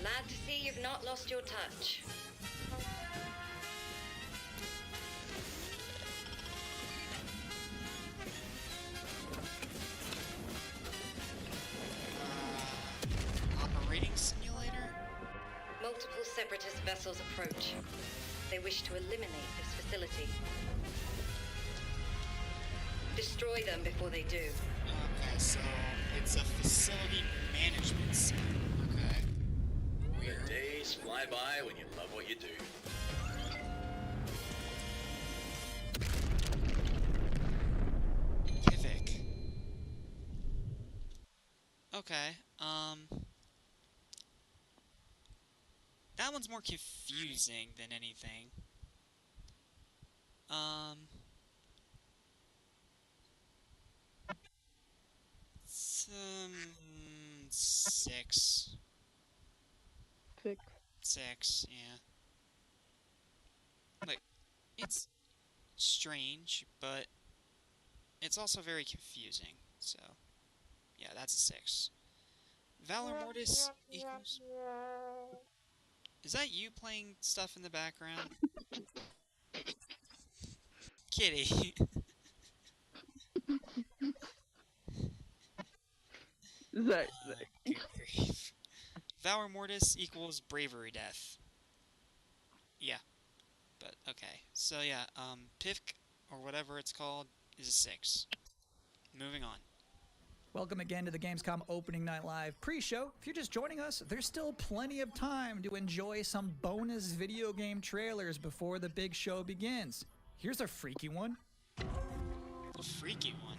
Glad to see you've not lost your touch. Operating simulator? Multiple separatist vessels approach. They wish to eliminate this facility. Destroy them before they do. Okay, so it's a facility management sim. Okay. The days fly by when you love what you do. Pivik. Okay, that one's more confusing than anything. Six. 6, yeah. Like, it's strange, but it's also very confusing, so yeah, that's a 6. Valor Mortis equals... Is that you playing stuff in the background? Kitty. Zach. Good grief. Valor Mortis equals bravery death. Yeah. But, okay. So, yeah, PIFC, or whatever it's called, is a 6. Moving on. Welcome again to the Gamescom Opening Night Live pre-show. If you're just joining us, there's still plenty of time to enjoy some bonus video game trailers before the big show begins. Here's a freaky one. A freaky one?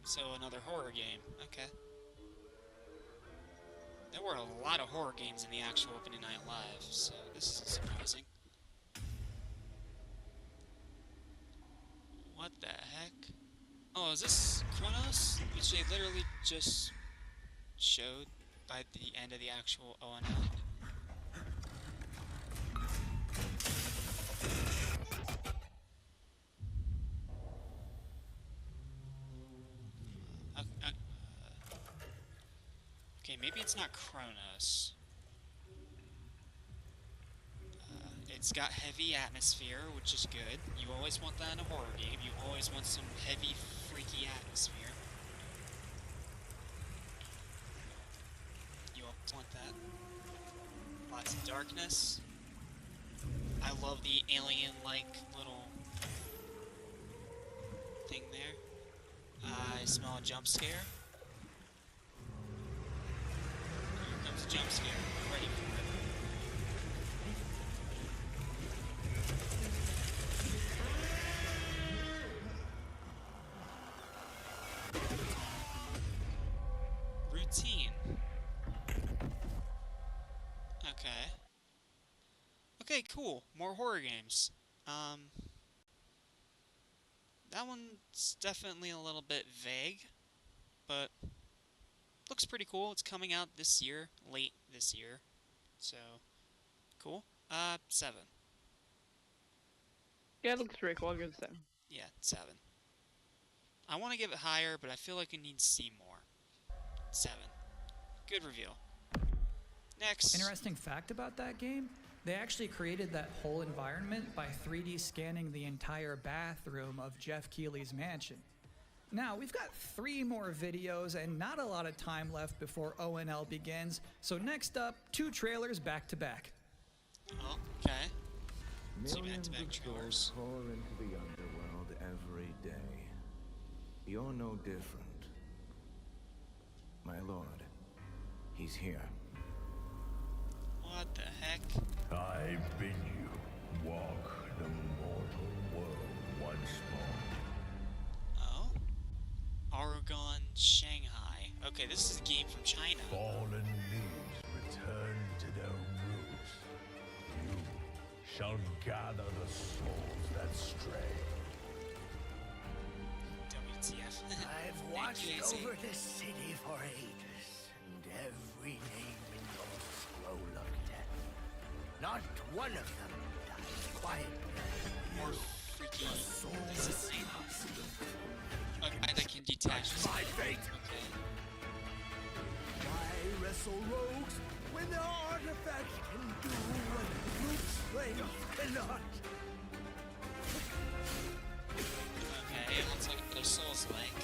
So another horror game. Okay. There were a lot of horror games in the actual Opening Night Live, so this isn't surprising. What the heck? Oh, is this Cronos? Which they literally just showed by the end of the actual ONL. maybe it's not Cronos. It's got heavy atmosphere, which is good. You always want that in a horror game. You always want some heavy, freaky atmosphere. You always want that. Lots of darkness. I love the alien-like little thing there. I smell a jump scare. Here comes a jump scare. I'm ready for it. Routine. Okay. Okay, cool. More horror games. That one's definitely a little bit vague, but looks pretty cool. It's coming out this year, late this year. So, cool. 7. Yeah, it looks pretty cool. I'll give it a 7. Yeah, 7. I want to give it higher, but I feel like it needs to see more. 7. Good reveal. Next. Interesting fact about that game, they actually created that whole environment by 3D scanning the entire bathroom of Jeff Keighley's mansion. Now, we've got 3 more videos and not a lot of time left before ONL begins, so next up, 2 trailers back to back. Oh, okay. Millions of souls pour into the underworld every day. You're no different. My lord, he's here. What the heck? I bid you walk the mortal world once more. Oh? Aragon, Shanghai. Okay, this is a game from China. Fallen leaves return to their roots. You shall gather the souls that stray. WTF. I've watched over this city for ages, and every name in your scroll of death. Not one of them died quietly. More freaky. This is a guy that can detach. My fate. Okay. Why wrestle rogues when their artifacts can do what brute slaves cannot? Okay, it looks like another Souls-like.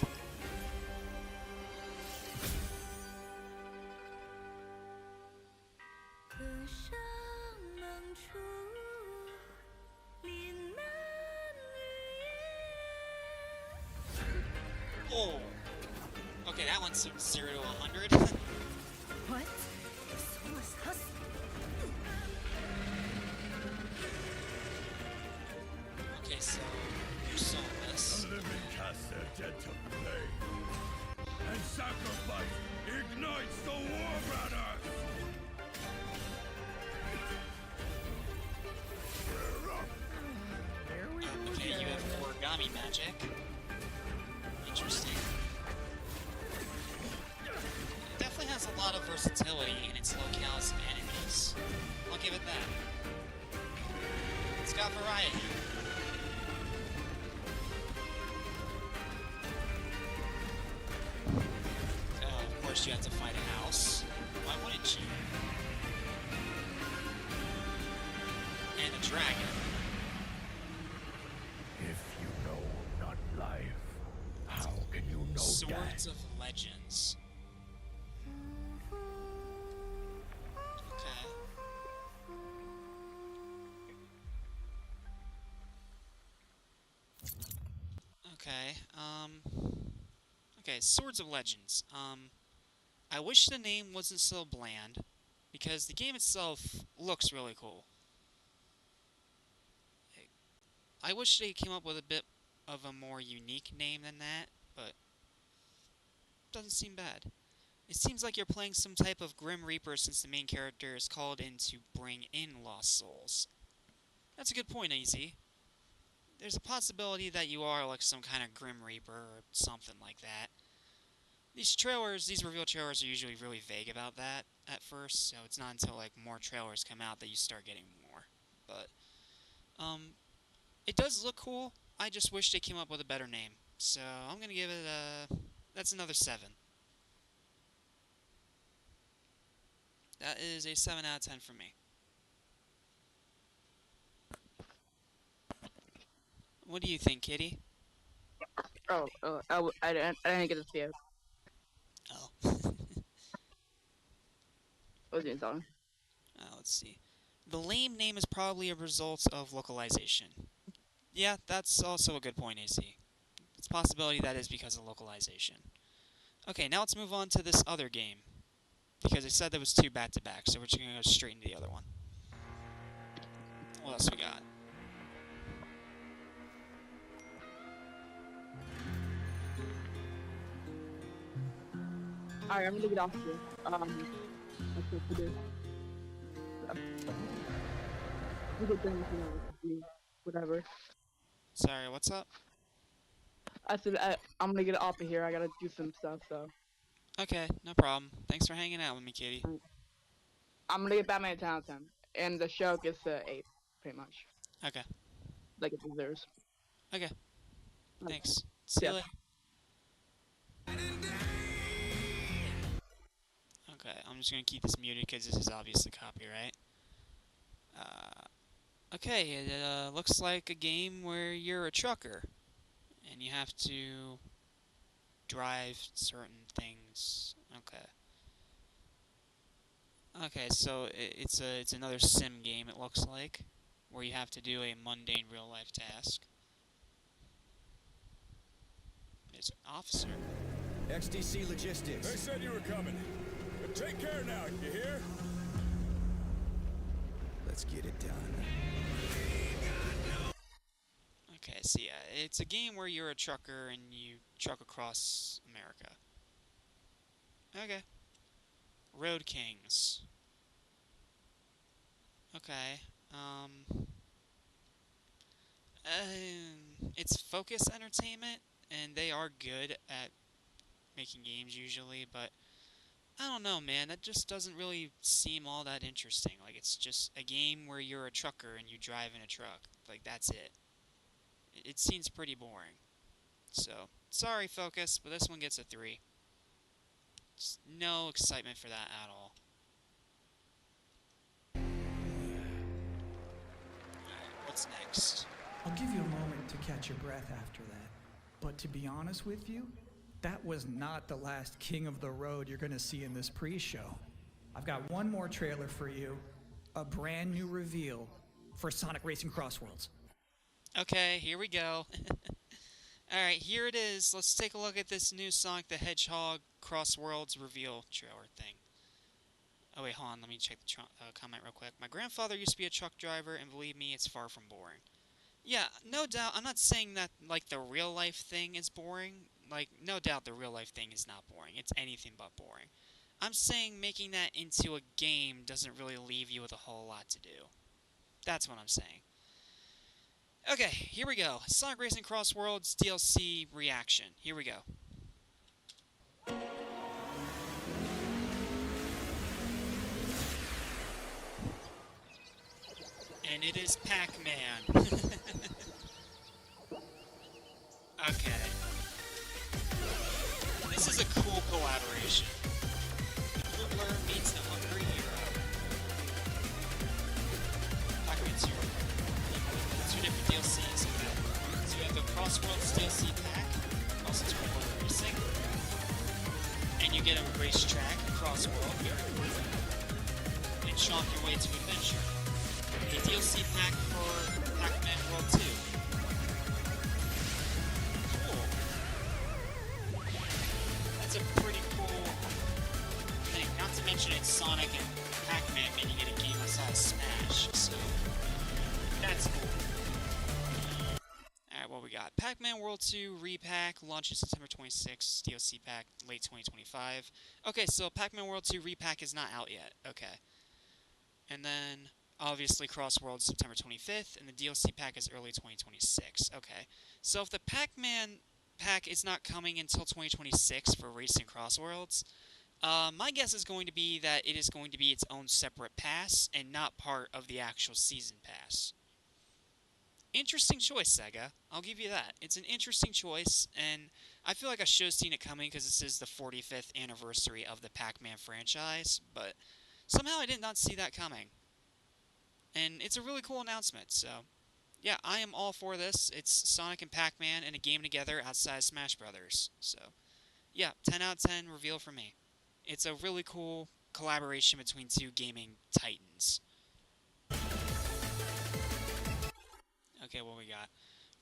Oh! Okay, that one's from 0 to 100. What? The soulless husk? Okay, so you're soulless. The living cast their dead to flame, and sacrifice ignites the war banners! Okay, you have origami magic. Interesting. It definitely has a lot of versatility in its locales and enemies. I'll give it that. It's got variety. Of course you have to fight a house. Why wouldn't you? And a dragon. If you know not life, how can you know Swords death? of Legends. Okay. Okay, okay, Swords of Legends. I wish the name wasn't so bland, because the game itself looks really cool. I wish they came up with a bit of a more unique name than that, but doesn't seem bad. It seems like you're playing some type of Grim Reaper since the main character is called in to bring in lost souls. That's a good point, AZ. There's a possibility that you are like some kind of Grim Reaper or something like that. These reveal trailers are usually really vague about that at first, so it's not until like more trailers come out that you start getting more. But, it does look cool. I just wish they came up with a better name. So, I'm gonna give it a... that's another 7. That is a 7 out of 10 for me. What do you think, Kitty? I didn't get to see it. Oh. What was you telling? Let's see. The lame name is probably a result of localization. Yeah, that's also a good point, AC. It's a possibility that is because of localization. Okay, now let's move on to this other game. Because I said there was 2 back-to-back, so we're just going to go straight into the other one. What else we got? Alright, I'm gonna get off here. That's what to do. You get done, whatever. Sorry, what's up? I said I'm gonna get off of here. I gotta do some stuff, so. Okay, no problem. Thanks for hanging out with me, Katie. I'm gonna get Batman to 10, and the show gets 8, pretty much. Okay. Like it deserves. Okay. Thanks. See you later. Okay, I'm just gonna keep this muted because this is obviously copyright. Okay, it looks like a game where you're a trucker, and you have to drive certain things. Okay. Okay, so it's another sim game. It looks like, where you have to do a mundane real life task. There's an officer. XDC Logistics. They said you were coming. But take care now, you hear? Let's get it done. Okay, so yeah, it's a game where you're a trucker and you truck across America. Okay. Road Kings. Okay, it's Focus Entertainment, and they are good at making games usually, but I don't know, man, that just doesn't really seem all that interesting. Like, it's just a game where you're a trucker and you drive in a truck. Like, that's it. It seems pretty boring. So, sorry, Focus, but this one gets a 3. Just no excitement for that at all. Alright, what's next? I'll give you a moment to catch your breath after that. But to be honest with you, that was not the last king of the road you're going to see in this pre-show. I've got one more trailer for you, a brand new reveal for Sonic Racing Crossworlds. Okay, here we go. Alright, here it is. Let's take a look at this new Sonic the Hedgehog Crossworlds reveal trailer thing. Oh wait, hold on, let me check the comment real quick. My grandfather used to be a truck driver, and believe me, it's far from boring. Yeah, no doubt, I'm not saying that, like, the real-life thing is boring. Like, no doubt the real-life thing is not boring. It's anything but boring. I'm saying making that into a game doesn't really leave you with a whole lot to do. That's what I'm saying. Okay, here we go. Sonic Racing Crossworlds DLC reaction. Here we go. And it is Pac-Man. Okay. This is a cool collaboration. The Hurdler meets the Hungry Hero. Pac-Man 2. 2 different DLCs. So you have the Crossworlds DLC pack, also 24 Racing. And you get a racetrack, Crossworld, and chalk your way to adventure. The DLC pack for Pac-Man World 2. That's a pretty cool thing. Not to mention it's Sonic and Pac-Man, making it a game I saw Smash, so that's cool. Alright, what we got? Pac-Man World 2 Repack launches September 26th, DLC pack late 2025. Okay, so Pac-Man World 2 Repack is not out yet. Okay. And then, obviously, Crossworlds September 25th, and the DLC pack is early 2026. Okay. So if the Pac-Man pack is not coming until 2026 for Racing Crossworlds, my guess is going to be that it is going to be its own separate pass and not part of the actual season pass. Interesting choice, Sega. I'll give you that. It's an interesting choice, and I feel like I should have seen it coming because this is the 45th anniversary of the Pac-Man franchise, but Somehow I did not see that coming. And it's a really cool announcement, so... Yeah, I am all for this. It's Sonic and Pac-Man in a game together outside Smash Brothers. So, yeah, 10 out of 10 reveal for me. It's a really cool collaboration between two gaming titans. Okay, what we got?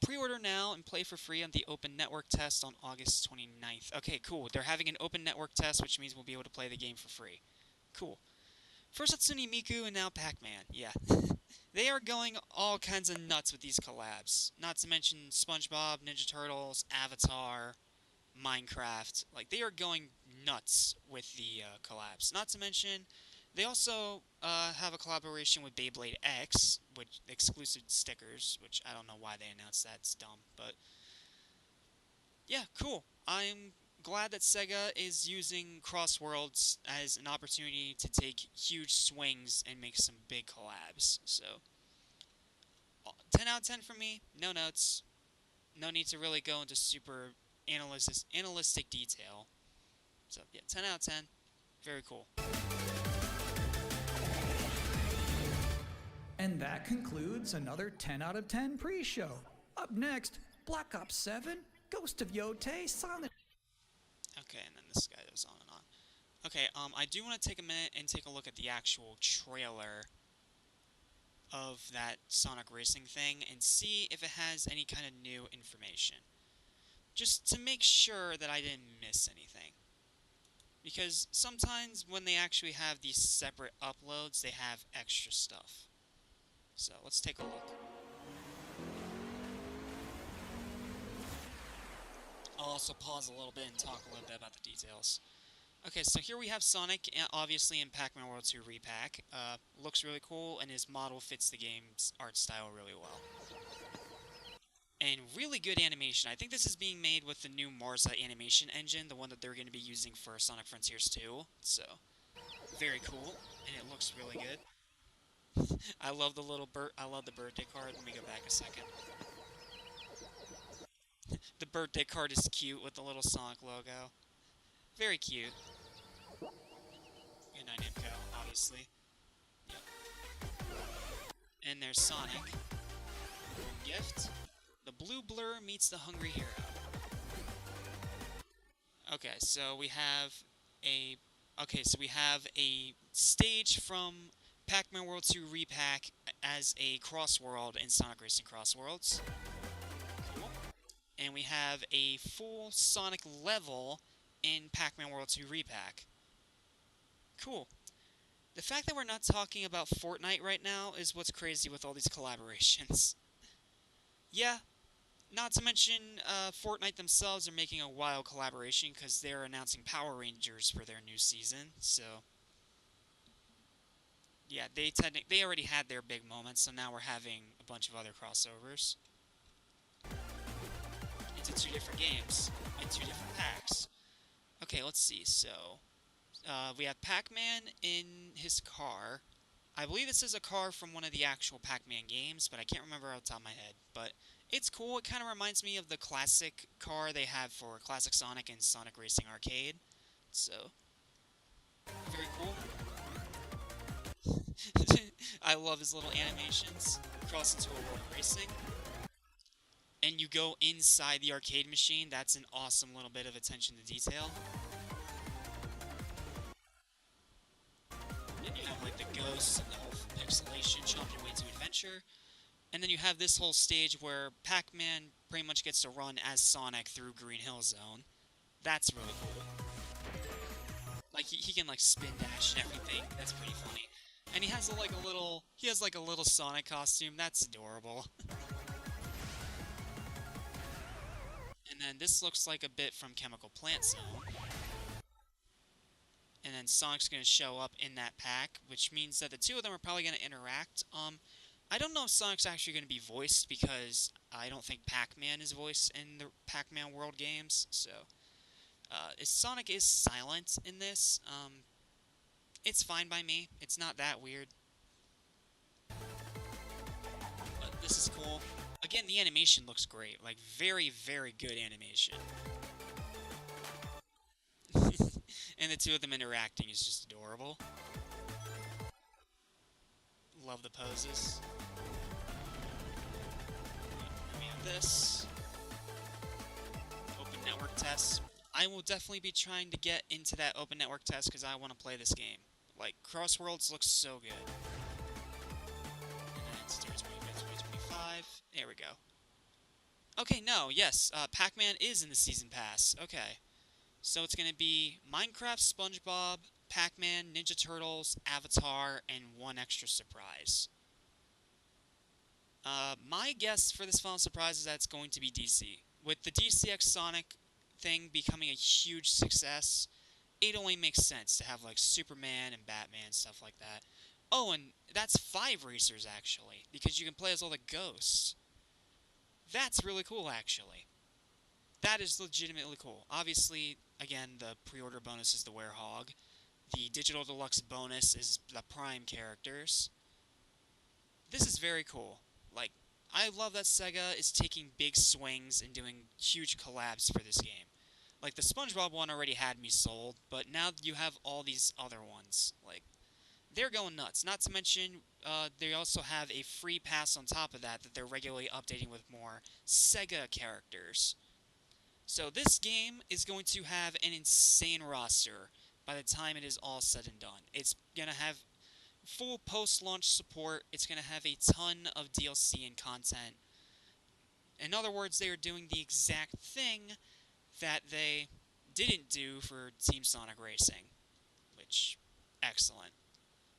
Pre-order now and play for free on the Open Network test on August 29th. Okay, cool. They're having an Open Network test, which means we'll be able to play the game for free. Cool. First Hatsune Miku and now Pac-Man. Yeah. They are going all kinds of nuts with these collabs. Not to mention SpongeBob, Ninja Turtles, Avatar, Minecraft. Like, they are going nuts with the collabs. Not to mention, they also have a collaboration with Beyblade X, with exclusive stickers, which I don't know why they announced that. It's dumb, but... Yeah, cool. I'm glad that Sega is using Cross Worlds as an opportunity to take huge swings and make some big collabs. So, 10 out of 10 for me. No notes. No need to really go into super analytic detail. So, yeah, 10 out of 10. Very cool. And that concludes another 10 out of 10 pre-show. Up next, Black Ops 7, Ghost of Yotei, Silent... Okay, and then this guy goes on and on. Okay, I do want to take a minute and take a look at the actual trailer of that Sonic Racing thing and see if it has any kind of new information. Just to make sure that I didn't miss anything. Because sometimes when they actually have these separate uploads, they have extra stuff. So, let's take a look. I'll also pause a little bit and talk a little bit about the details. Okay, so here we have Sonic, obviously in Pac-Man World 2 Repack. Looks really cool, and his model fits the game's art style really well. And really good animation. I think this is being made with the new Marza animation engine, the one that they're going to be using for Sonic Frontiers 2. So, very cool, and it looks really good. I love the little I love the birthday card. Let me go back a second. The birthday card is cute with the little Sonic logo. Very cute. Good night, Namco, obviously. Yep. And there's Sonic. Gift. The blue blur meets the hungry hero. Okay, so we have a... Okay, so we have a stage from Pac-Man World 2 Repack as a cross-world in Sonic Racing Cross Worlds. Cool. And we have a full Sonic level in Pac-Man World 2 Repack. Cool. The fact that we're not talking about Fortnite right now is what's crazy with all these collaborations. Yeah, not to mention Fortnite themselves are making a wild collaboration because they're announcing Power Rangers for their new season, so... Yeah, they already had their big moments, so now we're having a bunch of other crossovers. Into two different games, in two different packs. Okay, let's see, so... we have Pac-Man in his car. I believe this is a car from one of the actual Pac-Man games, but I can't remember off the top of my head. But it's cool. It kind of reminds me of the classic car they have for Classic Sonic and Sonic Racing Arcade. So, very cool. I love his little animations. Cross into a world of racing. And you go inside the arcade machine. That's an awesome little bit of attention to detail. And you have like the ghosts and the whole pixelation, chomp your way to adventure. And then you have this whole stage where Pac-Man pretty much gets to run as Sonic through Green Hill Zone. That's really cool. Like he can like spin dash and everything. That's pretty funny. And he has like a little Sonic costume. That's adorable. And then this looks like a bit from Chemical Plant Zone. And then Sonic's going to show up in that pack, which means that the two of them are probably going to interact. I don't know if Sonic's actually going to be voiced, because I don't think Pac-Man is voiced in the Pac-Man World games, so... Sonic is silent in this. It's fine by me. It's not that weird. But this is cool. Again, the animation looks great. Like, very, very good animation. And the two of them interacting is just adorable. Love the poses. We have this. Open network tests. I will definitely be trying to get into that open network test because I want to play this game. Like, Crossworlds looks so good. And then it's 2025. There we go. Okay, no, yes, PAC-MAN is in the Season Pass. Okay. So it's going to be Minecraft, SpongeBob, PAC-MAN, Ninja Turtles, Avatar, and one extra surprise. My guess for this final surprise is that it's going to be DC. With the DCX Sonic thing becoming a huge success, it only makes sense to have like Superman and Batman, stuff like that. Oh, and that's 5 racers actually, because you can play as all the ghosts. That's really cool actually. That is legitimately cool. Obviously, again, the pre-order bonus is the Werehog. The Digital Deluxe bonus is the Prime characters. This is very cool. Like, I love that Sega is taking big swings and doing huge collabs for this game. Like, the SpongeBob one already had me sold, but now you have all these other ones. Like, they're going nuts. Not to mention, they also have a free pass on top of that they're regularly updating with more Sega characters. So this game is going to have an insane roster by the time it is all said and done. It's going to have full post-launch support. It's going to have a ton of DLC and content. In other words, they are doing the exact thing that they didn't do for Team Sonic Racing, which, excellent.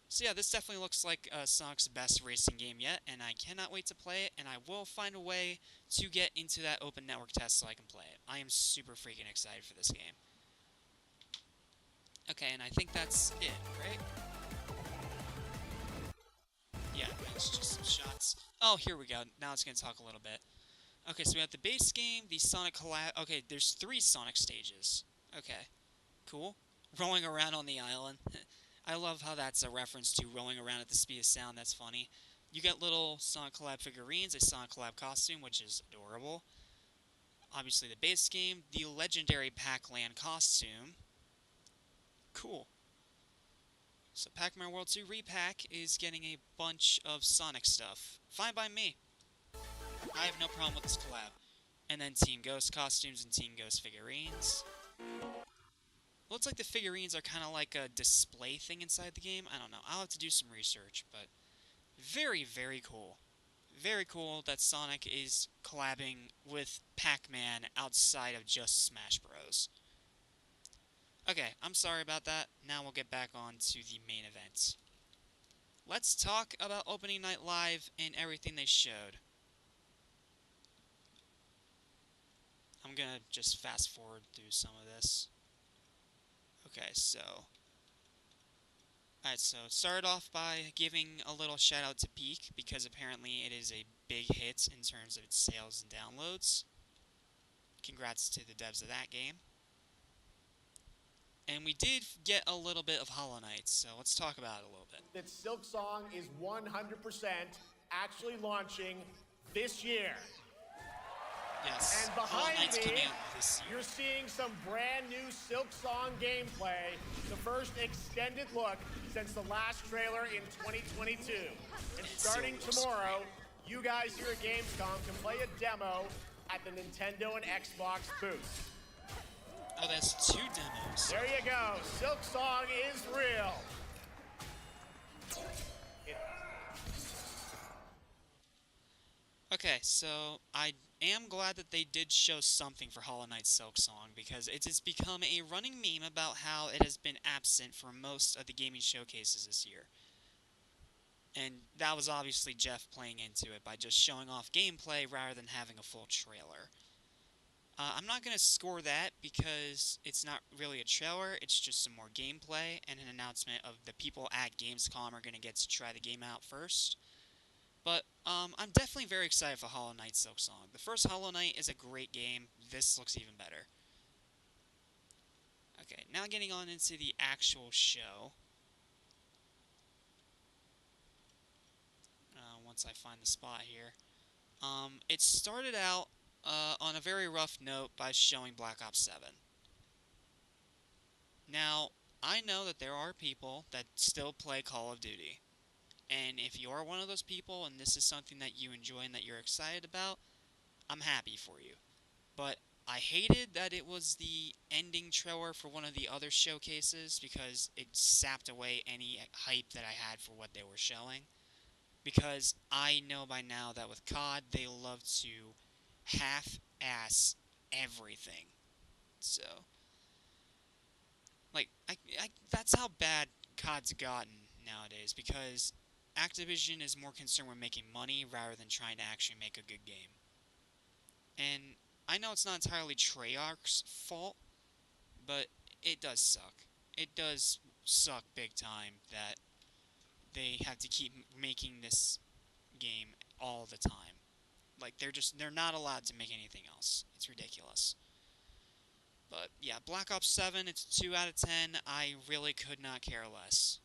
So yeah, this definitely looks like Sonic's best racing game yet, and I cannot wait to play it, and I will find a way to get into that open network test so I can play it. I am super freaking excited for this game. Okay, and I think that's it, right? Yeah, it's just some shots. Oh, here we go. Now it's going to talk a little bit. Okay, so we have the base game, the Sonic Collab. Okay, there's 3 Sonic stages. Okay, cool. Rolling around on the island. I love how that's a reference to rolling around at the speed of sound. That's funny. You get little Sonic Collab figurines, a Sonic Collab costume, which is adorable. Obviously the base game, the legendary Pac-Man costume. Cool. So Pac-Man World 2 Repack is getting a bunch of Sonic stuff. Fine by me. I have no problem with this collab. And then Team Ghost costumes and Team Ghost figurines. Looks like the figurines are kind of like a display thing inside the game. I don't know. I'll have to do some research, but very, very cool. Very cool that Sonic is collabing with Pac-Man outside of just Smash Bros. Okay, I'm sorry about that. Now we'll get back on to the main event. Let's talk about Opening Night Live and everything they showed. I'm gonna just fast forward through some of this. Okay, so... Alright, so started off by giving a little shout out to PAC, because apparently it is a big hit in terms of its sales and downloads. Congrats to the devs of that game. And we did get a little bit of Hollow Knight, so let's talk about it a little bit. That Silksong is 100% actually launching this year. Yes, and behind me, this year. You're seeing some brand new Silksong gameplay, the first extended look since the last trailer in 2022. And starting tomorrow, you guys here at Gamescom can play a demo at the Nintendo and Xbox booths. Oh, that's 2 demos. There you go. Silksong is real. Okay, so I am glad that they did show something for Hollow Knight Silksong, because it has become a running meme about how it has been absent for most of the gaming showcases this year. And that was obviously Jeff playing into it by just showing off gameplay rather than having a full trailer. I'm not going to score that because it's not really a trailer, it's just some more gameplay and an announcement of the people at Gamescom are going to get to try the game out first. But I'm definitely very excited for Hollow Knight Silksong. The first Hollow Knight is a great game. This looks even better. Okay, now getting on into the actual show. Once I find the spot here. It started out on a very rough note by showing Black Ops 7. Now, I know that there are people that still play Call of Duty. And if you are one of those people and this is something that you enjoy and that you're excited about, I'm happy for you. But I hated that it was the ending trailer for one of the other showcases because it sapped away any hype that I had for what they were showing. Because I know by now that with COD, they love to half-ass everything. So, like, that's how bad COD's gotten nowadays, because Activision is more concerned with making money rather than trying to actually make a good game. And I know it's not entirely Treyarch's fault, but it does suck. It does suck big time that they have to keep making this game all the time. Like, they're not allowed to make anything else. It's ridiculous. But, yeah, Black Ops 7, it's 2 out of 10. I really could not care less.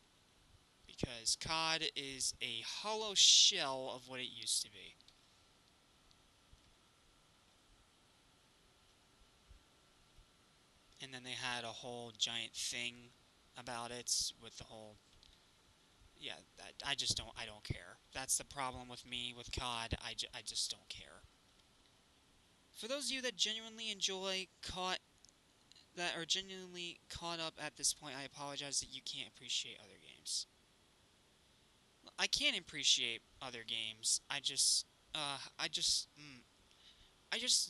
Because COD is a hollow shell of what it used to be. And then they had a whole giant thing about it with the whole... Yeah, I don't care. That's the problem with me with COD. I just don't care. For those of you that genuinely enjoy COD, that are genuinely caught up at this point, I apologize that you can't appreciate other games. I can appreciate other games. I just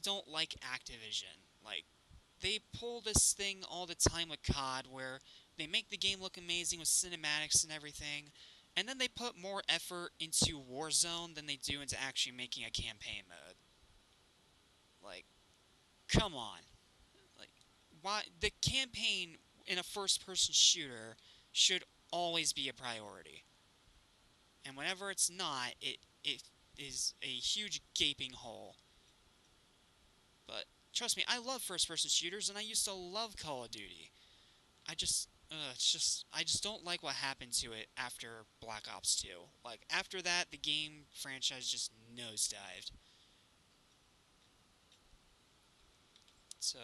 don't like Activision. Like, they pull this thing all the time with COD where they make the game look amazing with cinematics and everything, and then they put more effort into Warzone than they do into actually making a campaign mode. Like, come on. Like, why the campaign in a first-person shooter should always be a priority. And whenever it's not, it is a huge gaping hole. But trust me, I love first-person shooters, and I used to love Call of Duty. I just don't like what happened to it after Black Ops 2. Like, after that, the game franchise just nosedived. So,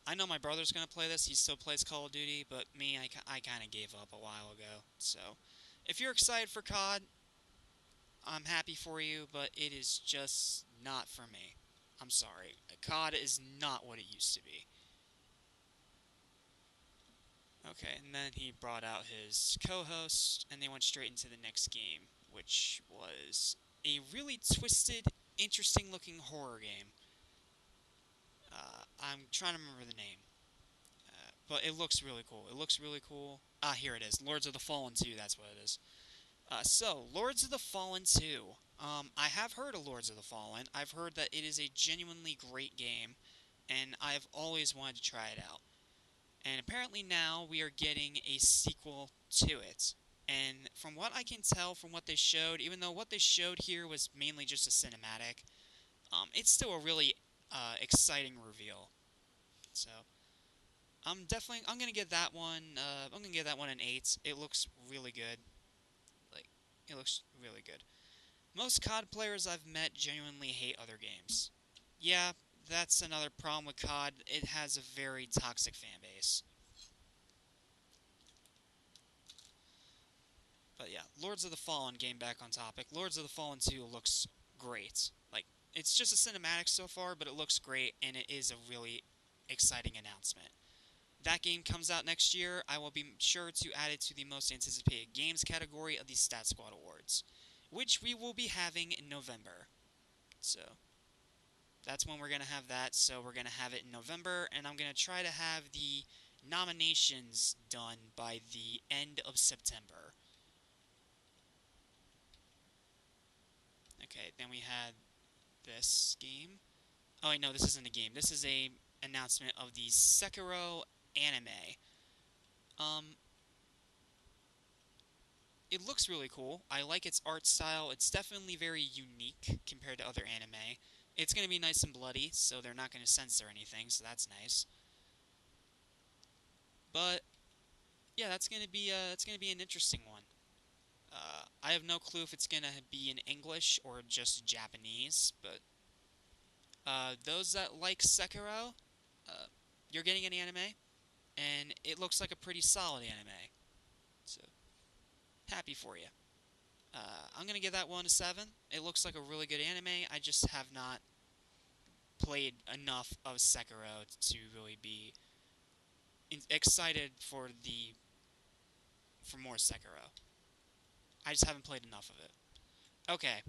I know my brother's gonna play this. He still plays Call of Duty, but me, I kind of gave up a while ago. So, if you're excited for COD, I'm happy for you, but it is just not for me. I'm sorry. COD is not what it used to be. Okay, and then he brought out his co-host, and they went straight into the next game, which was a really twisted, interesting-looking horror game. I'm trying to remember the name. But it looks really cool. It looks really cool. Ah, here it is. Lords of the Fallen 2, that's what it is. So, Lords of the Fallen 2. I have heard of Lords of the Fallen. I've heard that it is a genuinely great game, and I've always wanted to try it out. And apparently now we are getting a sequel to it. And from what I can tell from what they showed, even though what they showed here was mainly just a cinematic, it's still a really exciting reveal. So, I'm gonna give that one, I'm gonna give that one an 8. It looks really good. Like, it looks really good. Most COD players I've met genuinely hate other games. Yeah, that's another problem with COD. It has a very toxic fan base. But yeah, Lords of the Fallen, game back on topic. Lords of the Fallen 2 looks great. Like, it's just a cinematic so far, but it looks great, and it is a really exciting announcement. That game comes out next year. I will be sure to add it to the most anticipated games category of the Stat Squad Awards, which we will be having in November. So, that's when we're going to have that. So, we're going to have it in November, and I'm going to try to have the nominations done by the end of September. Okay, then we had this game. Oh, wait, no, this isn't a game. This is a announcement of the Sekiro Anime. It looks really cool. I like its art style. It's definitely very unique compared to other anime. It's going to be nice and bloody, so they're not going to censor anything, so that's nice. But yeah, that's going to be an interesting one. I have no clue if it's going to be in English or just Japanese, but those that like Sekiro, you're getting an anime, and it looks like a pretty solid anime. So, happy for you. I'm gonna give that one a 7. It looks like a really good anime. I just have not played enough of Sekiro to really be excited for more Sekiro. I just haven't played enough of it. Okay.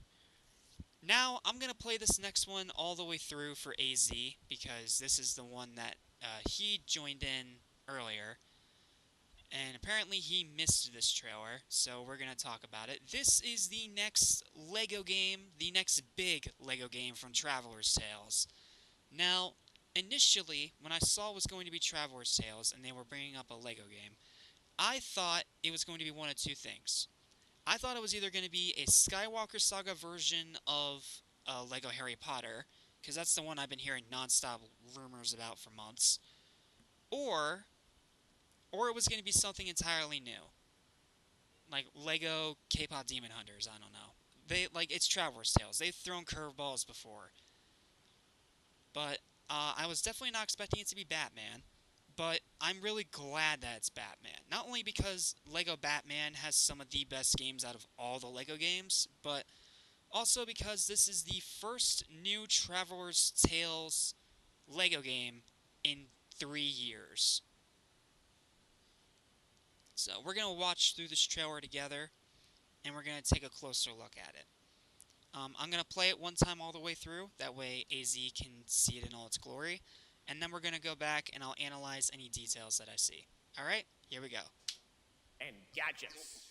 Now, I'm going to play this next one all the way through for AZ, because this is the one that he joined in earlier. And apparently he missed this trailer, so we're going to talk about it. This is the next LEGO game, the next big LEGO game from Traveler's Tales. Now, initially, when I saw it was going to be Traveler's Tales and they were bringing up a LEGO game, I thought it was going to be one of two things. I thought it was either going to be a Skywalker Saga version of LEGO Harry Potter, because that's the one I've been hearing non-stop rumors about for months, or it was going to be something entirely new, like LEGO K-pop Demon Hunters. I don't know. It's Traveler's Tales. They've thrown curveballs before, but I was definitely not expecting it to be Batman. But I'm really glad that it's Batman. Not only because LEGO Batman has some of the best games out of all the LEGO games, but also because this is the first new Traveler's Tales LEGO game in 3 years. So we're going to watch through this trailer together, and we're going to take a closer look at it. I'm going to play it one time all the way through, that way AZ can see it in all its glory. And then we're going to go back and I'll analyze any details that I see. Alright, here we go. And gadgets.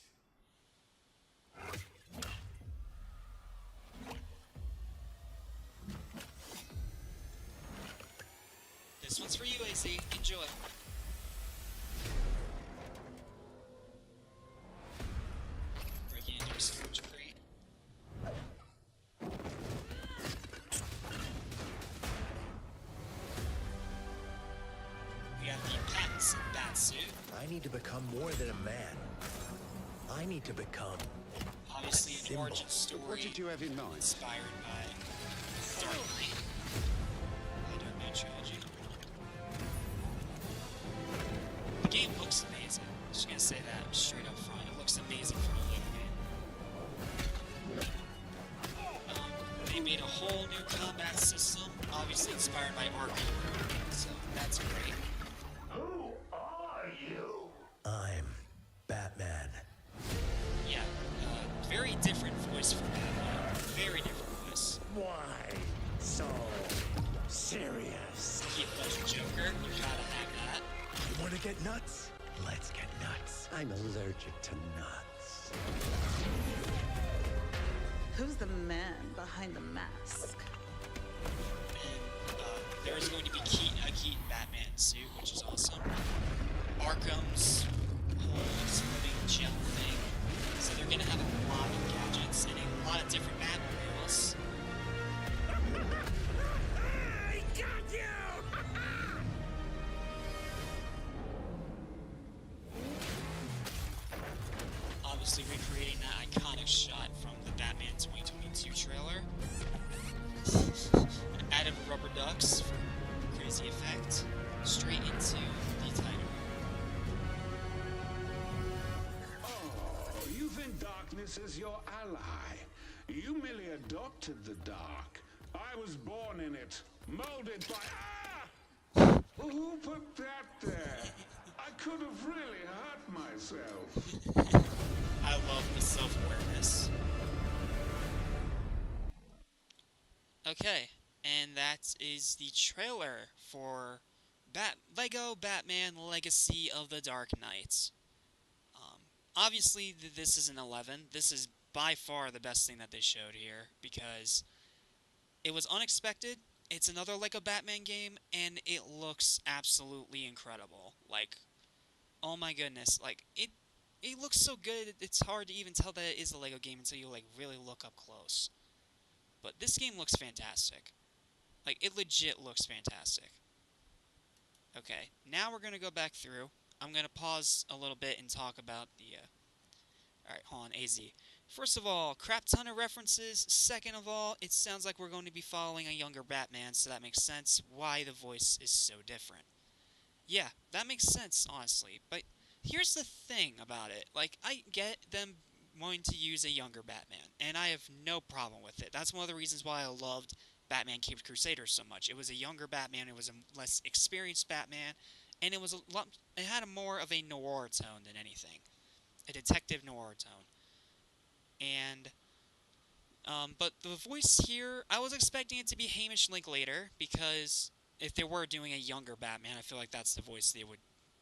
This one's for you, AZ. Enjoy. Breaking into a storage crate. I need to become more than a man. I need to become obviously an origin story. What did you have in mind? Inspired by Dark Knight. The Dark Knight trilogy. The game looks amazing. I'm just gonna say that straight up front. It looks amazing for a LEGO game. They made a whole new combat system, obviously inspired by Arknights, so that's great. Who are you? I'm Batman. Yeah, very different voice from Batman. Very different voice. Why so serious? Keep Ledger Joker, you gotta have that. You wanna get nuts? Let's get nuts. I'm allergic to nuts. Who's the man behind the mask? And there is going to be a Keaton Batman suit, which is awesome. Arkham's whole exploding gel thing. So they're gonna have a lot of gadgets and a lot of different Batmobiles. I got you! Obviously recreating that iconic shot from the Batman 2022 trailer. Added rubber ducks for crazy effect. Straight into the title. Oh, you think darkness is your ally. You merely adopted the dark. I was born in it, molded by... Ah! Who put that there? I could have really hurt myself. I love the self-awareness. Okay, and that is the trailer for LEGO Batman Legacy of the Dark Knight. Obviously, this is an 11. This is by far the best thing that they showed here, because it was unexpected. It's another LEGO Batman game, and it looks absolutely incredible. Like, oh my goodness, like, it looks so good, it's hard to even tell that it is a LEGO game until you, like, really look up close. But this game looks fantastic. Like, it legit looks fantastic. Okay, now we're going to go back through. I'm going to pause a little bit and talk about the... Alright, hold on, AZ. First of all, crap ton of references. Second of all, it sounds like we're going to be following a younger Batman, so that makes sense why the voice is so different. Yeah, that makes sense, honestly. But here's the thing about it. Like, I get them wanting to use a younger Batman, and I have no problem with it. That's one of the reasons why I loved Batman Caped Crusader so much. It was a younger Batman, it was a less experienced Batman, and it was a lot. It had a more of a noir tone than anything, a detective noir tone. And but the voice here, I was expecting it to be Hamish Linklater, because if they were doing a younger Batman, I feel like that's the voice they would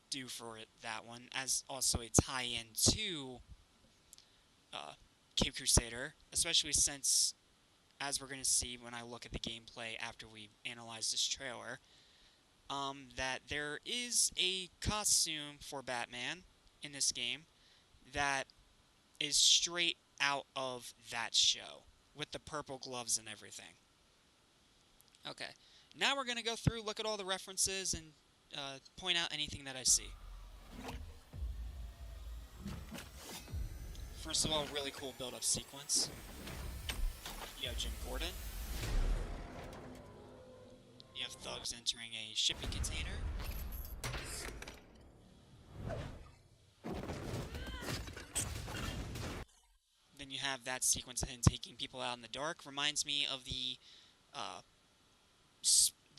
do for that one, as also a tie-in to Cape Crusader, especially since, as we're going to see when I look at the gameplay after we analyze this trailer, that there is a costume for Batman in this game that is straight out of that show, with the purple gloves and everything. Okay, now we're going to go through, look at all the references, and point out anything that I see. First of all, really cool build-up sequence. You have Jim Gordon. You have thugs entering a shipping container. Then you have that sequence of him taking people out in the dark. Reminds me of the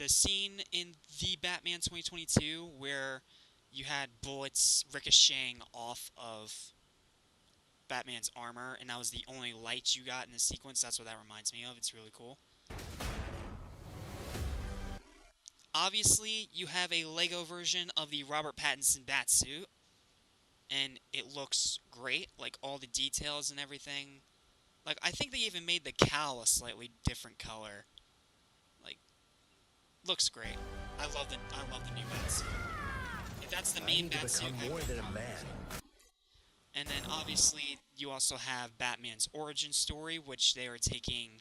scene in the Batman 2022 where you had bullets ricocheting off of Batman's armor, and that was the only light you got in the sequence. That's what that reminds me of. It's really cool. Obviously, you have a Lego version of the Robert Pattinson Batsuit, and it looks great. Like, all the details and everything. Like, I think they even made the cowl a slightly different color. Like, looks great. I love the new Batsuit. If that's the main Batsuit, more than a man. And then, obviously, you also have Batman's origin story, which they are taking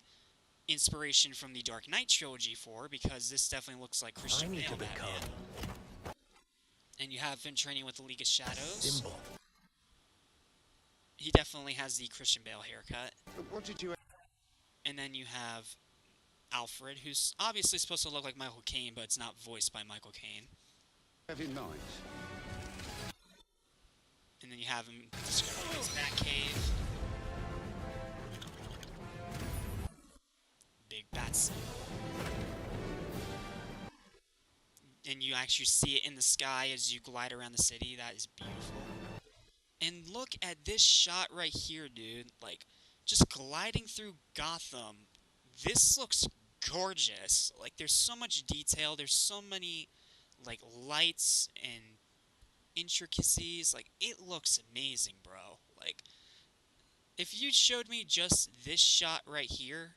inspiration from the Dark Knight trilogy for, because this definitely looks like Christian Bale Batman. And you have him training with the League of Shadows. Symbol. He definitely has the Christian Bale haircut. What did you... And then you have Alfred, who's obviously supposed to look like Michael Caine, but it's not voiced by Michael Caine. have in mind? And then you have him describing his Batcave. Big bat suit. And you actually see it in the sky as you glide around the city. That is beautiful. And look at this shot right here, dude. Like, just gliding through Gotham. This looks gorgeous. Like, there's so much detail. There's so many, like, lights and intricacies. Like, it looks amazing, bro. Like, if you showed me just this shot right here,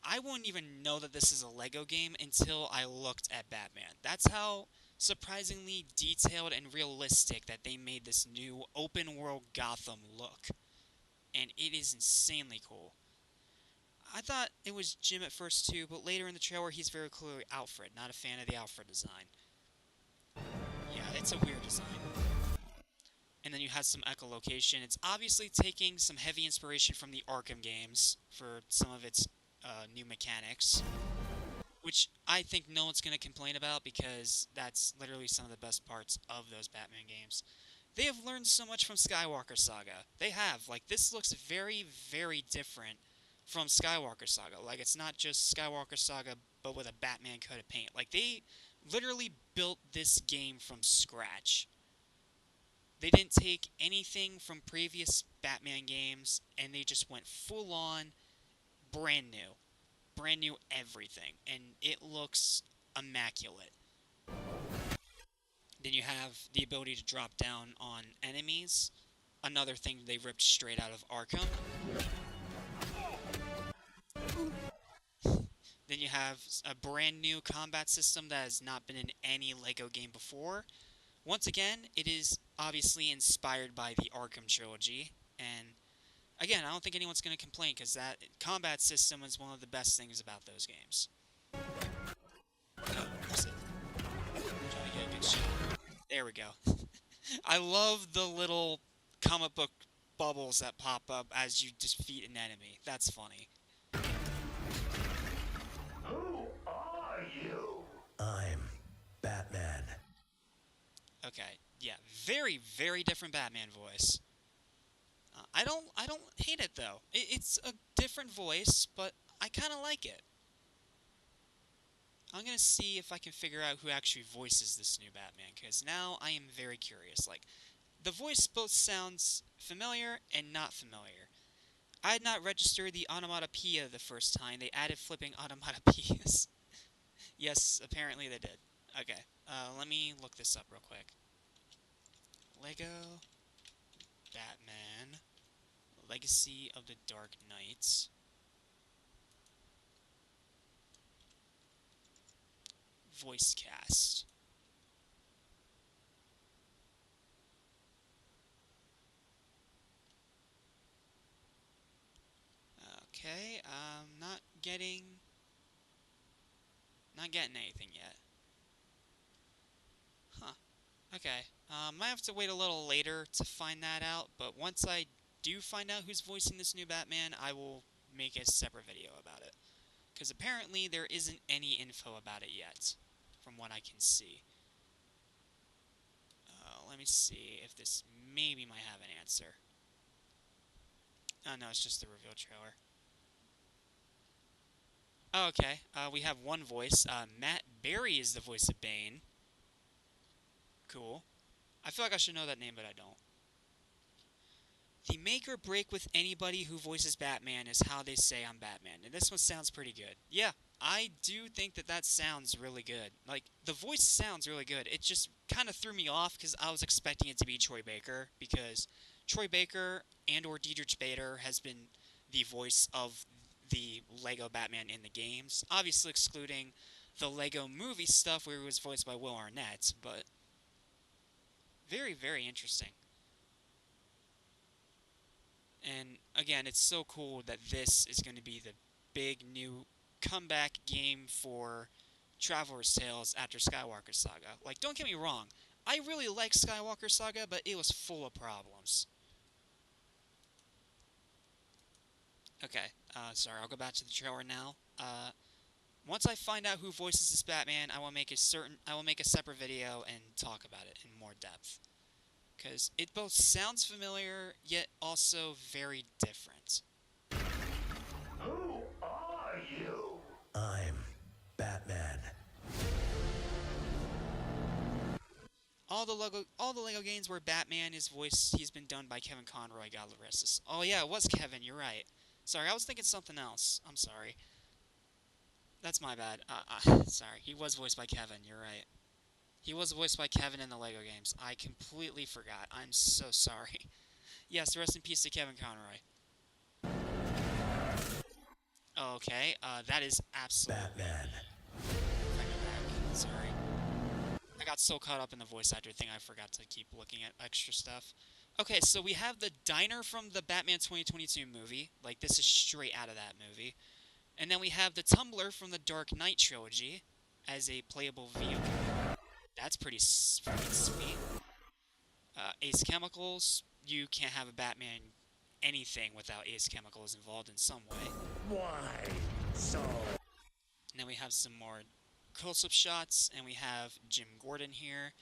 I wouldn't even know that this is a Lego game until I looked at Batman. That's how surprisingly detailed and realistic that they made this new open world Gotham look. And it is insanely cool. I thought it was Jim at first too, but later in the trailer he's very clearly Alfred. Not a fan of the Alfred design. Yeah, it's a weird design. And then you have some echolocation. It's obviously taking some heavy inspiration from the Arkham games for some of its new mechanics, which I think no one's going to complain about because that's literally some of the best parts of those Batman games. They have learned so much from Skywalker Saga. They have. Like, this looks very, very different from Skywalker Saga. Like, it's not just Skywalker Saga, but with a Batman coat of paint. Like, they literally built this game from scratch. They didn't take anything from previous Batman games, and they just went full-on brand new everything, and it looks immaculate. Then you have the ability to drop down on enemies, another thing they ripped straight out of Arkham. Then you have a brand new combat system that has not been in any Lego game before. Once again, it is obviously inspired by the Arkham trilogy, and again, I don't think anyone's going to complain because that combat system is one of the best things about those games. There we go. I love the little comic book bubbles that pop up as you defeat an enemy. That's funny. Who are you? I'm Batman. Okay, yeah, very, very different Batman voice. I don't hate it though. It's a different voice, but I kind of like it. I'm gonna see if I can figure out who actually voices this new Batman, because now I am very curious. Like, the voice both sounds familiar and not familiar. I had not registered the onomatopoeia the first time. They added flipping onomatopoeias. Yes, apparently they did. Okay, let me look this up real quick. Lego Batman Legacy of the Dark Knights. Voice cast. Okay, not getting anything yet. Huh. Okay. Might have to wait a little later to find that out, but once I do find out who's voicing this new Batman, I will make a separate video about it. Because apparently there isn't any info about it yet, from what I can see. Let me see if this maybe might have an answer. Oh no, it's just the reveal trailer. Oh, okay, we have one voice. Matt Berry is the voice of Bane. Cool. I feel like I should know that name, but I don't. The make or break with anybody who voices Batman is how they say I'm Batman, and this one sounds pretty good. Yeah, I do think that sounds really good. Like, the voice sounds really good. It just kind of threw me off because I was expecting it to be Troy Baker, because Troy Baker and or Diedrich Bader has been the voice of the Lego Batman in the games, obviously excluding the Lego movie stuff where he was voiced by Will Arnett, but very, very interesting. And again, it's so cool that this is going to be the big new comeback game for Traveler's Tales after Skywalker Saga. Like, don't get me wrong, I really like Skywalker Saga, but it was full of problems. Okay, sorry, I'll go back to the trailer now. Once I find out who voices this Batman, I will make a separate video and talk about it in more depth. Because it both sounds familiar, yet also very different. Who are you? I'm Batman. All the Lego games where Batman is voiced, he's been done by Kevin Conroy, God rest his. Oh yeah, it was Kevin, you're right. Sorry, I was thinking something else. I'm sorry. That's my bad. Sorry, he was voiced by Kevin, you're right. He was voiced by Kevin in the Lego games. I completely forgot. I'm so sorry. Yes, rest in peace to Kevin Conroy. Okay, that is absolutely... Batman. Sorry. I got so caught up in the voice actor thing, I forgot to keep looking at extra stuff. Okay, so we have the diner from the Batman 2022 movie. Like, this is straight out of that movie. And then we have the Tumbler from the Dark Knight trilogy as a playable vehicle. That's pretty freaking sweet. Ace Chemicals. You can't have a Batman anything without Ace Chemicals involved in some way. Why so? And then we have some more close-up shots, and we have Jim Gordon here.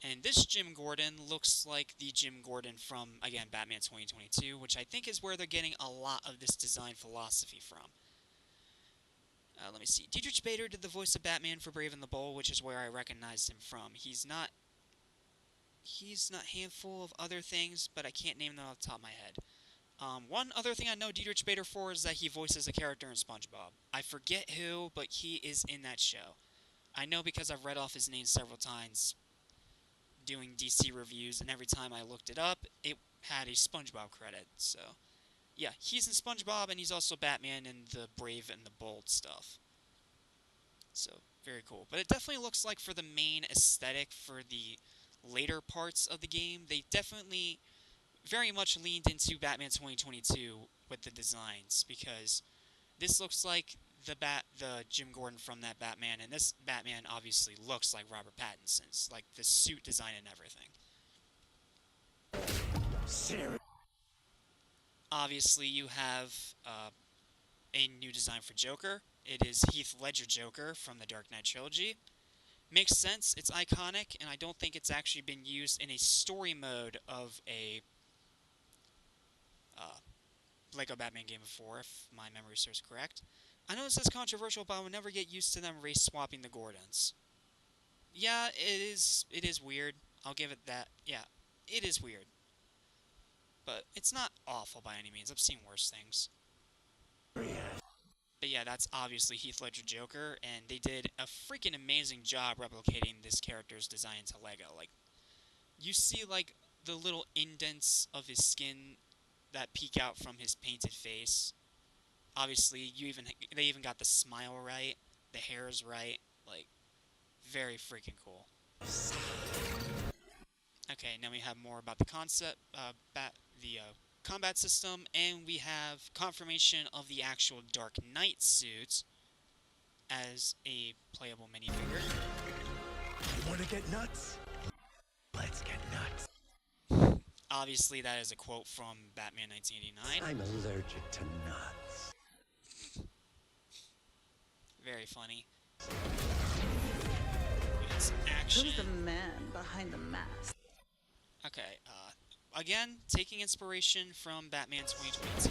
And this Jim Gordon looks like the Jim Gordon from, again, Batman 2022, which I think is where they're getting a lot of this design philosophy from. Let me see. Diedrich Bader did the voice of Batman for Brave and the Bold, which is where I recognized him from. He's not a handful of other things, but I can't name them off the top of my head. One other thing I know Diedrich Bader for is that he voices a character in SpongeBob. I forget who, but he is in that show. I know because I've read off his name several times doing DC reviews, and every time I looked it up, it had a SpongeBob credit, so... Yeah, he's in SpongeBob, and he's also Batman in the Brave and the Bold stuff. So, very cool. But it definitely looks like for the main aesthetic for the later parts of the game, they definitely very much leaned into Batman 2022 with the designs, because this looks like the Jim Gordon from that Batman, and this Batman obviously looks like Robert Pattinson's, like the suit design and everything. Seriously? Obviously, you have a new design for Joker. It is Heath Ledger Joker from the Dark Knight trilogy. Makes sense, it's iconic, and I don't think it's actually been used in a story mode of a Lego Batman Game before, if my memory serves correct. I know this is controversial, but I would never get used to them race swapping the Gordons. Yeah, it is weird. I'll give it that. Yeah, it is weird. But it's not awful by any means. I've seen worse things. But yeah, that's obviously Heath Ledger Joker, and they did a freaking amazing job replicating this character's design into Lego. Like, you see, like, the little indents of his skin that peek out from his painted face. Obviously, they even got the smile right, the hair's right, like, very freaking cool. Okay, now we have more about the concept, combat system, and we have confirmation of the actual Dark Knight suit as a playable minifigure. Want to get nuts? Let's get nuts. Obviously, that is a quote from Batman 1989. I'm allergic to nuts. Very funny. We got some action. Who's the man behind the mask? Okay, again, taking inspiration from Batman 2022.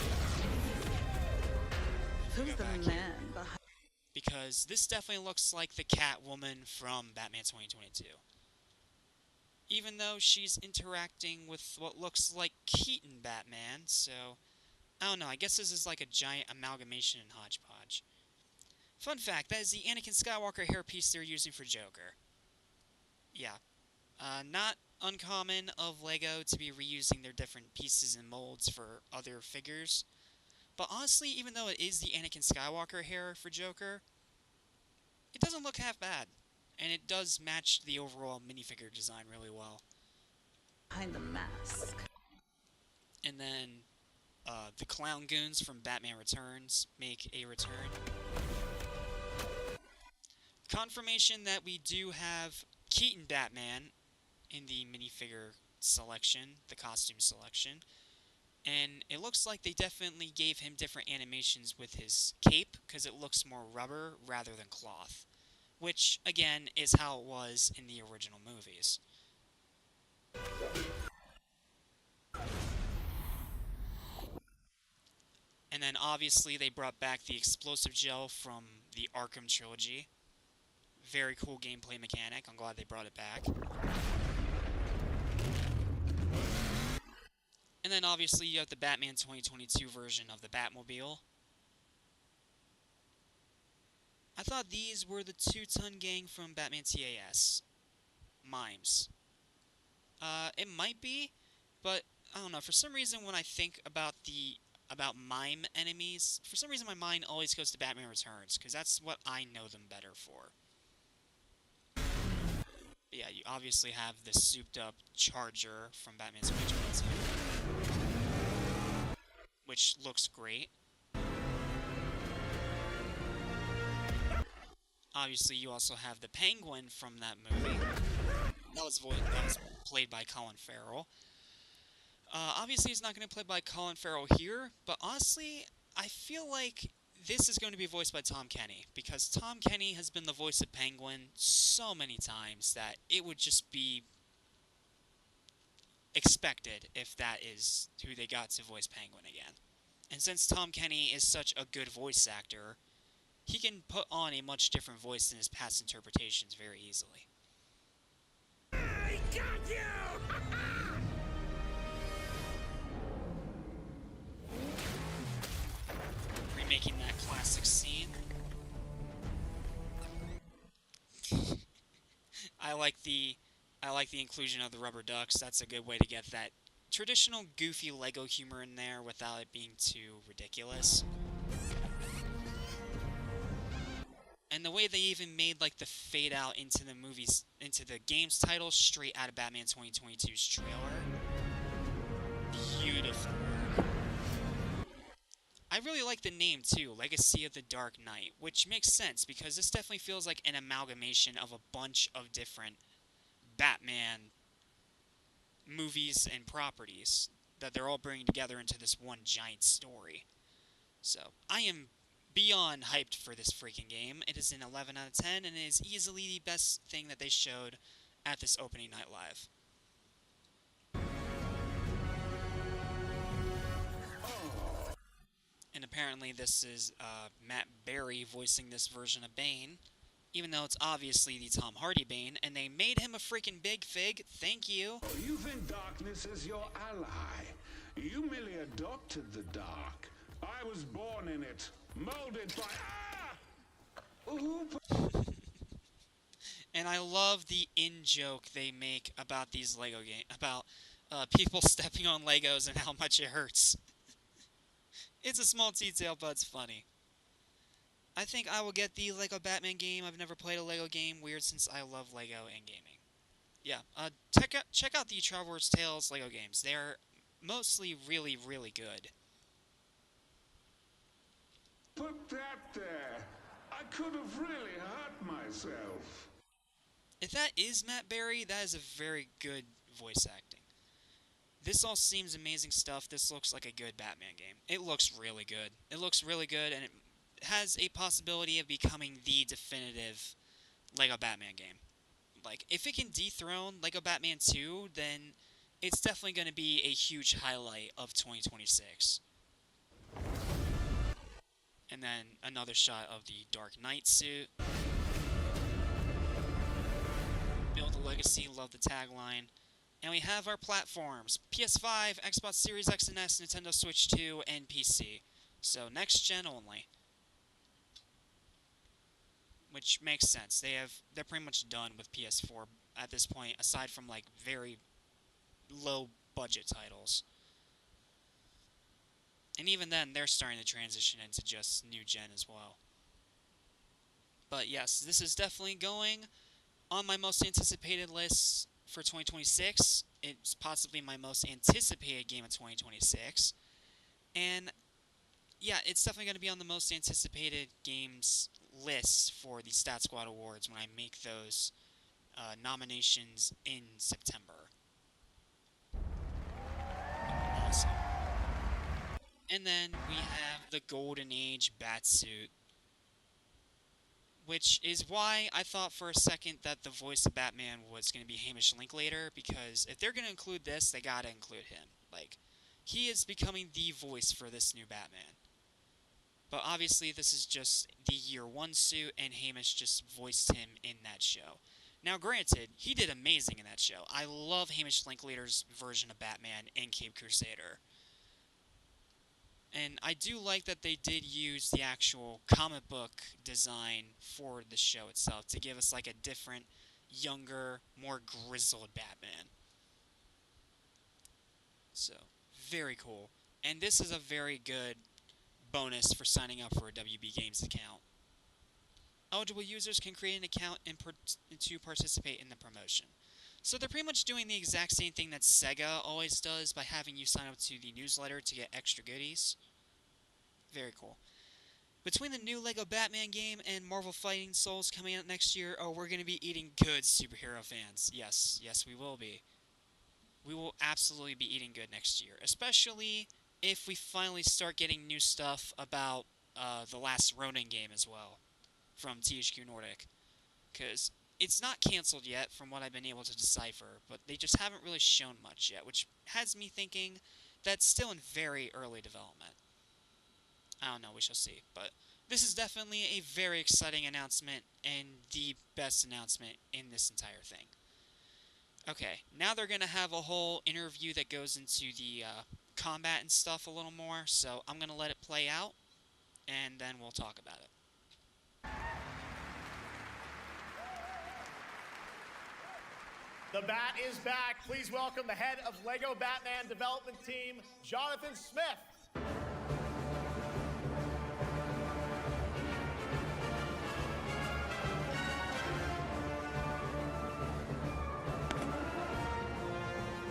Who's the man behind? Because this definitely looks like the Catwoman from Batman 2022. Even though she's interacting with what looks like Keaton Batman, so I don't know, I guess this is like a giant amalgamation and hodgepodge. Fun fact, that is the Anakin Skywalker hairpiece they're using for Joker. Yeah. Not uncommon of LEGO to be reusing their different pieces and molds for other figures. But honestly, even though it is the Anakin Skywalker hair for Joker, it doesn't look half bad. And it does match the overall minifigure design really well. Behind the mask. And then, the Clown Goons from Batman Returns make a return. Confirmation that we do have Keaton Batman in the minifigure selection, the costume selection. And it looks like they definitely gave him different animations with his cape, because it looks more rubber rather than cloth. Which, again, is how it was in the original movies. And then, obviously, they brought back the explosive gel from the Arkham trilogy. Very cool gameplay mechanic. I'm glad they brought it back. And then, obviously, you have the Batman 2022 version of the Batmobile. I thought these were the 2-ton gang from Batman TAS. Mimes. It might be, but I don't know. For some reason, when I think about mime enemies, for some reason my mind always goes to Batman Returns, because that's what I know them better for. But yeah, you obviously have the souped-up Charger from Batman 2022, which looks great. Obviously, you also have the Penguin from that movie. That was played by Colin Farrell. Obviously, he's not going to be played by Colin Farrell here, but honestly, I feel like this is going to be voiced by Tom Kenny, because Tom Kenny has been the voice of Penguin so many times that it would just be expected if that is who they got to voice Penguin again. And since Tom Kenny is such a good voice actor, he can put on a much different voice than his past interpretations very easily. I got you! Remaking that classic scene. I like the inclusion of the rubber ducks. That's a good way to get that traditional goofy Lego humor in there without it being too ridiculous. And the way they even made, like, the fade out into the movies, into the game's title straight out of Batman 2022's trailer. Beautiful work. I really like the name, too, Legacy of the Dark Knight, which makes sense, because this definitely feels like an amalgamation of a bunch of different Batman movies and properties that they're all bringing together into this one giant story. So, I am beyond hyped for this freaking game. It is an 11 out of 10, and it is easily the best thing that they showed at this opening night live. And apparently this is Matt Berry voicing this version of Bane, even though it's obviously the Tom Hardy Bane, and they made him a freaking big fig. Thank you. You think darkness is your ally. You merely adopted the dark. I was born in it, molded by... And I love the in-joke they make about these Lego games, about people stepping on Legos and how much it hurts. It's a small detail, but it's funny. I think I will get the Lego Batman game. I've never played a Lego game. Weird, since I love Lego and gaming. Yeah, check out the Traveler's Tales Lego games. They're mostly really, really good. Put that there. I could have really hurt myself. If that is Matt Berry, that is a very good voice acting. This all seems amazing stuff. This looks like a good Batman game. It looks really good. It looks really good, and it has a possibility of becoming the definitive Lego Batman game. Like, if it can dethrone Lego Batman 2, then it's definitely going to be a huge highlight of 2026. And then another shot of the Dark Knight suit. Build a legacy, love the tagline. And we have our platforms: PS5, Xbox Series X and S, Nintendo Switch 2, and PC. So next gen only. Which makes sense. They're pretty much done with PS4 at this point, aside from like very low budget titles. And even then, they're starting to transition into just new gen as well. But yes, this is definitely going on my most anticipated list for 2026. It's possibly my most anticipated game of 2026. And yeah, it's definitely going to be on the most anticipated games list for the Stat Squad Awards when I make those nominations in September. Awesome. And then we have the Golden Age Batsuit, which is why I thought for a second that the voice of Batman was going to be Hamish Linklater, because if they're going to include this, they got to include him. Like, he is becoming the voice for this new Batman. But obviously, this is just the Year 1 suit, and Hamish just voiced him in that show. Now, granted, he did amazing in that show. I love Hamish Linklater's version of Batman in Cape Crusader. And I do like that they did use the actual comic book design for the show itself to give us like a different, younger, more grizzled Batman. So, very cool. And this is a very good bonus for signing up for a WB Games account. Eligible users can create an account and to participate in the promotion. So they're pretty much doing the exact same thing that Sega always does by having you sign up to the newsletter to get extra goodies. Very cool. Between the new LEGO Batman game and Marvel Fighting Souls coming out next year, oh, we're going to be eating good, superhero fans. Yes, we will be. We will absolutely be eating good next year, especially if we finally start getting new stuff about the last Ronin game as well from THQ Nordic. Because it's not canceled yet from what I've been able to decipher, but they just haven't really shown much yet, which has me thinking that's still in very early development. I don't know, we shall see. But this is definitely a very exciting announcement and the best announcement in this entire thing. Okay, now they're going to have a whole interview that goes into the combat and stuff a little more, so I'm going to let it play out, and then we'll talk about it. The Bat is back. Please welcome the head of LEGO Batman development team, Jonathan Smith.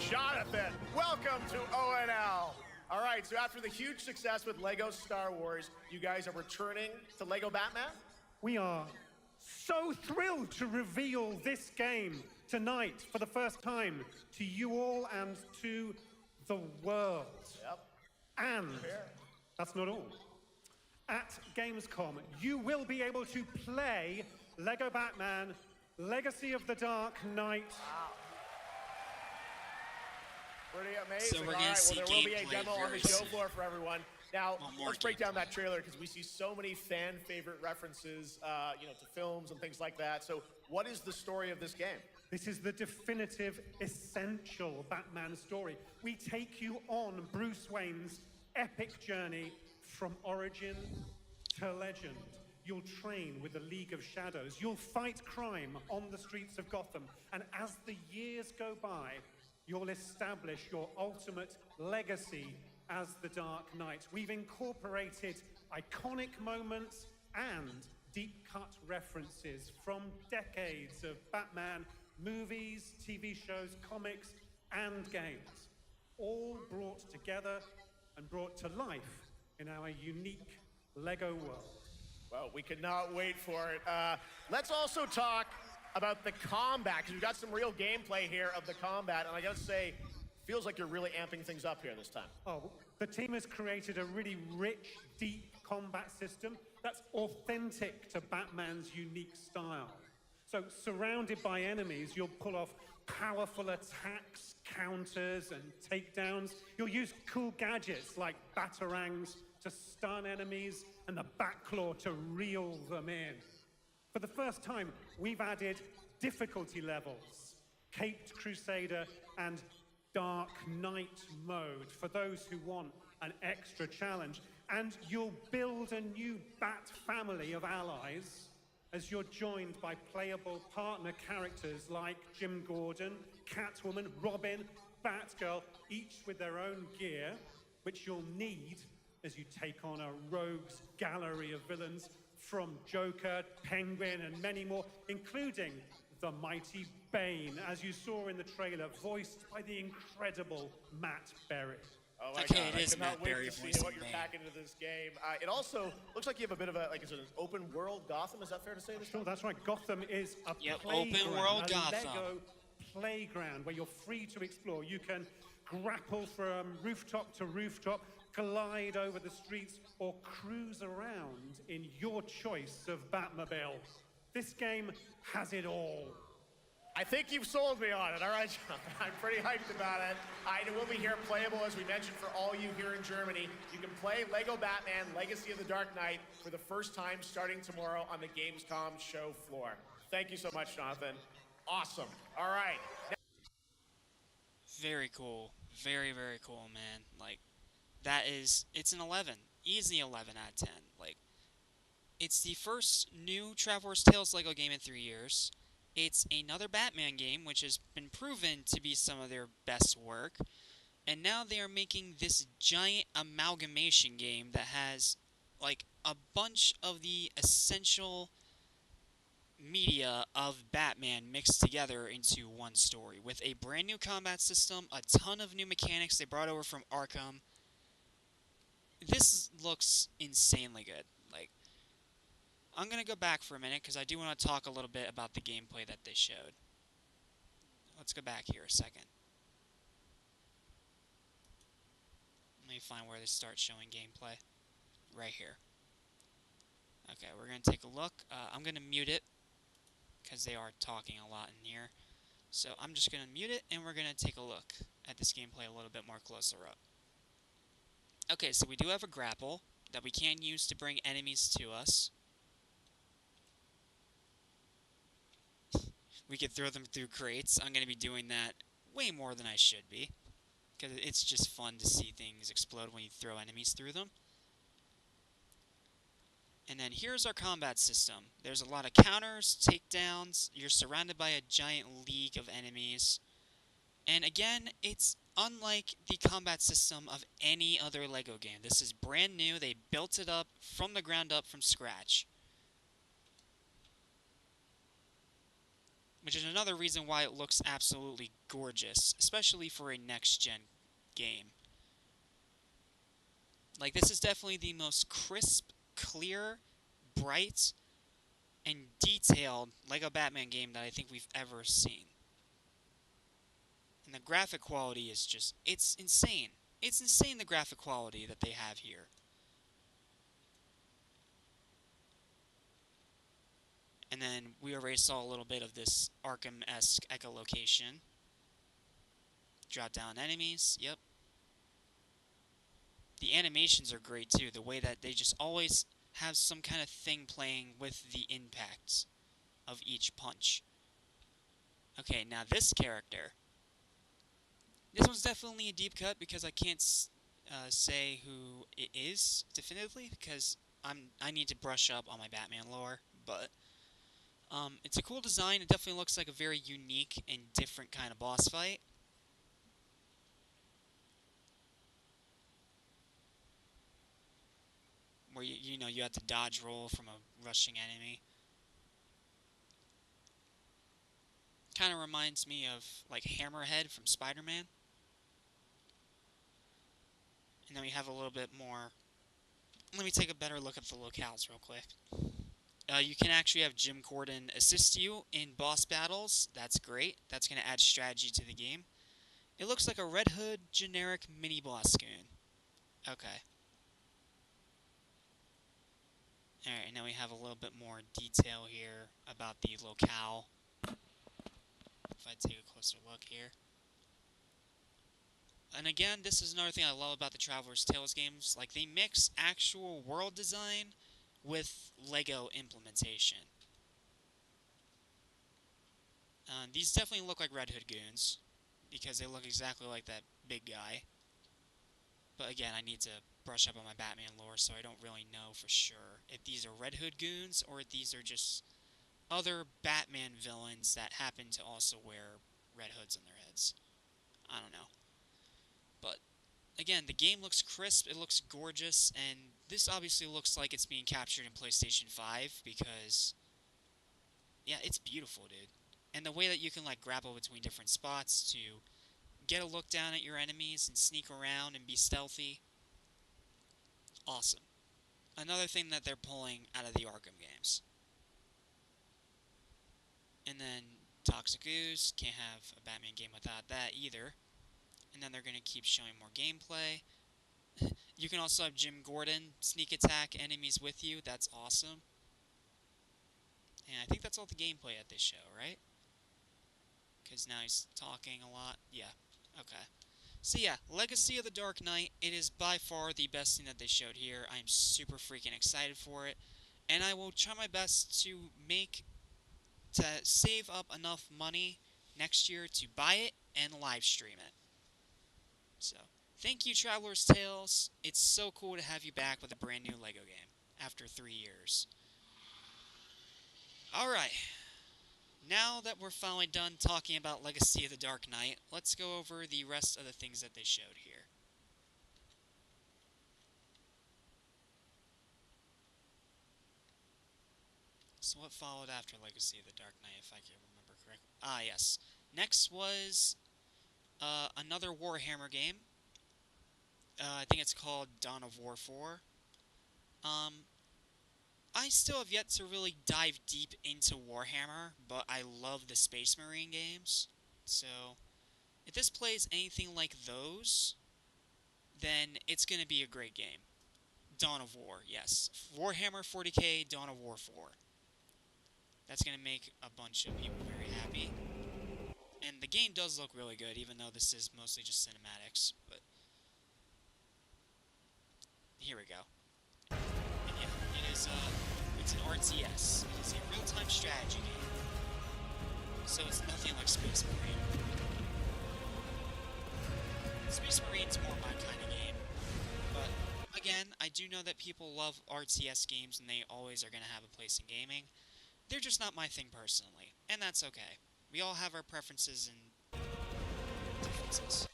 Jonathan, welcome to ONL. All right, so after the huge success with LEGO Star Wars, you guys are returning to LEGO Batman? We are so thrilled to reveal this game tonight for the first time to you all and to the world. Yep. And that's not all. At Gamescom, you will be able to play LEGO Batman Legacy of the Dark Knight. Wow. Pretty amazing. So we're All gonna right, see well, there will be a gameplay demo on the very show soon. floor for everyone. Now, more let's break down that trailer because we see so many fan favorite references, to films and things like that. So, what is the story of this game? This is the definitive, essential Batman story. We take you on Bruce Wayne's epic journey from origin to legend. You'll train with the League of Shadows. You'll fight crime on the streets of Gotham. And as the years go by, you'll establish your ultimate legacy as the Dark Knight. We've incorporated iconic moments and deep-cut references from decades of Batman movies, TV shows, comics, and games, all brought together and brought to life in our unique Lego world. Well, we cannot wait for it. Let's also talk about the combat, because we've got some real gameplay here of the combat, and I gotta say, feels like you're really amping things up here this time. Oh, the team has created a really rich, deep combat system that's authentic to Batman's unique style. So, surrounded by enemies, you'll pull off powerful attacks, counters, and takedowns. You'll use cool gadgets like batarangs to stun enemies and the Batclaw to reel them in. For the first time, we've added difficulty levels, Caped Crusader and Dark Knight mode for those who want an extra challenge. And you'll build a new Bat family of allies as you're joined by playable partner characters like Jim Gordon, Catwoman, Robin, Batgirl, each with their own gear, which you'll need as you take on a rogues gallery of villains from Joker, Penguin, and many more, including the mighty Bane, as you saw in the trailer, voiced by the incredible Matt Berry. Oh my Okay, God, it is I cannot Matt wait Berry to see voicing what you're Bane. packing into this game. It also looks like you have a bit of a, is it an open world Gotham? Is that fair to say this Sure, time? that's right. Gotham is a Yep, playground, open world a Gotham. Lego playground where you're free to explore. You can grapple from rooftop to rooftop, glide over the streets, or cruise around in your choice of Batmobile. This game has it all. I think you've sold me on it. All right, John. I'm pretty hyped about it. It will be here playable, as we mentioned, for all you here in Germany. You can play Lego Batman Legacy of the Dark Knight for the first time starting tomorrow on the Gamescom show floor. Thank you so much, Jonathan. Awesome. All right. Very cool. Very, very cool, man. Like, that is, it's an 11. Easy 11 out of 10. Like, it's the first new Traveller's Tales Lego game in 3 years. It's another Batman game, which has been proven to be some of their best work. And now they are making this giant amalgamation game that has, like, a bunch of the essential media of Batman mixed together into one story, with a brand new combat system, a ton of new mechanics they brought over from Arkham. This looks insanely good. Like, I'm gonna go back for a minute because I do want to talk a little bit about the gameplay that they showed. Let's go back here a second. Let me find where they start showing gameplay. Right here. Okay, we're gonna take a look. I'm gonna mute it because they are talking a lot in here. So I'm just going to mute it, and we're going to take a look at this gameplay a little bit more closer up. Okay, so we do have a grapple that we can use to bring enemies to us. We could throw them through crates. I'm going to be doing that way more than I should be, because it's just fun to see things explode when you throw enemies through them. And then here's our combat system. There's a lot of counters, takedowns. You're surrounded by a giant league of enemies. And again, it's unlike the combat system of any other LEGO game. This is brand new. They built it up from the ground up from scratch. Which is another reason why it looks absolutely gorgeous, especially for a next-gen game. Like, this is definitely the most crisp, clear, bright, and detailed LEGO Batman game that I think we've ever seen. And the graphic quality is just, it's insane. It's insane, the graphic quality that they have here. And then we already saw a little bit of this Arkham-esque echolocation. Drop down enemies, yep. The animations are great too, the way that they just always have some kind of thing playing with the impacts of each punch. Okay, now this character. This one's definitely a deep cut because I can't say who it is definitively because I need to brush up on my Batman lore, but it's a cool design. It definitely looks like a very unique and different kind of boss fight. Where you know you have to dodge roll from a rushing enemy. Kind of reminds me of like Hammerhead from Spider-Man. And then we have a little bit more. Let me take a better look at the locales real quick. You can actually have Jim Gordon assist you in boss battles. That's great. That's going to add strategy to the game. It looks like a Red Hood generic mini-boss goon. Okay. Alright, now we have a little bit more detail here about the locale. If I take a closer look here. And again, this is another thing I love about the Traveler's Tales games. Like, they mix actual world design with Lego implementation. These definitely look like Red Hood goons, because they look exactly like that big guy. But again, I need to brush up on my Batman lore, so I don't really know for sure if these are Red Hood goons, or if these are just other Batman villains that happen to also wear red hoods on their heads. I don't know. But, again, the game looks crisp, it looks gorgeous, and this obviously looks like it's being captured in PlayStation 5, because, yeah, it's beautiful, dude. And the way that you can, like, grapple between different spots to get a look down at your enemies and sneak around and be stealthy. Awesome. Another thing that they're pulling out of the Arkham games. And then Toxic Ooze, can't have a Batman game without that either. And then they're going to keep showing more gameplay. You can also have Jim Gordon sneak attack enemies with you. That's awesome. And I think that's all the gameplay at this show, right? Because now he's talking a lot. Yeah, okay. So yeah, Legacy of the Dark Knight, it is by far the best thing that they showed here. I am super freaking excited for it. And I will try my best to save up enough money next year to buy it and live stream it. So, thank you, Traveler's Tales. It's so cool to have you back with a brand new LEGO game after 3 years. Alright. Now that we're finally done talking about Legacy of the Dark Knight, let's go over the rest of the things that they showed here. So what followed after Legacy of the Dark Knight, if I can remember correctly? Ah, yes. Next was another Warhammer game. I think it's called Dawn of War 4. I still have yet to really dive deep into Warhammer, but I love the Space Marine games. So, if this plays anything like those, then it's going to be a great game. Dawn of War, yes. Warhammer 40k, Dawn of War 4. That's going to make a bunch of people very happy. And the game does look really good, even though this is mostly just cinematics, but here we go. And yeah, it is it's an RTS. It is a real-time strategy game. So it's nothing like Space Marine. Space Marine's more my kind of game. But again, I do know that people love RTS games and they always are going to have a place in gaming. They're just not my thing personally, and that's okay. We all have our preferences and differences.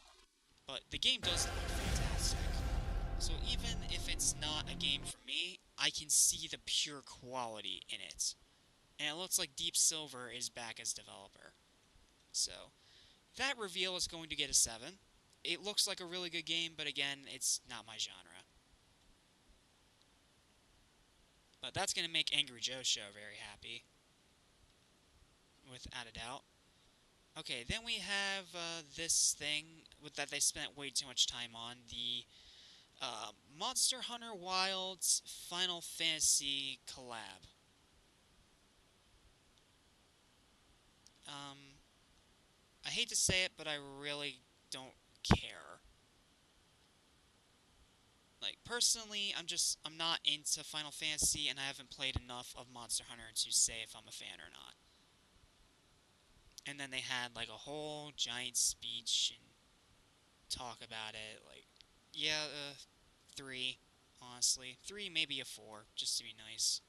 But the game does look fantastic. So even if it's not a game for me, I can see the pure quality in it. And it looks like Deep Silver is back as developer. So, that reveal is going to get a 7. It looks like a really good game, but again, it's not my genre. But that's going to make Angry Joe Show very happy. Without a doubt. Okay, then we have this thing that they spent way too much time on. The Monster Hunter Wilds Final Fantasy collab. I hate to say it, but I really don't care. personally, I'm not into Final Fantasy, and I haven't played enough of Monster Hunter to say if I'm a fan or not. And then they had, like, a whole giant speech and talk about it, like, yeah, 3, honestly. 3, maybe a 4, just to be nice.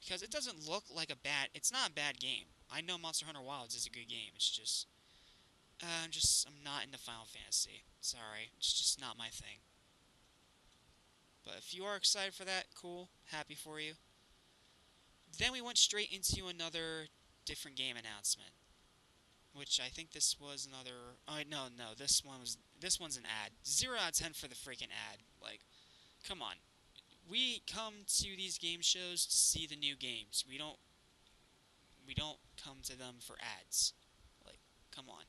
Because it doesn't look like it's not a bad game. I know Monster Hunter Wilds is a good game, it's just, I'm not into Final Fantasy. Sorry, it's just not my thing. But if you are excited for that, cool, happy for you. Then we went straight into another different game announcement, which I think this was another. Oh no, this one's an ad. 0 out of 10 for the freaking ad. Like, come on. We come to these game shows to see the new games. We don't come to them for ads. Like, come on.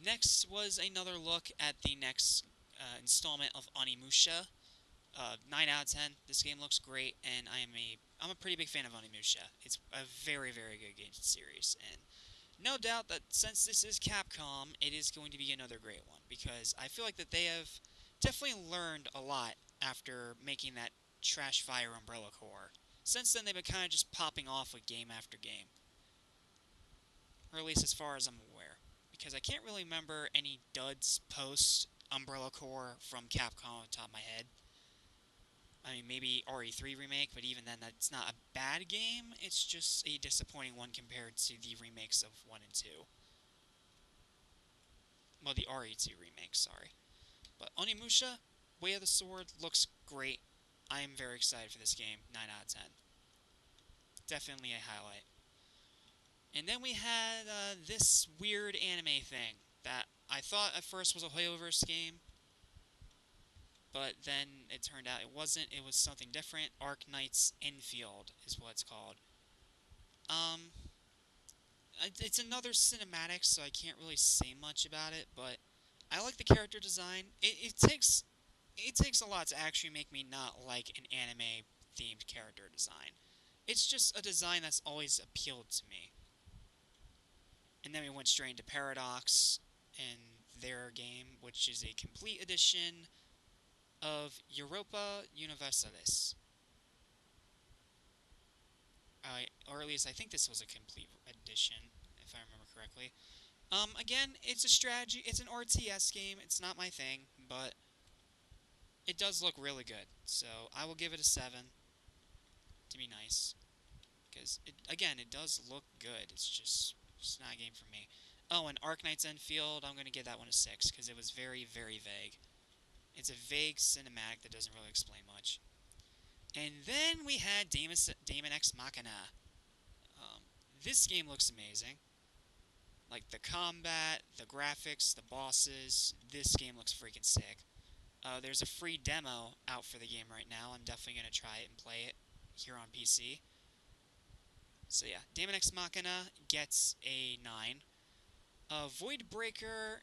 Next was another look at the next installment of Onimusha. 9 out of 10. This game looks great, and I'm a pretty big fan of Onimusha. It's a very, very good game series, and no doubt that since this is Capcom, it is going to be another great one, because I feel like that they have definitely learned a lot after making that Trash Fire Umbrella Corps. Since then, they've been kind of just popping off with game after game. Or at least as far as I'm aware. Because I can't really remember any duds post Umbrella Corps from Capcom on the top of my head. I mean, maybe RE3 remake, but even then, that's not a bad game. It's just a disappointing one compared to the remakes of 1 and 2. Well, the RE2 remake, sorry. But Onimusha, Way of the Sword, looks great. I am very excited for this game. 9 out of 10. Definitely a highlight. And then we had this weird anime thing that I thought at first was a Hoyoverse game, but then it turned out it wasn't. It was something different. Arknights Endfield is what it's called. It's another cinematic, so I can't really say much about it, but I like the character design. It takes a lot to actually make me not like an anime-themed character design. It's just a design that's always appealed to me. And then we went straight into Paradox and their game, which is a complete edition of Europa Universalis. Or at least I think this was a complete edition, if I remember correctly. Again, it's a strategy, it's an RTS game, it's not my thing, but it does look really good. So I will give it a 7, to be nice. Because, again, it does look good, it's just not a game for me. Oh, and Arknights Endfield, I'm going to give that one a 6, because it was very, very vague. It's a vague cinematic that doesn't really explain much. And then we had Daemon X Machina. This game looks amazing. Like, the combat, the graphics, the bosses, this game looks freaking sick. There's a free demo out for the game right now. I'm definitely going to try it and play it here on PC. So yeah, Daemon X Machina gets a 9. Voidbreaker...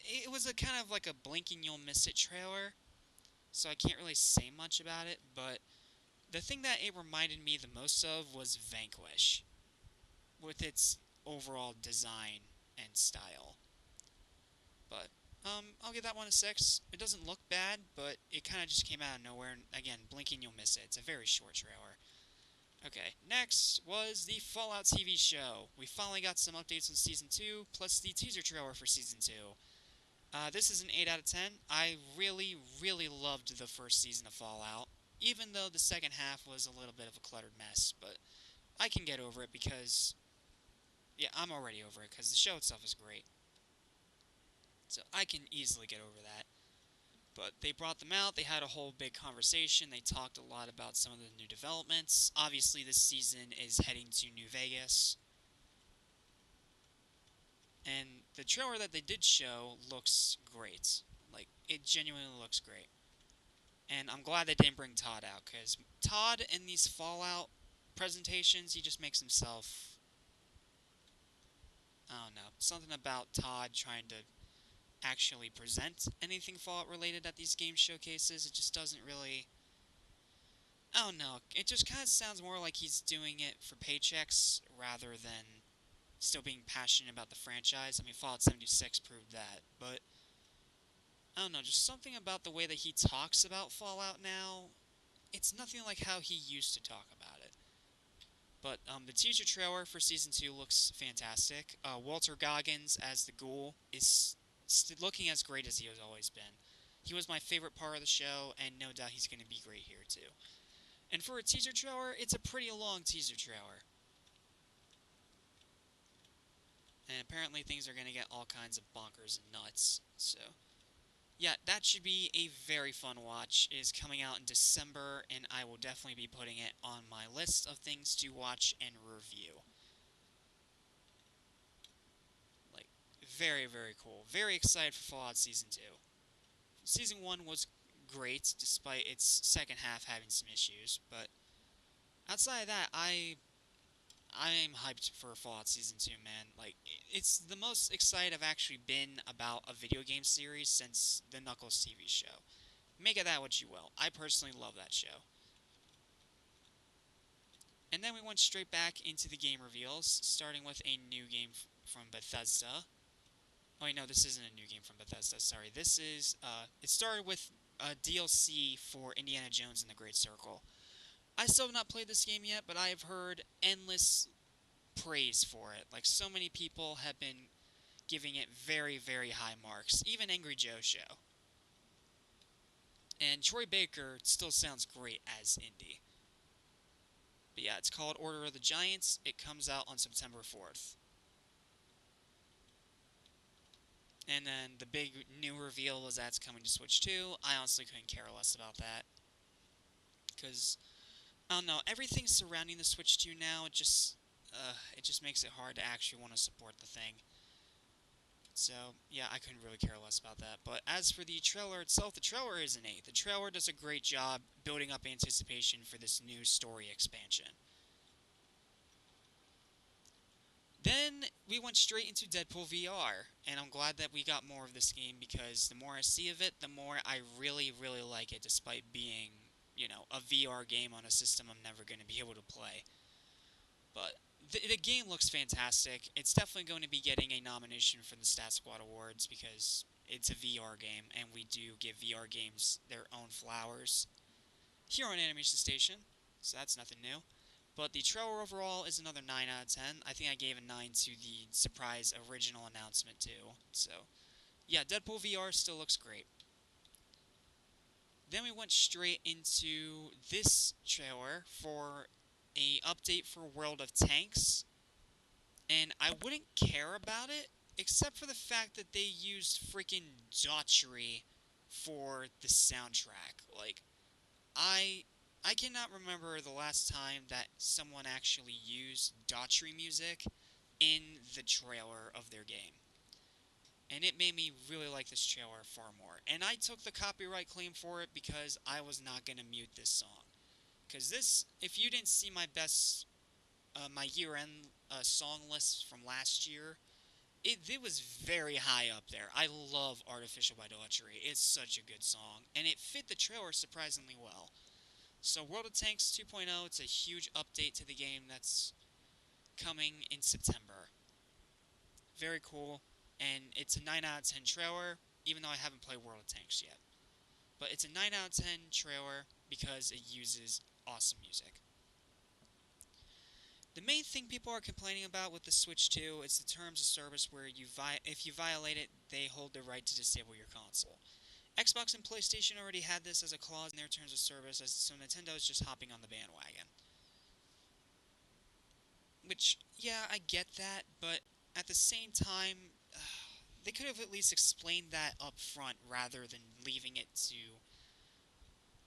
It was a kind of like a blink and you'll miss it trailer, so I can't really say much about it, but the thing that it reminded me the most of was Vanquish, with its overall design and style. But, I'll give that one a 6. It doesn't look bad, but it kind of just came out of nowhere, and again, blink and you'll miss it. It's a very short trailer. Okay, next was the Fallout TV show. We finally got some updates on Season 2, plus the teaser trailer for Season 2. This is an 8 out of 10. I really, really loved the first season of Fallout, even though the second half was a little bit of a cluttered mess, but I can get over it because, yeah, I'm already over it because the show itself is great. So I can easily get over that. But they brought them out, they had a whole big conversation, they talked a lot about some of the new developments. Obviously this season is heading to New Vegas. And the trailer that they did show looks great. Like, it genuinely looks great. And I'm glad they didn't bring Todd out, because Todd in these Fallout presentations, he just makes himself... I don't know. Something about Todd trying to actually present anything Fallout related at these game showcases, it just doesn't really... I don't know. It just kind of sounds more like he's doing it for paychecks rather than still being passionate about the franchise. I mean, Fallout 76 proved that, but I don't know, just something about the way that he talks about Fallout now, it's nothing like how he used to talk about it. But the teaser trailer for Season 2 looks fantastic. Walter Goggins as the ghoul is looking as great as he has always been. He was my favorite part of the show, and no doubt he's going to be great here too. And for a teaser trailer, it's a pretty long teaser trailer. And apparently things are going to get all kinds of bonkers and nuts, so yeah, that should be a very fun watch. It is coming out in December, and I will definitely be putting it on my list of things to watch and review. Like, very, very cool. Very excited for Fallout Season 2. Season 1 was great, despite its second half having some issues, but outside of that, I'm hyped for Fallout Season 2, man. Like, it's the most excited I've actually been about a video game series since the Knuckles TV show. Make of that what you will. I personally love that show. And then we went straight back into the game reveals, starting with a new game from Bethesda. Oh wait, no, this isn't a new game from Bethesda, sorry. This is, it started with a DLC for Indiana Jones and the Great Circle. I still have not played this game yet, but I have heard endless praise for it. Like, so many people have been giving it very, very high marks. Even Angry Joe show. And Troy Baker still sounds great as Indy. But yeah, it's called Order of the Giants. It comes out on September 4th. And then the big new reveal was that it's coming to Switch 2. I honestly couldn't care less about that. Because, I don't know, everything surrounding the Switch 2 now, it just makes it hard to actually want to support the thing. So, yeah, I couldn't really care less about that. But as for the trailer itself, the trailer is an 8. The trailer does a great job building up anticipation for this new story expansion. Then we went straight into Deadpool VR, and I'm glad that we got more of this game because the more I see of it, the more I really, really like it, despite being, you know, a VR game on a system I'm never going to be able to play. But the game looks fantastic. It's definitely going to be getting a nomination for the Stat Squad Awards because it's a VR game, and we do give VR games their own flowers here on Animation Station, so that's nothing new. But the trailer overall is another 9 out of 10. I think I gave a 9 to the surprise original announcement too. So, yeah, Deadpool VR still looks great. Then we went straight into this trailer for a update for World of Tanks. And I wouldn't care about it, except for the fact that they used freaking DAUGHTRY for the soundtrack. Like, I cannot remember the last time that someone actually used DAUGHTRY music in the trailer of their game. And it made me really like this trailer far more. And I took the copyright claim for it because I was not going to mute this song. Because this, if you didn't see my best, my year-end song list from last year, it was very high up there. I love Artificial by DAUGHTRY. It's such a good song. And it fit the trailer surprisingly well. So World of Tanks 2.0, it's a huge update to the game that's coming in September. Very cool, and it's a 9 out of 10 trailer, even though I haven't played World of Tanks yet. But it's a 9 out of 10 trailer because it uses awesome music. The main thing people are complaining about with the Switch 2 is the terms of service where if you violate it, they hold the right to disable your console. Xbox and PlayStation already had this as a clause in their terms of service, so Nintendo is just hopping on the bandwagon. Which, yeah, I get that, but at the same time, they could have at least explained that up front rather than leaving it to,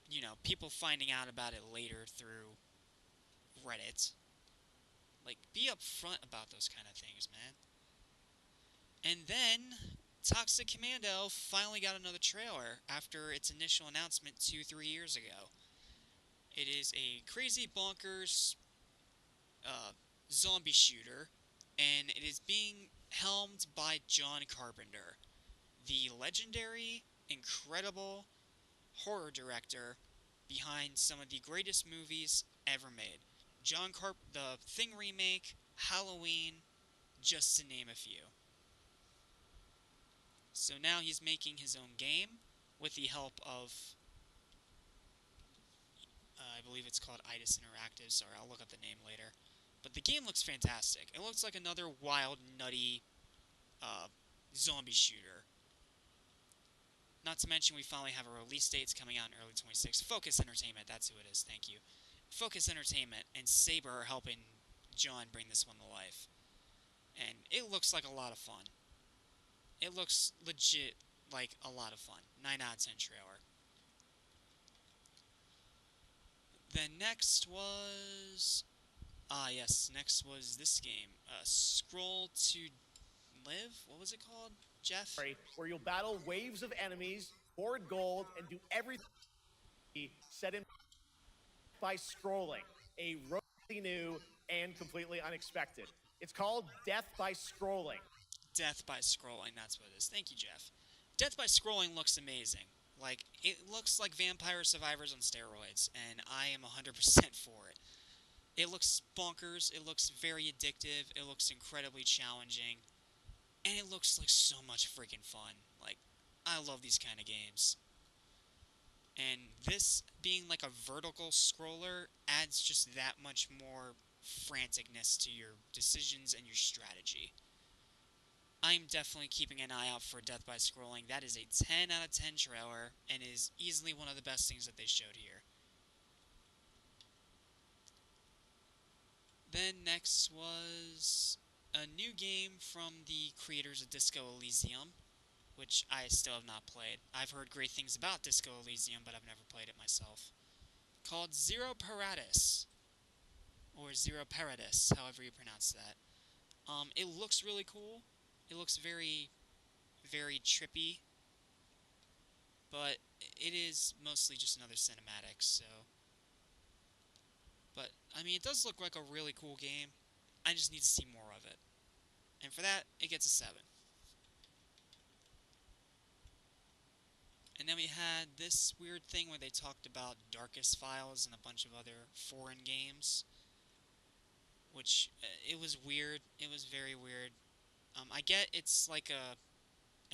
you know, people finding out about it later through Reddit. Like, be upfront about those kind of things, man. And then Toxic Commando finally got another trailer after its initial announcement 2-3 years ago. It is a crazy bonkers zombie shooter, and it is being helmed by John Carpenter, the legendary, incredible horror director behind some of the greatest movies ever made. The Thing remake, Halloween, just to name a few. So now he's making his own game with the help of, I believe it's called Eidos Interactive. Sorry, I'll look up the name later. But the game looks fantastic. It looks like another wild, nutty zombie shooter. Not to mention we finally have a release date. It's coming out in early 26. Focus Entertainment, that's who it is, thank you. Focus Entertainment and Saber are helping John bring this one to life. And it looks like a lot of fun. It looks legit like a lot of fun. 9 out of 10 trailer. Then next was... next was this game. Scroll to Live? What was it called, Jeff? Where you'll battle waves of enemies, hoard gold, and do everything set in by scrolling. A really new and completely unexpected. It's called Death by Scrolling. Death by Scrolling, that's what it is. Thank you, Jeff. Death by Scrolling looks amazing. Like, it looks like Vampire Survivors on steroids, and I am 100% for it. It looks bonkers, it looks very addictive, it looks incredibly challenging, and it looks like so much freaking fun. Like, I love these kind of games. And this being like a vertical scroller adds just that much more franticness to your decisions and your strategy. I'm definitely keeping an eye out for Death by Scrolling. That is a 10 out of 10 trailer, and is easily one of the best things that they showed here. Then next was a new game from the creators of Disco Elysium, which I still have not played. I've heard great things about Disco Elysium, but I've never played it myself. Called Zero Parades, or Zero Parades, however you pronounce that. It looks really cool. It looks very, very trippy, but it is mostly just another cinematic, so... But, I mean, it does look like a really cool game. I just need to see more of it. And for that, it gets a 7. And then we had this weird thing where they talked about Darkest Files and a bunch of other foreign games. Which, it was weird. It was very weird. I get it's like a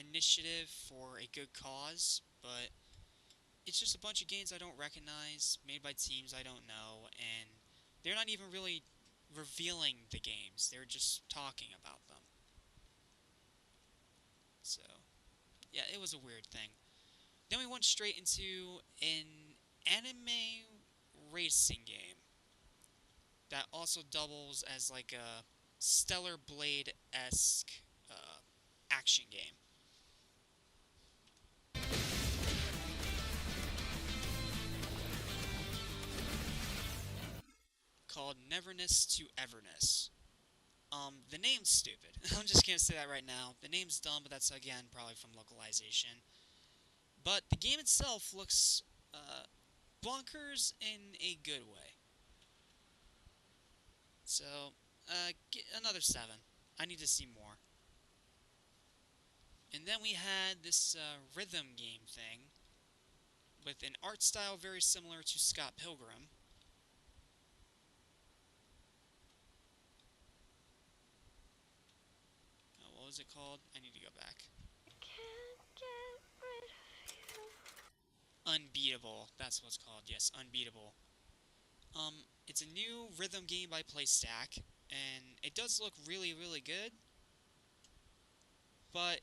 initiative for a good cause, but it's just a bunch of games I don't recognize, made by teams I don't know, and they're not even really revealing the games. They're just talking about them. So, yeah, it was a weird thing. Then we went straight into an anime racing game that also doubles as like a Stellar Blade-esque action game. Called Neverness to Everness. The name's stupid. I'm just gonna say that right now. The name's dumb, but that's again probably from localization. But the game itself looks bonkers in a good way. So, another 7. I need to see more. And then we had this rhythm game thing with an art style very similar to Scott Pilgrim. What was it called? I need to go back. Unbeatable. That's what it's called. Yes, Unbeatable. It's a new rhythm game by PlayStack, and it does look really, really good. But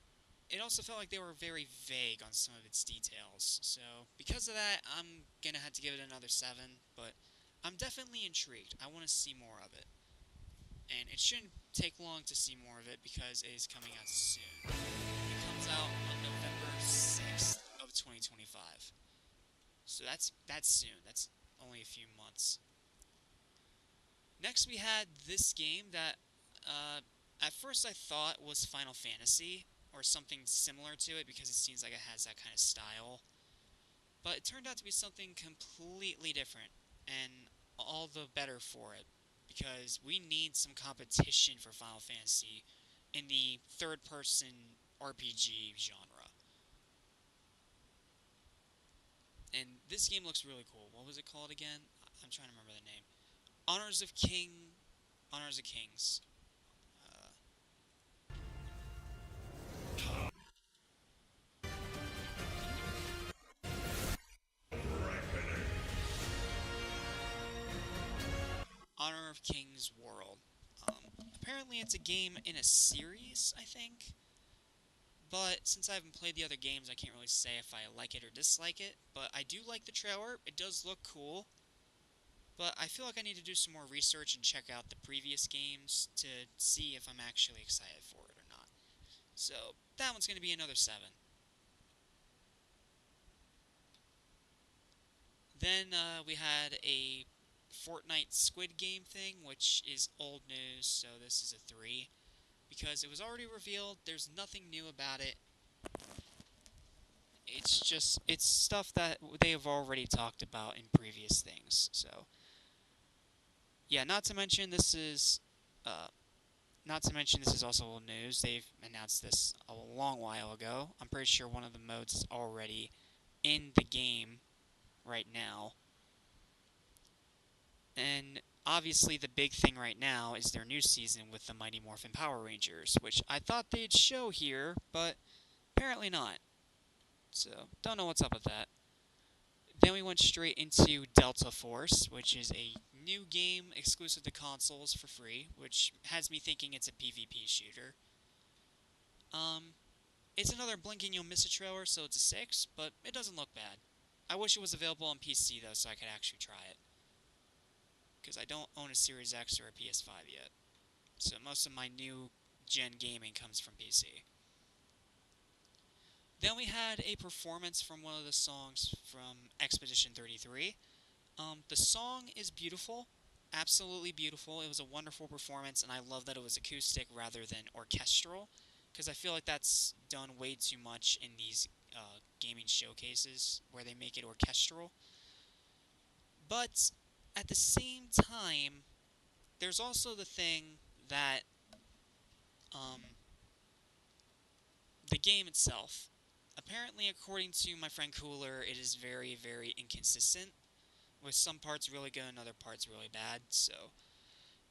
it also felt like they were very vague on some of its details. So, because of that, I'm gonna have to give it another 7, but I'm definitely intrigued. I want to see more of it. And it shouldn't take long to see more of it because it is coming out soon. It comes out on November 6th of 2025. So that's soon. That's only a few months. Next we had this game that at first I thought was Final Fantasy or something similar to it because it seems like it has that kind of style. But it turned out to be something completely different, and all the better for it, because we need some competition for Final Fantasy in the third-person RPG genre. And this game looks really cool. What was it called again? I'm trying to remember the name. Honors of Kings. Honor of Kings World. Apparently it's a game in a series, I think. But since I haven't played the other games, I can't really say if I like it or dislike it. But I do like the trailer. It does look cool. But I feel like I need to do some more research and check out the previous games to see if I'm actually excited for it or not. So, that one's going to be another 7. Then we had a Fortnite Squid Game thing, which is old news, so this is a 3. Because it was already revealed, there's nothing new about it. It's stuff that they have already talked about in previous things, so. Yeah, not to mention this is also old news. They've announced this a long while ago. I'm pretty sure one of the modes is already in the game right now. And obviously the big thing right now is their new season with the Mighty Morphin Power Rangers, which I thought they'd show here, but apparently not. So, don't know what's up with that. Then we went straight into Delta Force, which is a new game exclusive to consoles for free, which has me thinking it's a PvP shooter. It's another blink and you'll miss a trailer, so it's a 6, but it doesn't look bad. I wish it was available on PC, though, so I could actually try it. Because I don't own a Series X or a PS5 yet. So most of my new gen gaming comes from PC. Then we had a performance from one of the songs from Expedition 33. The song is beautiful, absolutely beautiful. It was a wonderful performance, and I love that it was acoustic rather than orchestral, because I feel like that's done way too much in these gaming showcases, where they make it orchestral. But at the same time, there's also the thing that the game itself. Apparently, according to my friend Cooler, it is very, very inconsistent, with some parts really good and other parts really bad, so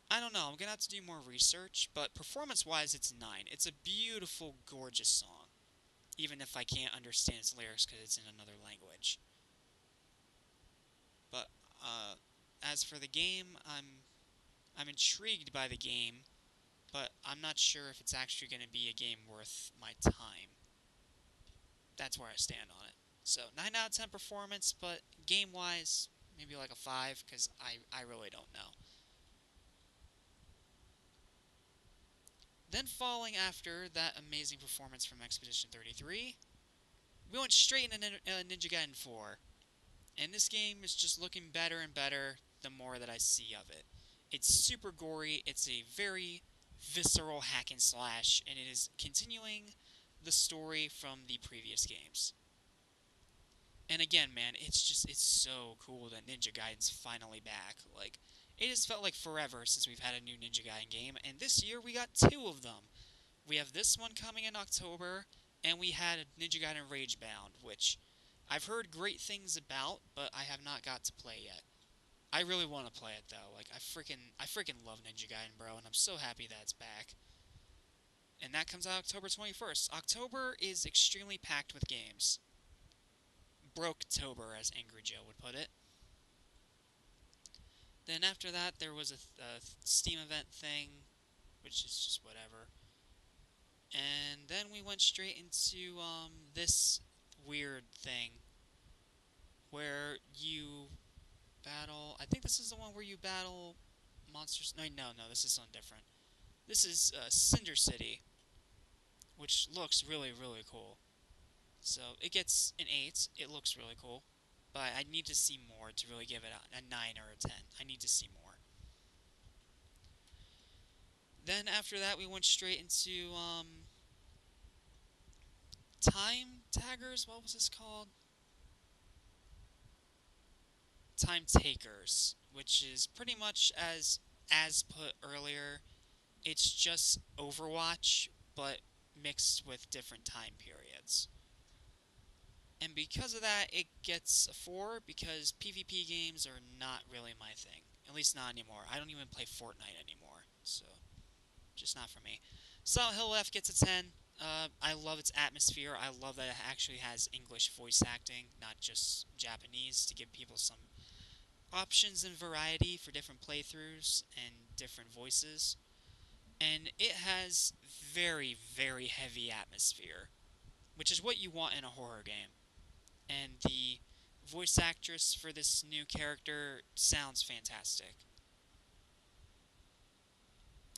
I don't know, I'm gonna have to do more research, but performance-wise, it's 9. It's a beautiful, gorgeous song, even if I can't understand its lyrics because it's in another language. But, as for the game, I'm intrigued by the game, but I'm not sure if it's actually going to be a game worth my time. That's where I stand on it. So, 9 out of 10 performance, but game-wise, maybe like a 5, because I really don't know. Then following after that amazing performance from Expedition 33, we went straight into Ninja Gaiden 4. And this game is just looking better and better the more that I see of it. It's super gory, it's a very visceral hack and slash, and it is continuing the story from the previous games. And again, man, it's so cool that Ninja Gaiden's finally back. Like, it has felt like forever since we've had a new Ninja Gaiden game, and this year we got 2 of them. We have this one coming in October, and we had Ninja Gaiden Ragebound, which I've heard great things about, but I have not got to play yet. I really want to play it, though. Like, I freaking love Ninja Gaiden, bro, and I'm so happy that it's back. And that comes out October 21st. October is extremely packed with games. Broke-tober, as Angry Joe would put it. Then after that, there was a Steam event thing, which is just whatever. And then we went straight into this weird thing where you battle. I think this is the one where you battle monsters. No, this is something different. This is Cinder City, which looks really, really cool. So it gets an 8. It looks really cool, but I need to see more to really give it a 9 or a 10. I need to see more. Then after that, we went straight into Time Taggers. What was this called? Time Takers, which is pretty much as put earlier. It's just Overwatch, but mixed with different time periods. And because of that, it gets a 4, because PvP games are not really my thing. At least not anymore. I don't even play Fortnite anymore, so just not for me. Silent Hill F gets a 10. I love its atmosphere. I love that it actually has English voice acting, not just Japanese, to give people some options and variety for different playthroughs and different voices. And it has very, very heavy atmosphere, which is what you want in a horror game. And the voice actress for this new character sounds fantastic.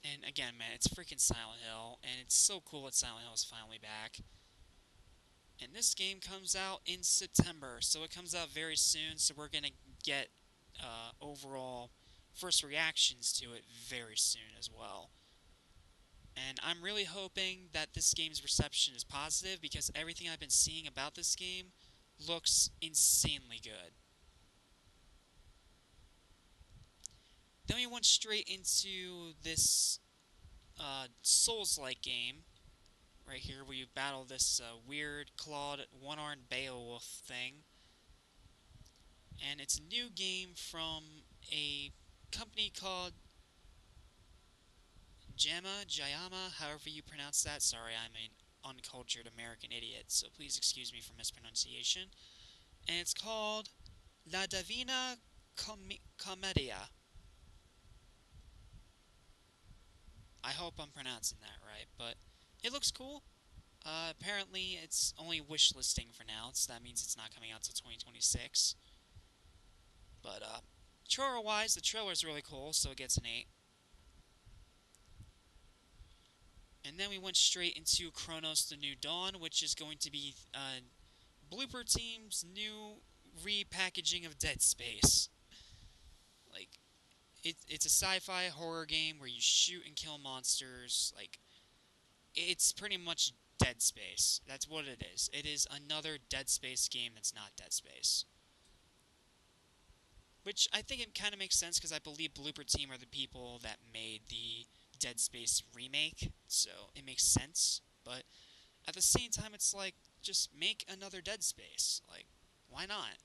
And again, man, it's freaking Silent Hill, and it's so cool that Silent Hill is finally back. And this game comes out in September, so it comes out very soon, so we're going to get overall first reactions to it very soon as well. And I'm really hoping that this game's reception is positive, because everything I've been seeing about this game looks insanely good. Then we went straight into this Souls-like game right here, where you battle this weird clawed one-armed Beowulf thing. And it's a new game from a company called Jayama, however you pronounce that. Sorry, I'm an uncultured American idiot, so please excuse me for mispronunciation. And it's called La Divina Commedia. I hope I'm pronouncing that right, but it looks cool. Apparently, it's only wish listing for now, so that means it's not coming out till 2026. But, trailer-wise, the trailer's really cool, so it gets an 8. And then we went straight into Cronos The New Dawn, which is going to be Blooper Team's new repackaging of Dead Space. Like, it's a sci-fi horror game where you shoot and kill monsters. Like, it's pretty much Dead Space. That's what it is. It is another Dead Space game that's not Dead Space. Which I think it kind of makes sense, because I believe Blooper Team are the people that made the Dead Space remake, so it makes sense. But at the same time, it's like, just make another Dead Space. Like, why not?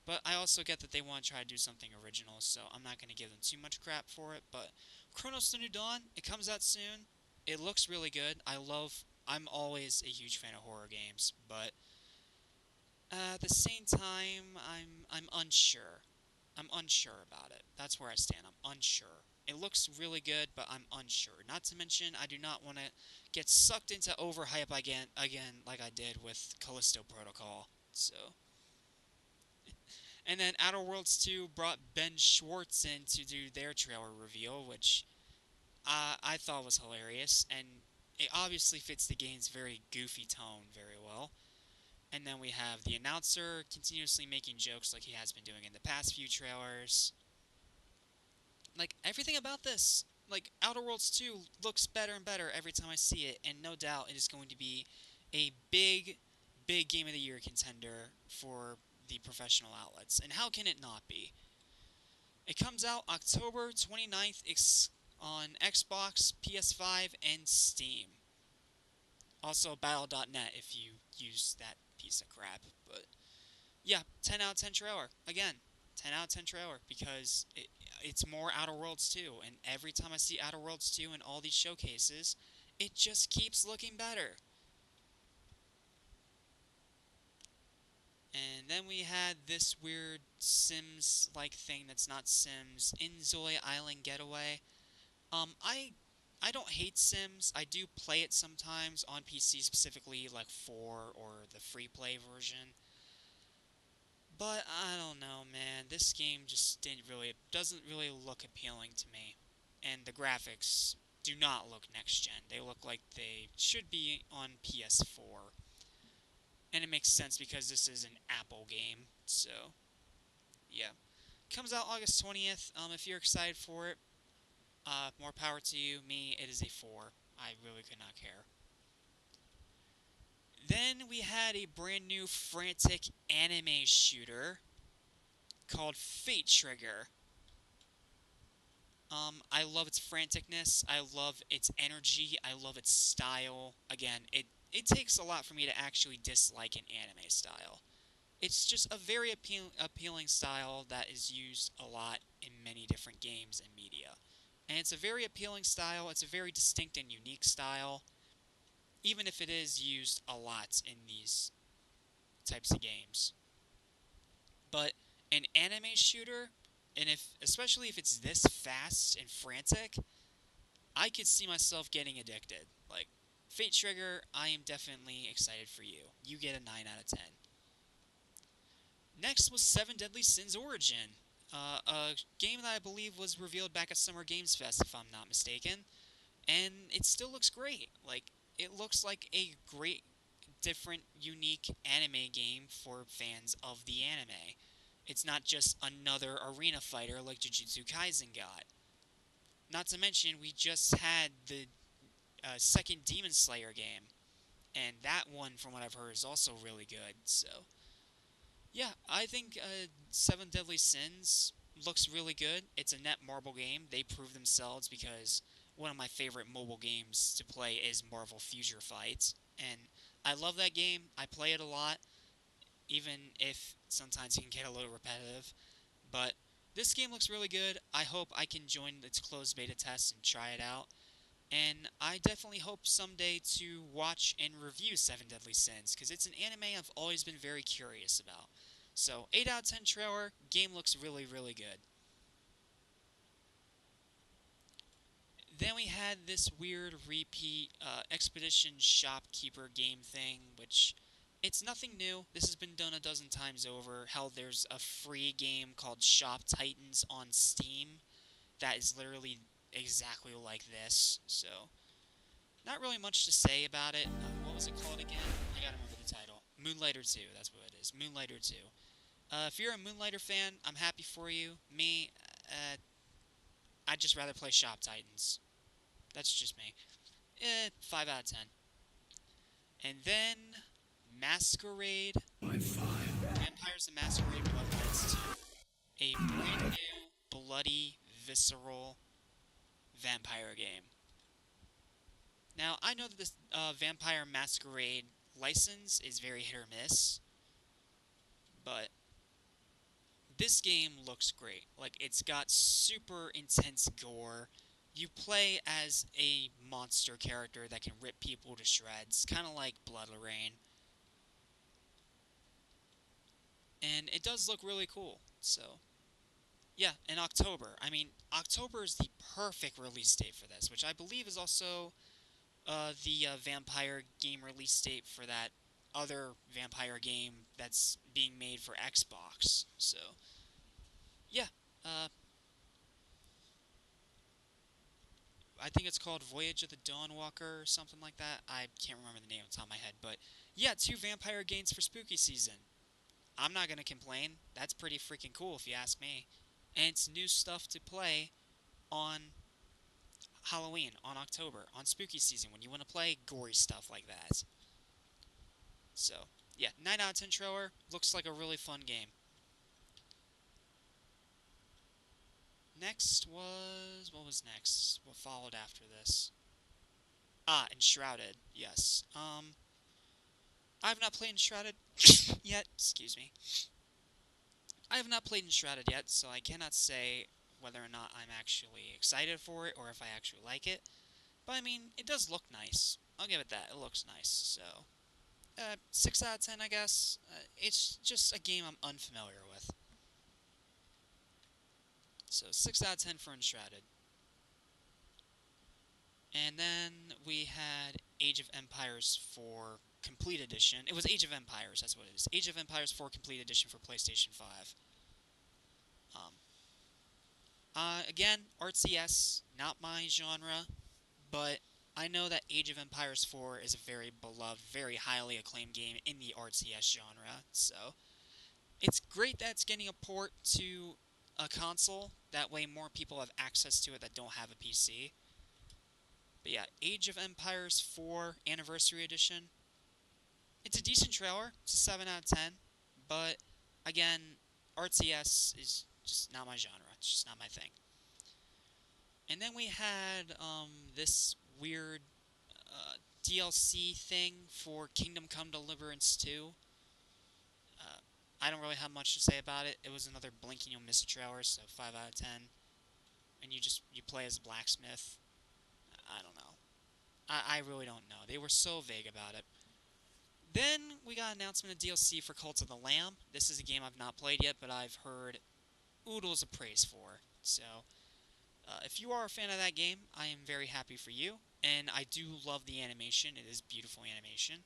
But I also get that they want to try to do something original, so I'm not going to give them too much crap for it. But Cronos The New Dawn, it comes out soon. It looks really good. I'm always a huge fan of horror games, but at the same time, I'm unsure. I'm unsure about it. That's where I stand. I'm unsure. It looks really good, but I'm unsure. Not to mention, I do not want to get sucked into overhype again, like I did with Callisto Protocol. So, and then Outer Worlds 2 brought Ben Schwartz in to do their trailer reveal, which I thought was hilarious, and it obviously fits the game's very goofy tone very well. And then we have the announcer continuously making jokes like he has been doing in the past few trailers. Like, everything about this, like, Outer Worlds 2 looks better and better every time I see it, and no doubt it is going to be a big, big Game of the Year contender for the professional outlets. And how can it not be? It comes out October 29th on Xbox, PS5, and Steam. Also, Battle.net if you use that piece of crap. But, yeah, 10 out of 10 trailer. Again, 10 out of 10 trailer, because it's more Outer Worlds 2, and every time I see Outer Worlds 2 in all these showcases, it just keeps looking better. And then we had this weird Sims-like thing that's not Sims, Inzoi Island Getaway. I don't hate Sims. I do play it sometimes on PC, specifically like 4 or the free play version. But I don't know, man. This game just doesn't really look appealing to me. And the graphics do not look next gen. They look like they should be on PS4. And it makes sense because this is an Apple game. So, yeah. Comes out August 20th. If you're excited for it, more power to you. Me, it is a 4. I really could not care. Then we had a brand new frantic anime shooter called Fate Trigger. I love its franticness. I love its energy. I love its style. Again, it takes a lot for me to actually dislike an anime style. It's just a very appealing style that is used a lot in many different games and media. And it's a very appealing style. It's a very distinct and unique style. even if it is used a lot in these types of games. But an anime shooter, and especially if it's this fast and frantic, I could see myself getting addicted. Like, Fate Trigger, I am definitely excited for you. You get a 9 out of 10. Next was 7 Deadly Sins Origin, a game that I believe was revealed back at Summer Games Fest, if I'm not mistaken, and it still looks great. Like, it looks like a great, different, unique anime game for fans of the anime. It's not just another arena fighter like Jujutsu Kaisen got. Not to mention, we just had the second Demon Slayer game, and that one, from what I've heard, is also really good, so... Yeah, I think 7 Deadly Sins looks really good. It's a net marble game. They prove themselves because one of my favorite mobile games to play is Marvel Future Fight, and I love that game. I play it a lot, even if sometimes it can get a little repetitive, but this game looks really good. I hope I can join its closed beta test and try it out. And I definitely hope someday to watch and review 7 Deadly Sins, because it's an anime I've always been very curious about. So, 8 out of 10 trailer, game looks really, really good. Then we had this weird repeat Expedition Shopkeeper game thing, which, it's nothing new. This has been done a dozen times over. Hell, there's a free game called Shop Titans on Steam that is literally exactly like this, so not really much to say about it. What was it called again? I gotta remember the title. Moonlighter 2, that's what it is. Moonlighter 2. If you're a Moonlighter fan, I'm happy for you. Me, I'd just rather play Shop Titans. That's just me. 5 out of 10. And then, Masquerade. Vampires the Masquerade Bloodlines 2. A brand new, bloody, visceral vampire game. Now, I know that this Vampire Masquerade license is very hit or miss, but this game looks great. Like, it's got super intense gore. You play as a monster character that can rip people to shreds, kind of like Bloodlines. And it does look really cool, so... Yeah, in October. I mean, October is the perfect release date for this, which I believe is also the vampire game release date for that other vampire game that's being made for Xbox. So, yeah. I think it's called Voyage of the Dawnwalker or something like that. I can't remember the name off the top of my head, but yeah, 2 vampire games for spooky season. I'm not going to complain. That's pretty freaking cool if you ask me. And it's new stuff to play on Halloween, on October, on spooky season, when you want to play gory stuff like that. So, yeah, 9 out of 10 trailer, looks like a really fun game. Next was... what was next? What followed after this? Enshrouded, yes. I have not played Enshrouded yet, excuse me. I have not played Enshrouded yet, so I cannot say whether or not I'm actually excited for it, or if I actually like it. But, I mean, it does look nice. I'll give it that. It looks nice, so... 6 out of 10, I guess. It's just a game I'm unfamiliar with. So, 6 out of 10 for Enshrouded. And then we had Age of Empires 4 Complete Edition. It was Age of Empires, that's what it is. Age of Empires 4 Complete Edition for PlayStation 5. Again, RTS, not my genre, but I know that Age of Empires 4 is a very beloved, very highly acclaimed game in the RTS genre, so it's great that it's getting a port to a console. That way more people have access to it that don't have a PC. But yeah, Age of Empires 4 Anniversary Edition. It's a decent trailer. It's a 7 out of 10. But, again, RTS is just not my genre. It's just not my thing. And then we had this weird DLC thing for Kingdom Come Deliverance 2. I don't really have much to say about it. It was another blink and you'll miss a trailer, so 5 out of 10. And you play as a blacksmith. I don't know. I really don't know. They were so vague about it. Then we got an announcement of DLC for Cult of the Lamb. This is a game I've not played yet, but I've heard oodles of praise for. So, if you are a fan of that game, I am very happy for you. And I do love the animation. It is beautiful animation.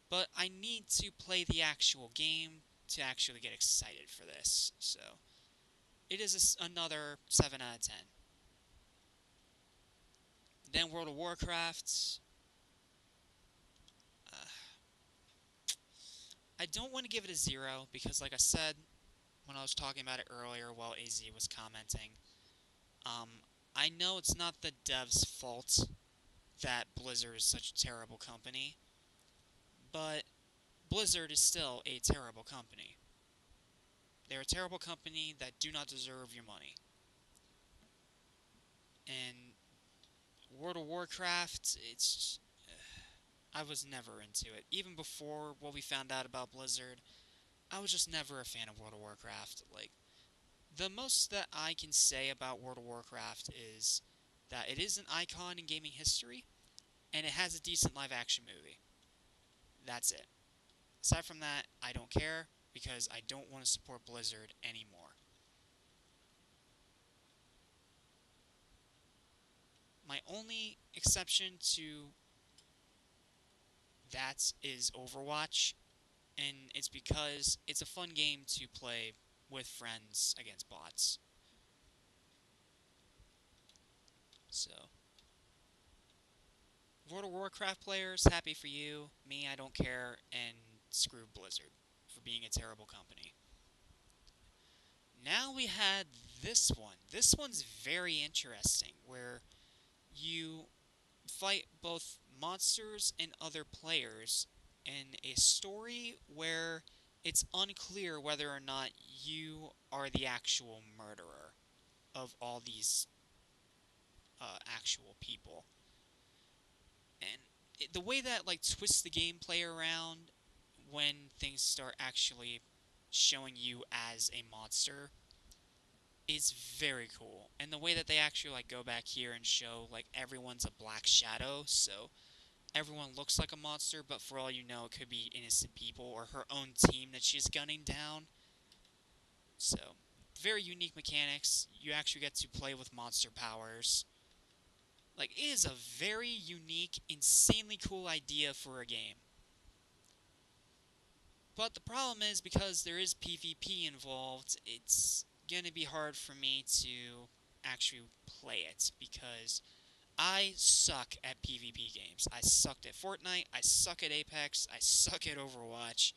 But I need to play the actual game to actually get excited for this. So, it is another 7 out of 10. Then World of Warcraft. I don't want to give it a 0 because, like I said when I was talking about it earlier while AZ was commenting, I know it's not the devs' fault that Blizzard is such a terrible company, but Blizzard is still a terrible company. They're a terrible company that do not deserve your money. And World of Warcraft, it's... I was never into it. Even before what we found out about Blizzard, I was just never a fan of World of Warcraft. Like, the most that I can say about World of Warcraft is that it is an icon in gaming history, and it has a decent live-action movie. That's it. Aside from that, I don't care, because I don't want to support Blizzard anymore. My only exception to that is Overwatch, and it's because it's a fun game to play with friends against bots. So, World of Warcraft players, happy for you. Me, I don't care, and screw Blizzard for being a terrible company. Now we had this one. This one's very interesting, where you fight both monsters and other players in a story where it's unclear whether or not you are the actual murderer of all these actual people. And the way that twists the gameplay around when things start actually showing you as a monster is very cool. And the way that they actually go back here and show everyone's a black shadow, so everyone looks like a monster, but for all you know, it could be innocent people or her own team that she's gunning down. So, very unique mechanics. You actually get to play with monster powers. It is a very unique, insanely cool idea for a game. But the problem is, because there is PvP involved, it's gonna be hard for me to actually play it, because I suck at PvP games. I sucked at Fortnite, I suck at Apex, I suck at Overwatch.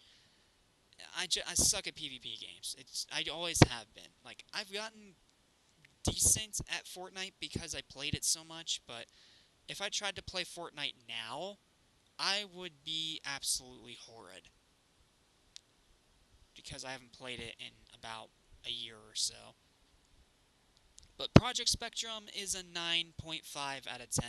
I suck at PvP games. I always have been. I've gotten decent at Fortnite because I played it so much, but if I tried to play Fortnite now, I would be absolutely horrid. Because I haven't played it in about a year or so. But Project Spectrum is a 9.5 out of 10.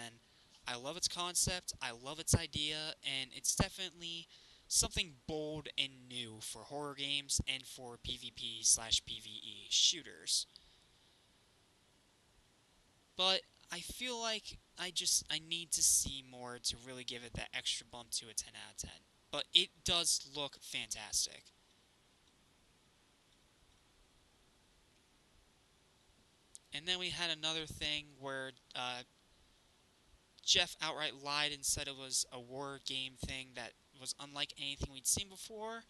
I love its concept, I love its idea, and it's definitely something bold and new for horror games and for PvP/PvE shooters. But I feel like I need to see more to really give it that extra bump to a 10 out of 10. But it does look fantastic. And then we had another thing where Jeff outright lied and said it was a war game thing that was unlike anything we'd seen before.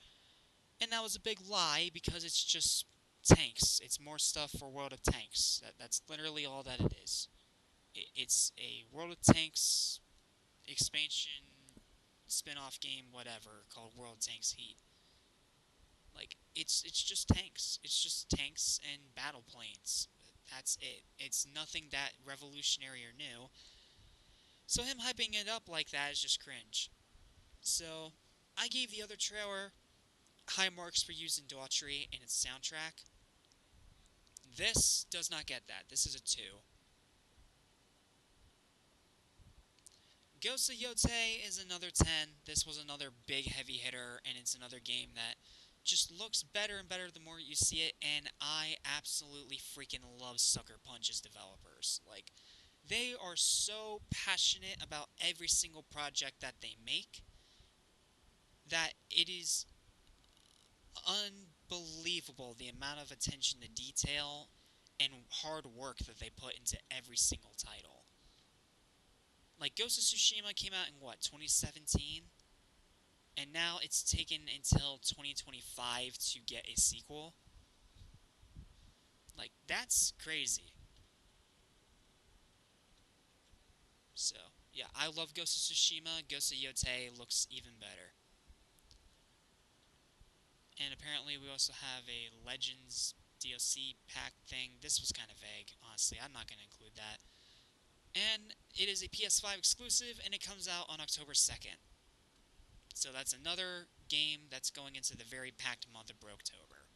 And that was a big lie, because it's just tanks. It's more stuff for World of Tanks. That's literally all that it is. It's a World of Tanks expansion, spin-off game, whatever, called World of Tanks Heat. It's just tanks. It's just tanks and battle planes. That's it. It's nothing that revolutionary or new. So him hyping it up like that is just cringe. So, I gave the other trailer high marks for using DAUGHTRY in its soundtrack. This does not get that. This is a 2. Ghost of Yotei is another 10. This was another big heavy hitter, and it's another game that just looks better and better the more you see it, and I absolutely freaking love Sucker Punch's developers. They are so passionate about every single project that they make that it is unbelievable the amount of attention to detail and hard work that they put into every single title. Like, Ghost of Tsushima came out in, what, 2017? And now it's taken until 2025 to get a sequel. Like, that's crazy. So, yeah, I love Ghost of Tsushima. Ghost of Yotei looks even better. And apparently we also have a Legends DLC pack thing. This was kind of vague, honestly. I'm not going to include that. And it is a PS5 exclusive, and it comes out on October 2nd. So that's another game that's going into the very packed month of Brooktober.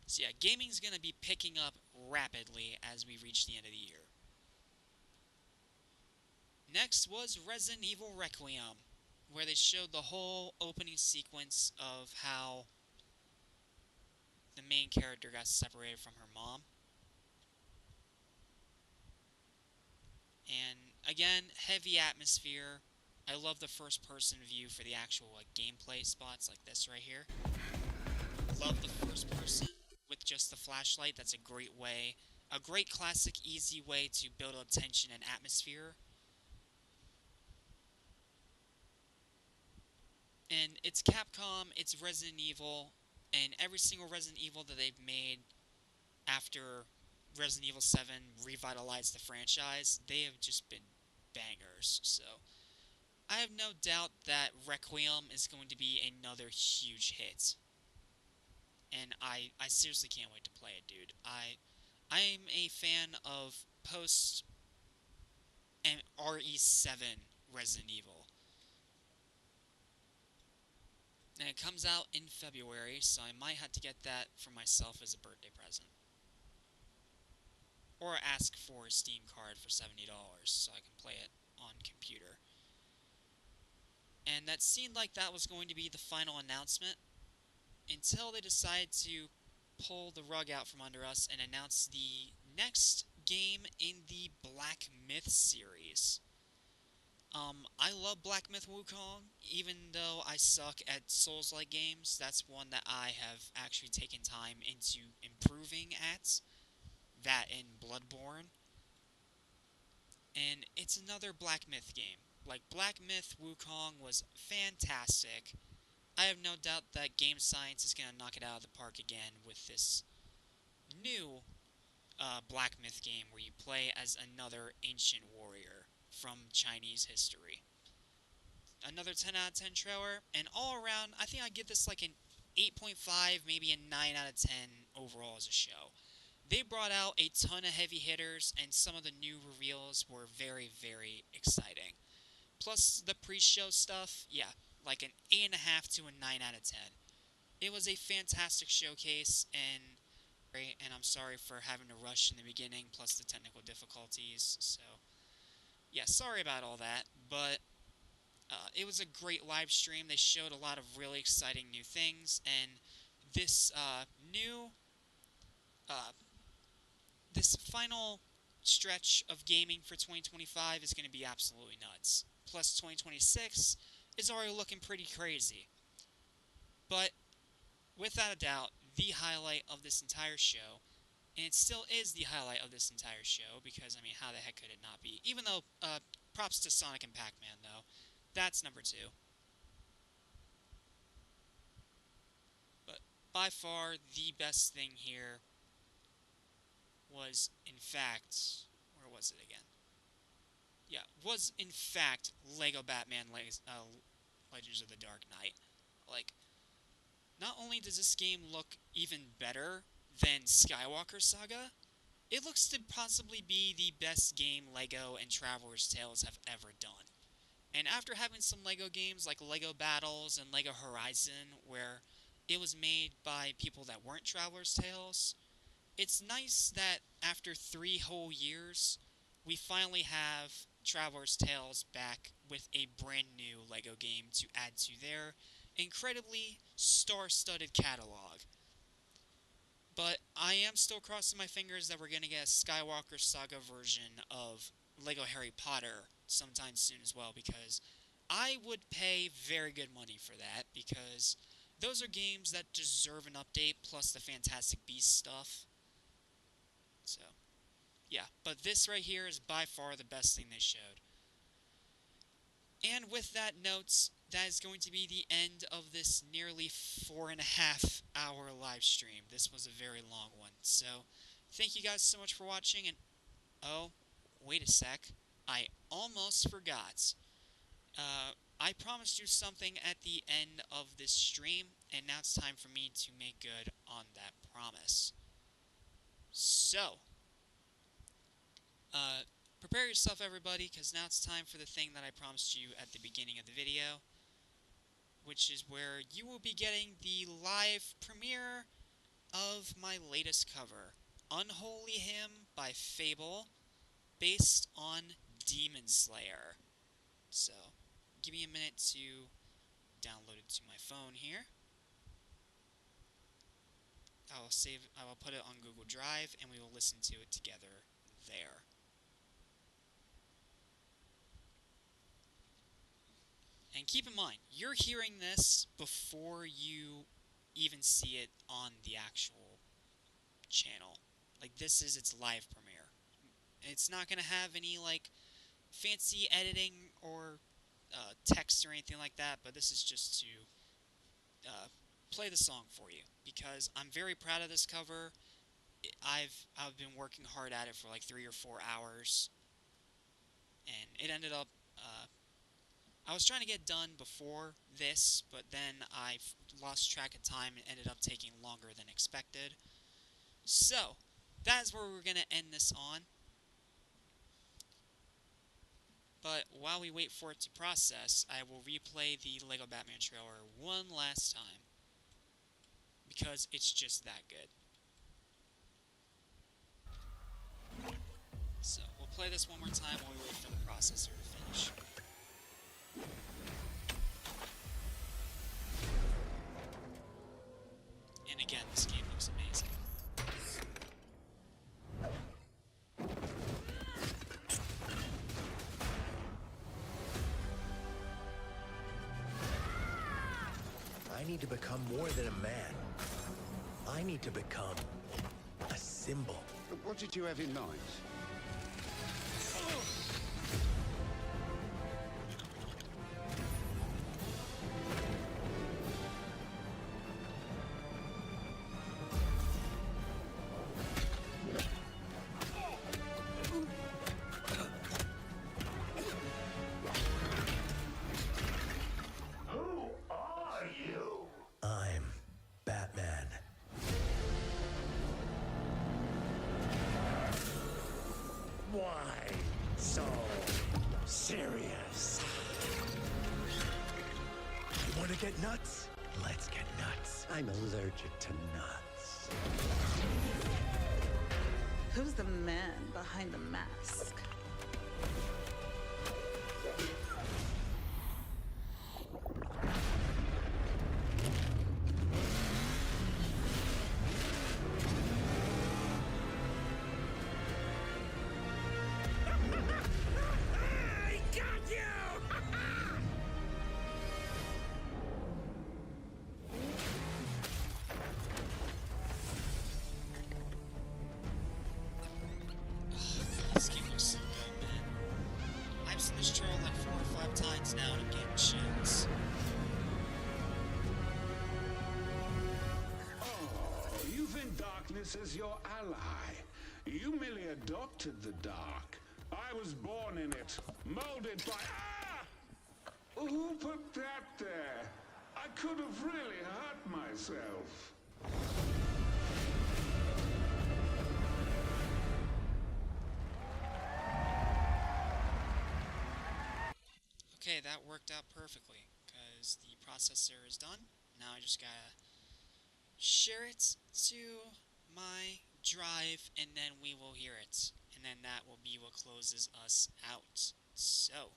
So yeah, gaming's going to be picking up rapidly as we reach the end of the year. Next was Resident Evil Requiem, where they showed the whole opening sequence of how the main character got separated from her mom. And again, heavy atmosphere. I love the first-person view for the actual gameplay spots like this right here. Love the first person with just the flashlight. That's a great way, a great classic easy way to build up tension and atmosphere. And it's Capcom, it's Resident Evil, and every single Resident Evil that they've made after Resident Evil 7 revitalized the franchise, they have just been bangers. So I have no doubt that Requiem is going to be another huge hit. And I seriously can't wait to play it, dude. I'm a fan of post and RE7 Resident Evil. And it comes out in February, so I might have to get that for myself as a birthday present. Or ask for a Steam card for $70 so I can play it on computer. And that seemed like that was going to be the final announcement until they decided to pull the rug out from under us and announce the next game in the Black Myth series. I love Black Myth Wukong, even though I suck at Souls-like games. That's one that I have actually taken time into improving at. That in Bloodborne. And it's another Black Myth game. Like, Black Myth Wukong was fantastic. I have no doubt that Game Science is going to knock it out of the park again with this new Black Myth game where you play as another ancient warrior from Chinese history. Another 10 out of 10 trailer, and all around, I think I'd give this like an 8.5, maybe a 9 out of 10 overall as a show. They brought out a ton of heavy hitters, and some of the new reveals were very, very exciting. Plus, the pre-show stuff, yeah, like an 8.5 to a 9 out of 10. It was a fantastic showcase, and I'm sorry for having to rush in the beginning, plus the technical difficulties, so yeah, sorry about all that, but it was a great live stream. They showed a lot of really exciting new things, and this this final stretch of gaming for 2025 is going to be absolutely nuts. Plus, 2026 is already looking pretty crazy. But, without a doubt, the highlight of this entire show, and it still is the highlight of this entire show, because, I mean, how the heck could it not be? Even though, props to Sonic and Pac-Man, though. That's number 2. But, by far, the best thing here was, in fact, where was it again? Yeah, was, in fact, Lego Batman Legends of the Dark Knight. Like, not only does this game look even better than Skywalker Saga, it looks to possibly be the best game Lego and Traveler's Tales have ever done. And after having some Lego games like Lego Battles and Lego Horizon, where it was made by people that weren't Traveler's Tales, it's nice that after 3 whole years, we finally have Traveler's Tales back with a brand new Lego game to add to their incredibly star-studded catalog. But I am still crossing my fingers that we're going to get a Skywalker Saga version of Lego Harry Potter sometime soon as well, because I would pay very good money for that, because those are games that deserve an update, plus the Fantastic Beasts stuff. So, yeah. But this right here is by far the best thing they showed. And with that note, that is going to be the end of this nearly 4.5-hour live stream. This was a very long one. So, thank you guys so much for watching, and oh, wait a sec. I almost forgot. I promised you something at the end of this stream, and now it's time for me to make good on that promise. So, prepare yourself, everybody, because now it's time for the thing that I promised you at the beginning of the video, which is where you will be getting the live premiere of my latest cover, Unholy Hymn by Fable, based on Demon Slayer. So, give me a minute to download it to my phone here. I will put it on Google Drive, and we will listen to it together there. And keep in mind, you're hearing this before you even see it on the actual channel. Like, this is its live premiere. It's not going to have any, like, fancy editing or text or anything like that, but this is just to play the song for you, because I'm very proud of this cover. I've been working hard at it for like 3 or 4 hours, and it ended up, I was trying to get done before this, but then I lost track of time and ended up taking longer than expected. So, that's where we're going to end this on. But while we wait for it to process, I will replay the LEGO Batman trailer one last time, because it's just that good. So, we'll play this one more time while we wait for the processor to finish. And again, this game looks amazing. I need to become more than a man. I need to become a symbol. What did you have in mind? I'm Batman. Why so serious? You want to get nuts? Let's get nuts. I'm allergic to nuts. Who's the man behind the mask? This game looks so good, man. I've seen this trailer like 4 or 5 times now, and I'm getting chills. Oh, you think darkness is your ally. You merely adopted the dark. I was born in it, molded by... Ah! Who put that there? I could have really hurt myself. Okay, that worked out perfectly, because the processor is done. Now I just gotta share it to my drive, and then we will hear it. And then that will be what closes us out. So...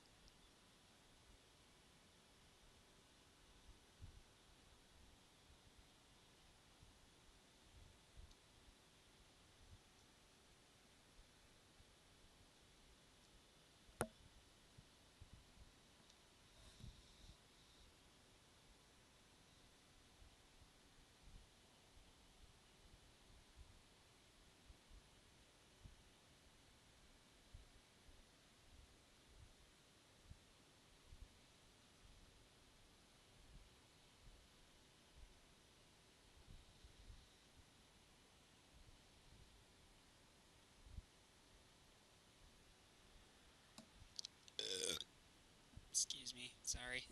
Sorry.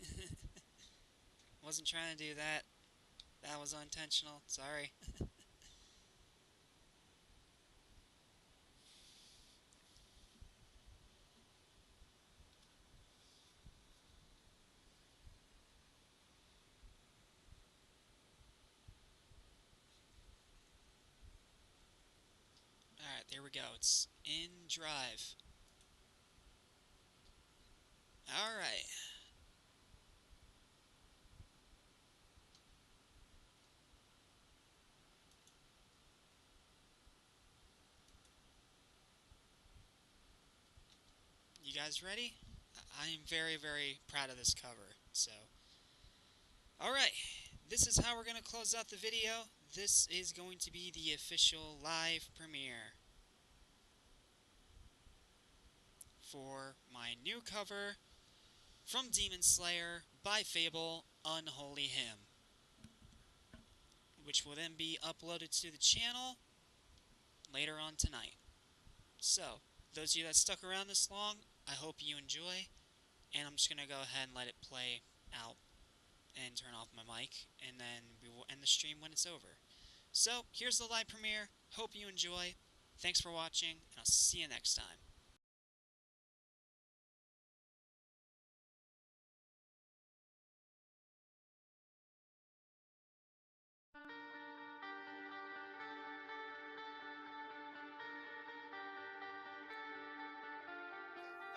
Wasn't trying to do that. That was unintentional. Sorry. Alright, there we go. It's in drive. Alright. You guys ready? I am very, very proud of this cover, so. Alright, this is how we're going to close out the video. This is going to be the official live premiere for my new cover from Demon Slayer by Fable, Unholy Hymn, which will then be uploaded to the channel later on tonight. So, those of you that stuck around this long, I hope you enjoy, and I'm just going to go ahead and let it play out and turn off my mic, and then we will end the stream when it's over. So, here's the live premiere. Hope you enjoy. Thanks for watching, and I'll see you next time.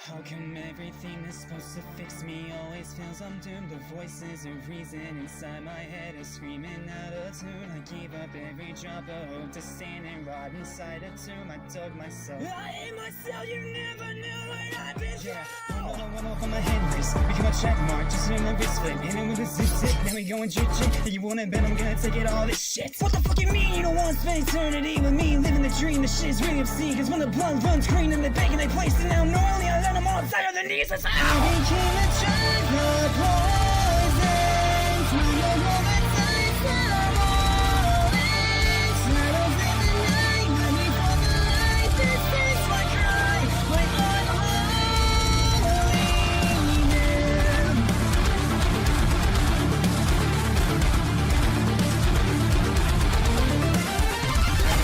How come everything that's supposed to fix me always feels I'm doomed? The voices of reason inside my head are screaming out of tune. I gave up every drop of hope to stand and rot inside a tomb. I dug myself. I hate myself, you never knew what I've been through. One off on my head race, become a check mark, just in my wrist flip. Hit it with a zip zip, then we go and drip drip. You wanna bet I'm gonna take it all this shit? What the fuck you mean you don't want to spend eternity with me? Living the dream, the shit's really obscene. Cause when the blood runs green and they beg and they place it down normally, I let them all inside of their knees. It's I became a drug of poison. Through the moments I said I'm all in. Shadows in the night, let me for the light. This is my cry, my unholy name.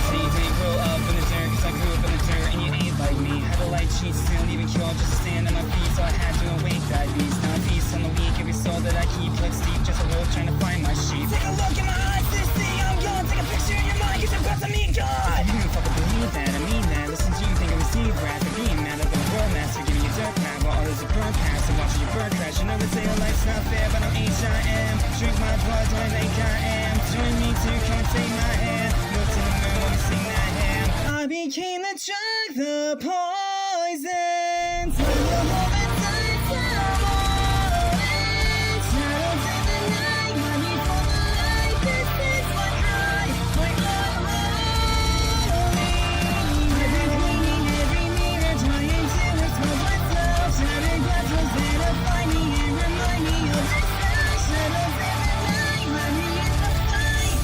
See, we grew up in the dirt, cause I grew up in the dirt, and you ain't like me. Had a light cheat, still even cure, just to stand on my feet, so I had to awake that beast. Now peace on the weak, every soul that I keep plugged deep, just a wolf trying to find my sheep. Take a look in my eyes, this thing I'm gone. Take a picture in your mind, cause you're about to meet God. You don't fucking believe that, I mean that. Listen to you think I receive wrath for being mad at the world master, giving you dirt pad while others are burn past and watching you bird crash. You know they say your life's not fair, but I'm H.I.M. Drink my blood, do I think I am? Join me to come and take my hand. Look to the moon when we sing that hymn. I became the drug, the poison. Through the moments I said I'm all in. Shadows in the night, let me for the light. This is my cry, my unholy. I've been cleaning every mirror, trying to expose myself. Shattered glass will edify me and remind me of this time. Shadows in the night, let me in the fight.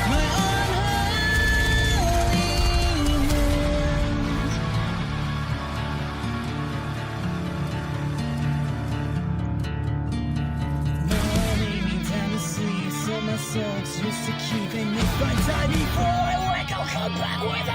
My unholy hand. Lay me down to sleep, so my soul used to keep. And if I die before I wake, I'll come back with a